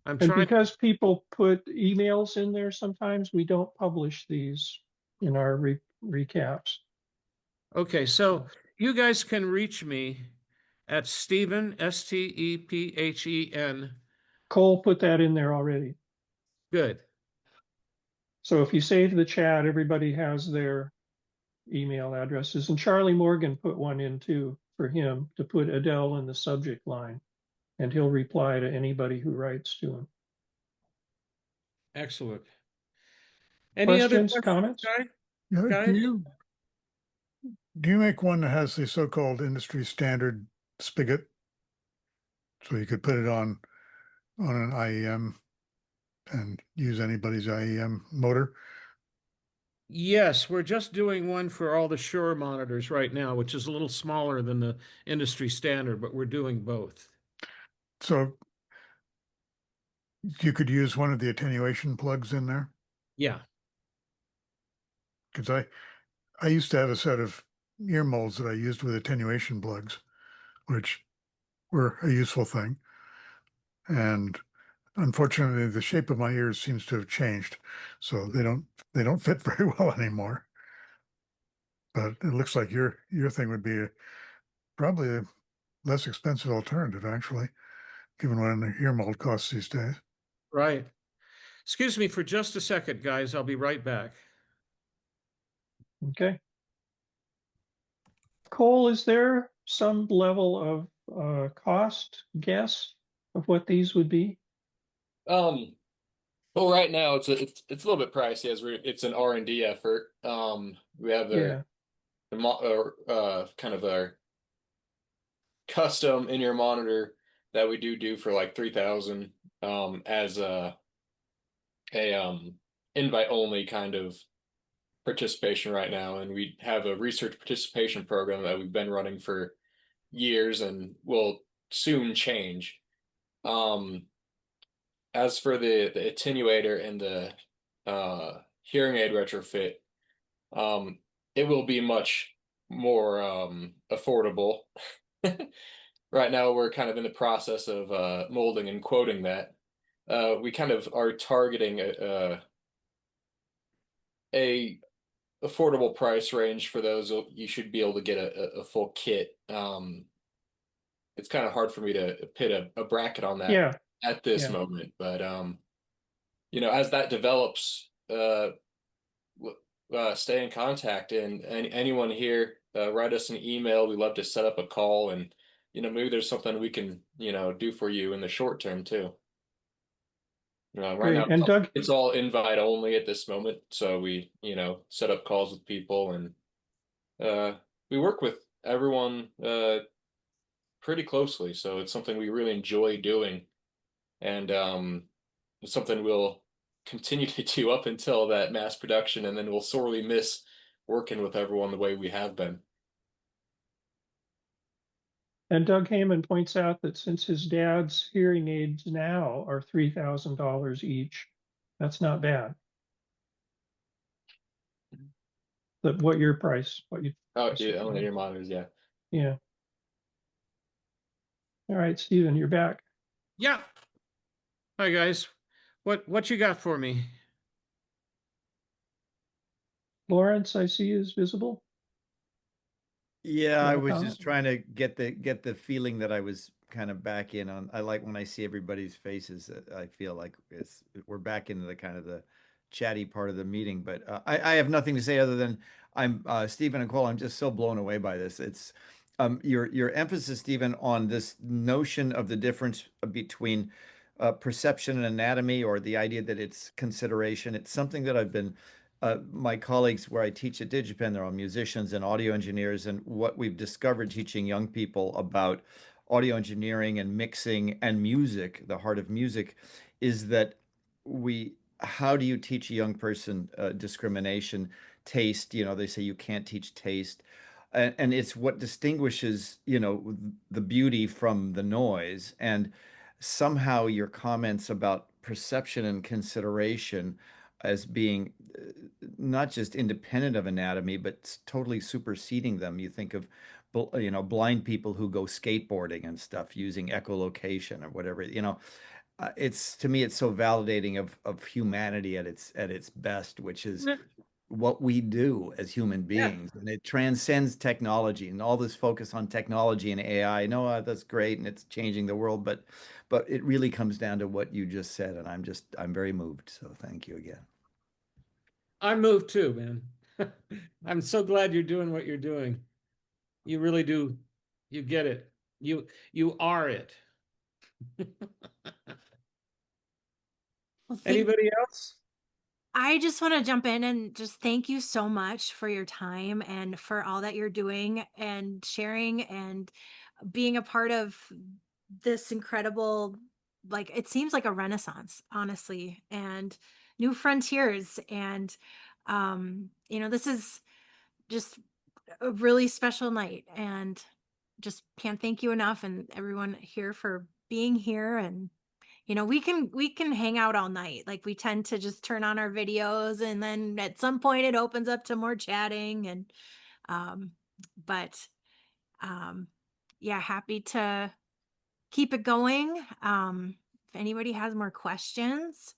because people put emails in there, sometimes we don't publish these in our recaps. Okay, so you guys can reach me at Stephen, Stephen. Cole put that in there already. Good. So if you save the chat, everybody has their email addresses. And Charlie Morgan put one in too for him to put Adele in the subject line, and he'll reply to anybody who writes to him. Excellent. Any other questions, comments? Guy? Do you make one that has the so-called industry standard spigot? So you could put it on an IEM and use anybody's IEM motor? Yes, we're just doing one for all the Shure monitors right now, which is a little smaller than the industry standard, but we're doing both. So you could use one of the attenuation plugs in there? Yeah. Because I used to have a set of ear molds that I used with attenuation plugs, which were a useful thing. And unfortunately, the shape of my ears seems to have changed, so they don't fit very well anymore. But it looks like your thing would be probably a less expensive alternative, actually, given what an ear mold costs these days. Right. Excuse me for just a second, guys. I'll be right back. Okay. Cole, is there some level of cost guess of what these would be? Well, right now it's a little bit pricey as it's an R&D effort. We have kind of our custom in-ear monitor that we do for like $3,000 as a invite only kind of participation right now, and we have a research participation program that we've been running for years and will soon change. As for the attenuator and the hearing aid retrofit, it will be much more affordable. Right now, we're kind of in the process of molding and quoting that. We kind of are targeting a affordable price range for those. You should be able to get a full kit. It's kind of hard for me to put a bracket on that Yeah. at this Yeah. moment, but you know, as that develops, stay in contact, and anyone here, write us an email. We love to set up a call, and you know, maybe there's something we can, you know, do for you in the short term too. Right Great. now, And Doug, it's all invite only at this moment, so we, you know, set up calls with people, and we work with everyone pretty closely. So it's something we really enjoy doing, and it's something we'll continue to do up until that mass production, and then we'll sorely miss working with everyone the way we have been. and Doug Heyman points out that since his dad's hearing aids now are $3,000 each, that's not bad. What your price? What you? Oh yeah, only your monitors, yeah. Yeah. All right, Stephen, you're back. Yeah. Hi guys. What you got for me? Lawrence, I see, is visible. Yeah, I have a was comment? just trying to get the feeling that I was kind of back in on. I like when I see everybody's faces. I feel like we're back into the kind of the chatty part of the meeting. But I have nothing to say other than I'm Stephen and Cole. I'm just so blown away by this. It's your emphasis, Stephen, on this notion of the difference between perception and anatomy, or the idea that it's consideration. It's something that I've been my colleagues where I teach at DigiPen, they're all musicians and audio engineers, and what we've discovered teaching young people about audio engineering and mixing and music, the heart of music, is that how do you teach a young person discrimination, taste? You know, they say you can't teach taste. And it's what distinguishes, you know, the beauty from the noise. And somehow your comments about perception and consideration as being not just independent of anatomy, but totally superseding them. You think of, you know, blind people who go skateboarding and stuff using echolocation or whatever. You know, it's, to me, it's so validating of humanity at its best, which is what we do as human beings, and it transcends technology and all this focus on technology and AI. No, that's great, and it's changing the world, but it really comes down to what you just said, and I'm very moved. So thank you again. I'm moved too, man. I'm so glad you're doing what you're doing. You really do. You get it. You are it. Well, Anybody else? I just want to jump in and just thank you so much for your time and for all that you're doing and sharing and being a part of this incredible, like, it seems like a renaissance, honestly, and new frontiers. And, you know, this is just a really special night, and just can't thank you enough, and everyone here for being here. And you know, we can hang out all night. Like, we tend to just turn on our videos, and then at some point it opens up to more chatting. And um but yeah, happy to keep it going. If anybody has more questions,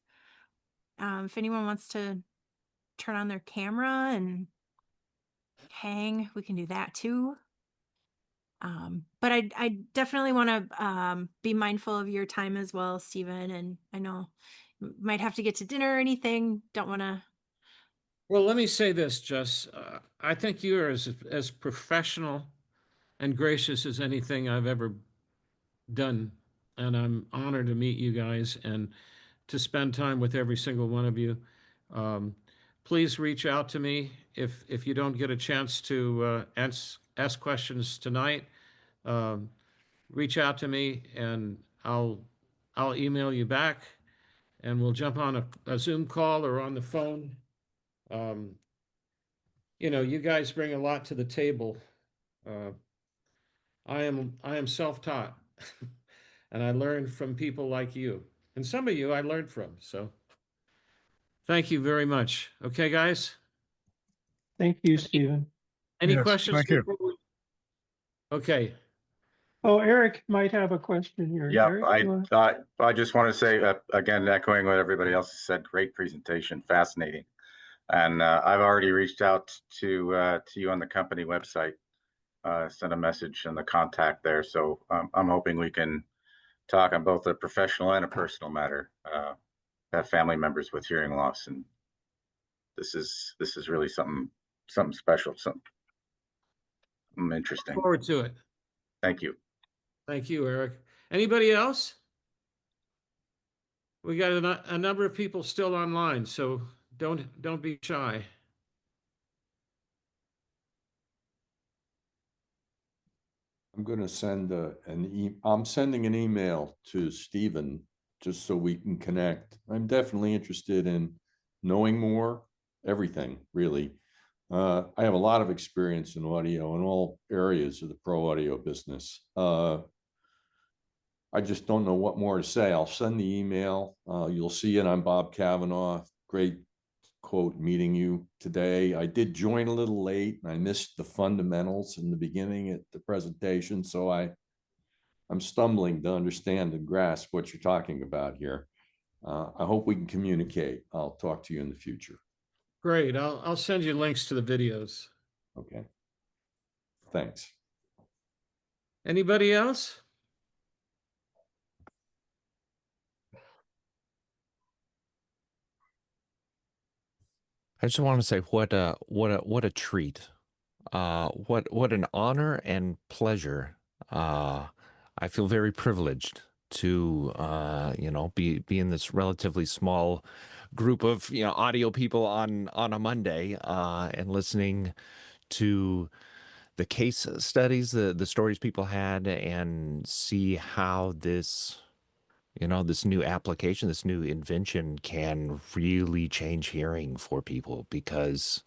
if anyone wants to turn on their camera and hang, we can do that too. But I definitely want to be mindful of your time as well, Stephen. And I know you might have to get to dinner or anything. Don't want to. Well, let me say this, Jess. I think you're as professional and gracious as anything I've ever done, and I'm honored to meet you guys and to spend time with every single one of you. Please reach out to me if you don't get a chance to ask questions tonight. Reach out to me, and I'll email you back. and we'll jump on a Zoom call or on the phone. You know, you guys bring a lot to the table. I am self-taught, and I learned from people like you, and some of you I learned from. So thank you very much. Okay, guys. Thank you, Stephen. Any Yes, questions? thank you. Okay. Oh, Eric might have a question here. Yeah, Eric, you wanna- I just want to say, again, echoing what everybody else has said, great presentation, fascinating. And I've already reached out to you on the company website, sent a message in the contact there. So I'm hoping we can talk on both a professional and a personal matter. Have family members with hearing loss, and this is really something special, something interesting. Look forward to it. Thank you. Thank you, Eric. Anybody else? We got a number of people still online, so don't be shy. I'm going to send I'm sending an email to Stephen just so we can connect. I'm definitely interested in knowing more, everything really. I have a lot of experience in audio in all areas of the pro audio business. I just don't know what more to say. I'll send the email. You'll see it. I'm Bob Kavanaugh. Great quote meeting you today. I did join a little late and I missed the fundamentals in the beginning at the presentation. So I'm stumbling to understand and grasp what you're talking about here. I hope we can communicate. I'll talk to you in the future. Great. I'll send you links to the videos. Okay. Thanks. Anybody else? I just want to say what a treat. What an honor and pleasure. I feel very privileged to be in this relatively small group of audio people on a Monday and listening to the case studies, the stories people had, and see how this new application, this new invention can really change hearing for people, because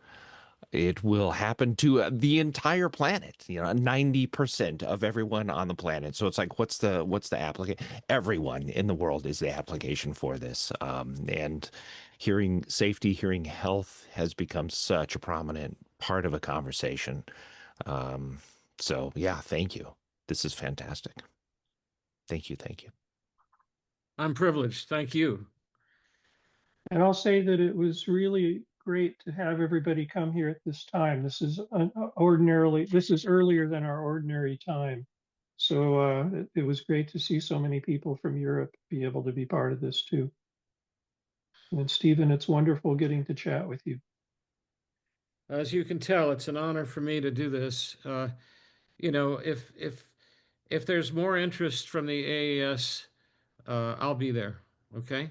it will happen to the entire planet, 90% of everyone on the planet. So it's like, what's the application? Everyone in the world is the application for this. And hearing safety, hearing health has become such a prominent part of a conversation. So yeah, thank you. This is fantastic. Thank you. Thank you. I'm privileged. Thank you. And I'll say that it was really great to have everybody come here at this time. This is earlier than our ordinary time. So it was great to see so many people from Europe be able to be part of this too. And Stephen, it's wonderful getting to chat with you. As you can tell, it's an honor for me to do this. If there's more interest from the AES, I'll be there. Okay.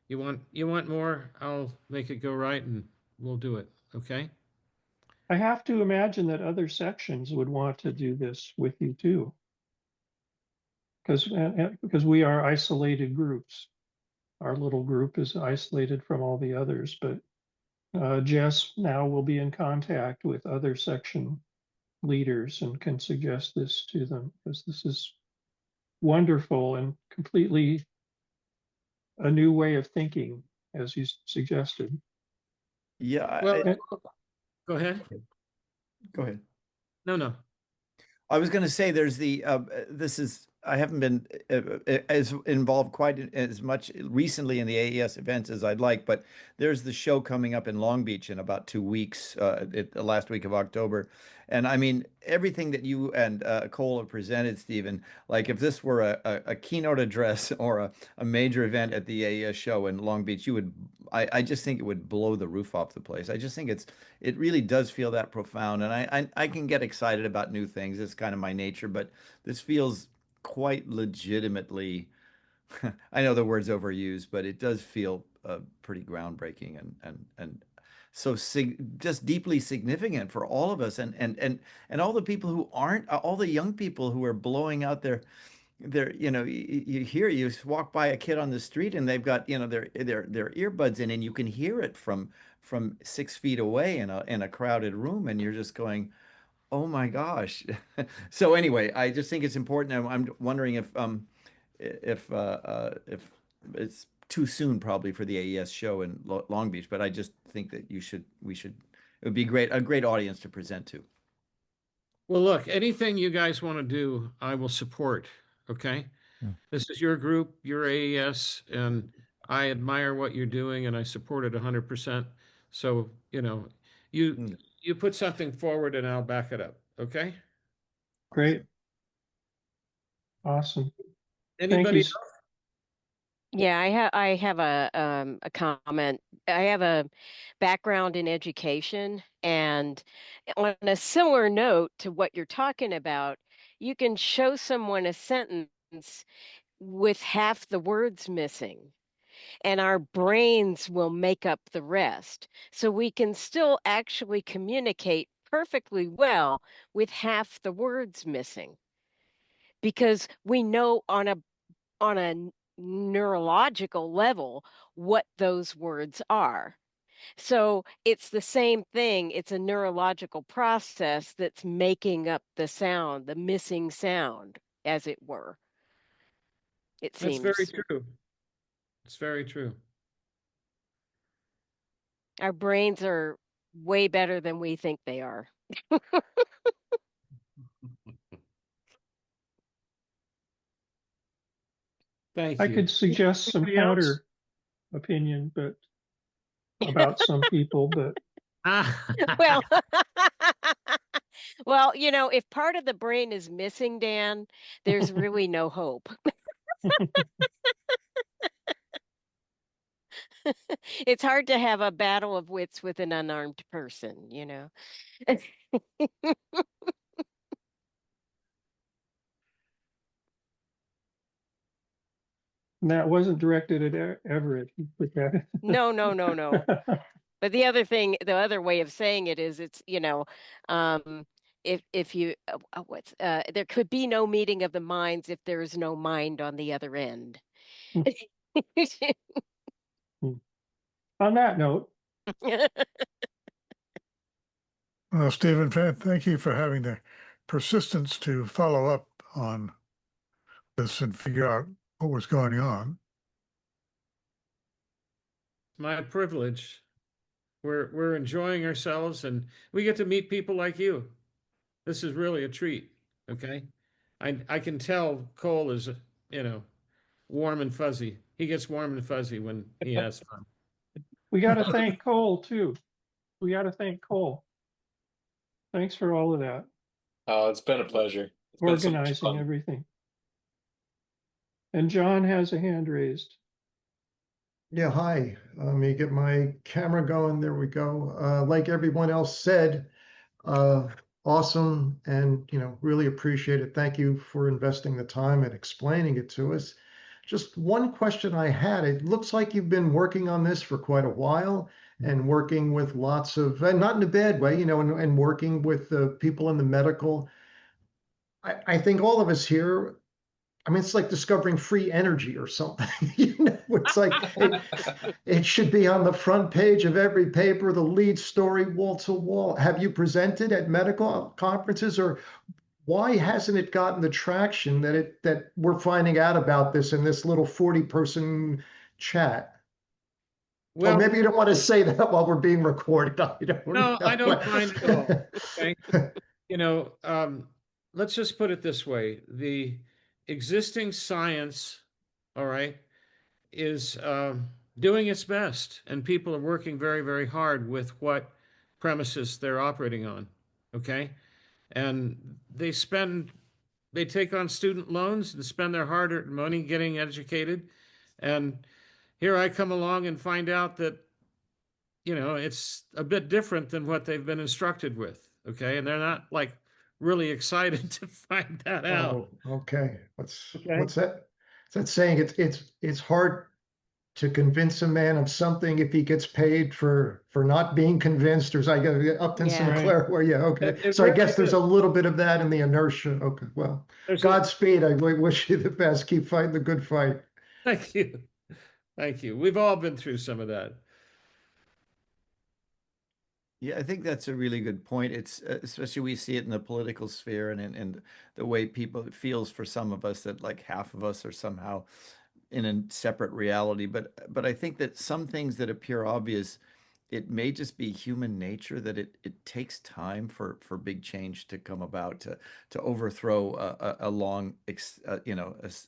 You want more? I'll make it go right, and we'll do it. Okay. I have to imagine that other sections would want to do this with you too, because we are isolated groups. Our little group is isolated from all the others, but Jess now will be in contact with other section leaders and can suggest this to them, because this is wonderful and completely a new way of thinking, as you suggested. Yeah. Well, go ahead. Go ahead. No. I was going to say there's I haven't been as involved quite as much recently in the AES events as I'd like, but there's the show coming up in Long Beach in about 2 weeks, the last week of October. And I mean, everything that you and Cole have presented, Stephen, like if this were a keynote address or a major event at the AES show in Long Beach, I just think it would blow the roof off the place. I just think it really does feel that profound. And I can get excited about new things. It's kind of my nature, but this feels quite legitimately, I know the word's overused, but it does feel pretty groundbreaking and so just deeply significant for all of us and all the people who aren't, all the young people who are blowing out you walk by a kid on the street and they've got, their earbuds in, and you can hear it from 6 feet away in a crowded room, and you're just going, oh my gosh. So anyway, I just think it's important. I'm wondering if it's too soon probably for the AES show in Long Beach, but I just think that it would be a great audience to present to. Well, look, anything you guys want to do, I will support. Okay. This is your group, your AES, and I admire what you're doing and I support it 100%. So, you put something forward and I'll back it up. Okay. Great. Awesome. Anybody else? Yeah, I have a comment. I have a background in education, and on a similar note to what you're talking about, you can show someone a sentence with half the words missing, and our brains will make up the rest. So we can still actually communicate perfectly well with half the words missing, because we know on a neurological level what those words are. So it's the same thing. It's a neurological process that's making up the sound, the missing sound, as it were. It That's seems. very true. It's very true. Our brains are way better than we think they are. Thank I you. could suggest some Anybody else? counter opinion, but about some people, but Well, well, if part of the brain is missing, Dan, there's really no hope. It's hard to have a battle of wits with an unarmed person, that wasn't directed at Everett. He put that. No. But the other way of saying it is, it's, if you, there could be no meeting of the minds if there is no mind on the other end. On that note. Well, Stephen, thank you for having the persistence to follow up on this and figure out what was going on. My privilege. We're enjoying ourselves and we get to meet people like you. This is really a treat. Okay. I can tell Cole is, warm and fuzzy. He gets warm and fuzzy when he has fun. We got to thank Cole too. We got to thank Cole. Thanks for all of that. Oh, it's been a pleasure. It's been so much Organizing fun. everything. And John has a hand raised. Yeah, hi. Let me get my camera going. There we go. Like everyone else said, awesome, and really appreciate it. Thank you for investing the time and explaining it to us. Just one question I had. It looks like you've been working on this for quite a while and working with lots of, and not in a bad way, and working with the people in the medical. I think all of us here, it's like discovering free energy or something. It's like it should be on the front page of every paper, the lead story, wall to wall. Have you presented at medical conferences, or why hasn't it gotten the traction that we're finding out about this in this little 40-person chat? Well, or maybe you don't want to say that while we're being recorded. No, I don't mind at all. Okay. Let's just put it this way. The existing science, all right, is doing its best, and people are working very, very hard with what premises they're operating on. Okay. And they take on student loans and spend their hard-earned money getting educated. And here I come along and find out that, it's a bit different than what they've been instructed with. Okay. And they're not like really excited to find that out. Oh, okay. What's that? Is that saying it's hard to convince a man of something if he gets paid for not being convinced, or is I get Upton Yeah. Sinclair? Well, yeah, okay. It So I really guess there's a is. little bit of that in the inertia. Okay, well, There's a- Godspeed. I wish you the best. Keep fighting the good fight. Thank you. Thank you. We've all been through some of that. Yeah, I think that's a really good point. It's especially we see it in the political sphere and the way people it feels for some of us that like half of us are somehow in a separate reality. But I think that some things that appear obvious, it may just be human nature that it takes time for big change to come about to overthrow a long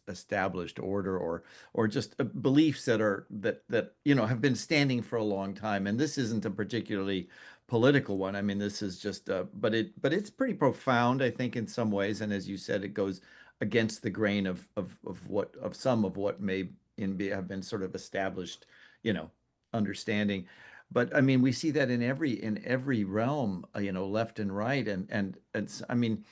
established order or just beliefs that are that have been standing for a long time. And this isn't a particularly political one. I mean, this is just but it's pretty profound, I think, in some ways. And as you said, it goes against the grain of some of what may have been sort of established, understanding. But I mean, we see that in every realm, left and right, I mean,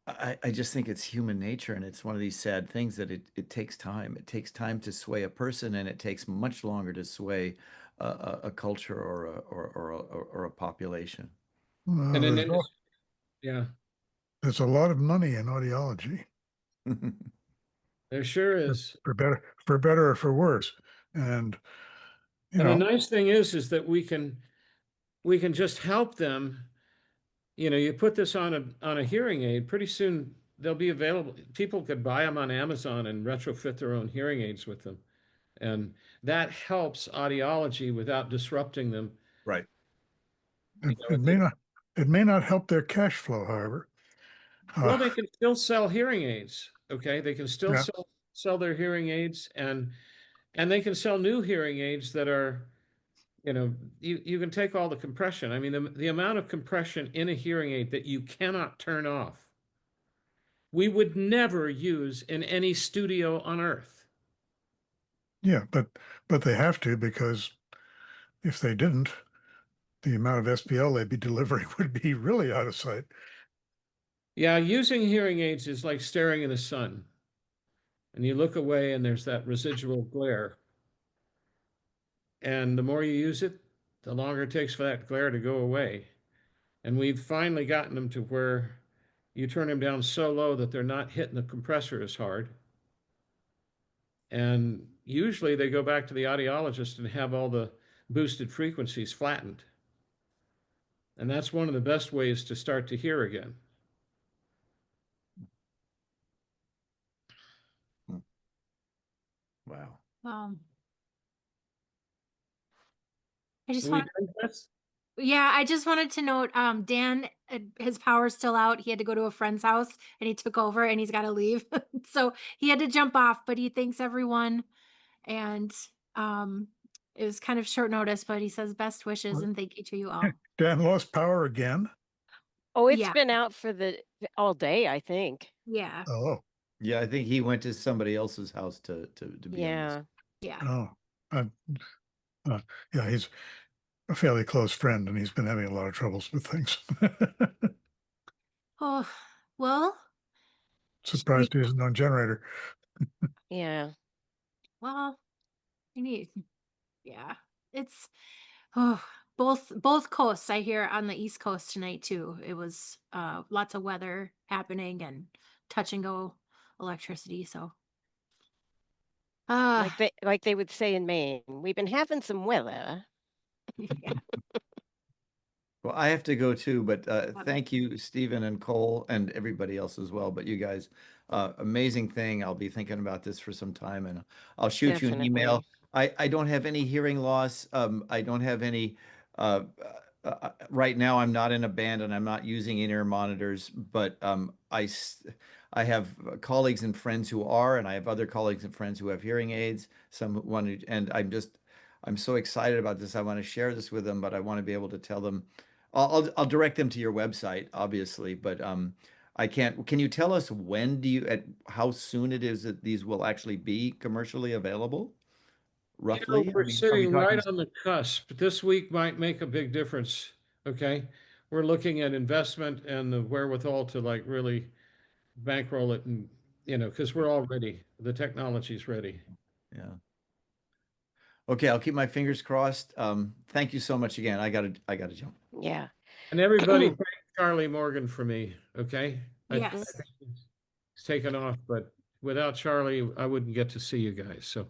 I just think it's human nature, and it's one of these sad things that it takes time. It takes time to sway a person, and it takes much longer to sway a culture or a population. Well, And an there's, industry, yeah, there's a lot of money in audiology, there sure is. for better or for worse. And And the nice thing is that we can just help them. You put this on a hearing aid, pretty soon they'll be available. People could buy them on Amazon and retrofit their own hearing aids with them. And that helps audiology without disrupting them. Right. It may not help their cash flow, however. Well, they can still sell hearing aids. Okay, they can still Yeah. sell their hearing aids, and they can sell new hearing aids that are, you can take all the compression. I mean, the amount of compression in a hearing aid that you cannot turn off, we would never use in any studio on earth. Yeah, but they have to, because if they didn't, the amount of SPL they'd be delivering would be really out of sight. Yeah, using hearing aids is like staring in the sun. And you look away and there's that residual glare. And the more you use it, the longer it takes for that glare to go away. And we've finally gotten them to where you turn them down so low that they're not hitting the compressor as hard. And usually they go back to the audiologist and have all the boosted frequencies flattened. And that's one of the best ways to start to hear again. Wow. I just We want done, Jess? Yeah, I just wanted to note, Dan, his power's still out. He had to go to a friend's house and he took over and he's got to leave. So he had to jump off, but he thanks everyone. And it was kind of short notice, but he says best wishes and thank you to you all. Dan lost power again? Oh, it's Yeah. been out for all day, I think. Yeah. Oh, Yeah, I think he went to somebody else's house to be on this. Yeah. oh, yeah, he's a fairly close friend, and he's been having a lot of troubles with things. Oh, well, Surprised he isn't on generator. Yeah. well, I need, yeah, it's, both coasts. I hear on the East Coast tonight too. It was lots of weather happening and touch and go electricity. So like they would say in Maine, we've been having some weather. Well, I have to go too, but thank you, Stephen and Cole, and everybody else as well. But you guys, amazing thing. I'll be thinking about this for some time, and I'll shoot you an email. I don't have any hearing loss. I don't have any. Right now, I'm not in a band, and I'm not using in-ear monitors. But I have colleagues and friends who are, and I have other colleagues and friends who have hearing aids. And I'm so excited about this. I want to share this with them, but I want to be able to tell them. I'll direct them to your website, obviously, but I can't. Can you tell us how soon it is that these will actually be commercially available? Roughly, we're sitting right on the cusp. This week might make a big difference. Okay, we're looking at investment and the wherewithal to like really bankroll it, and because we're all ready. The technology's ready. Yeah. Okay, I'll keep my fingers crossed. Thank you so much again. I gotta jump. Yeah. And everybody thank Charlie Morgan for me, okay? I Yes. think he's taken off, but without Charlie, I wouldn't get to see you guys. So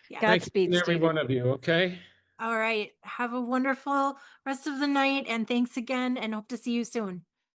Yeah. thank Godspeed, you to every Stephen. one of you, okay? All right. Have a wonderful rest of the night and thanks again and hope to see you soon.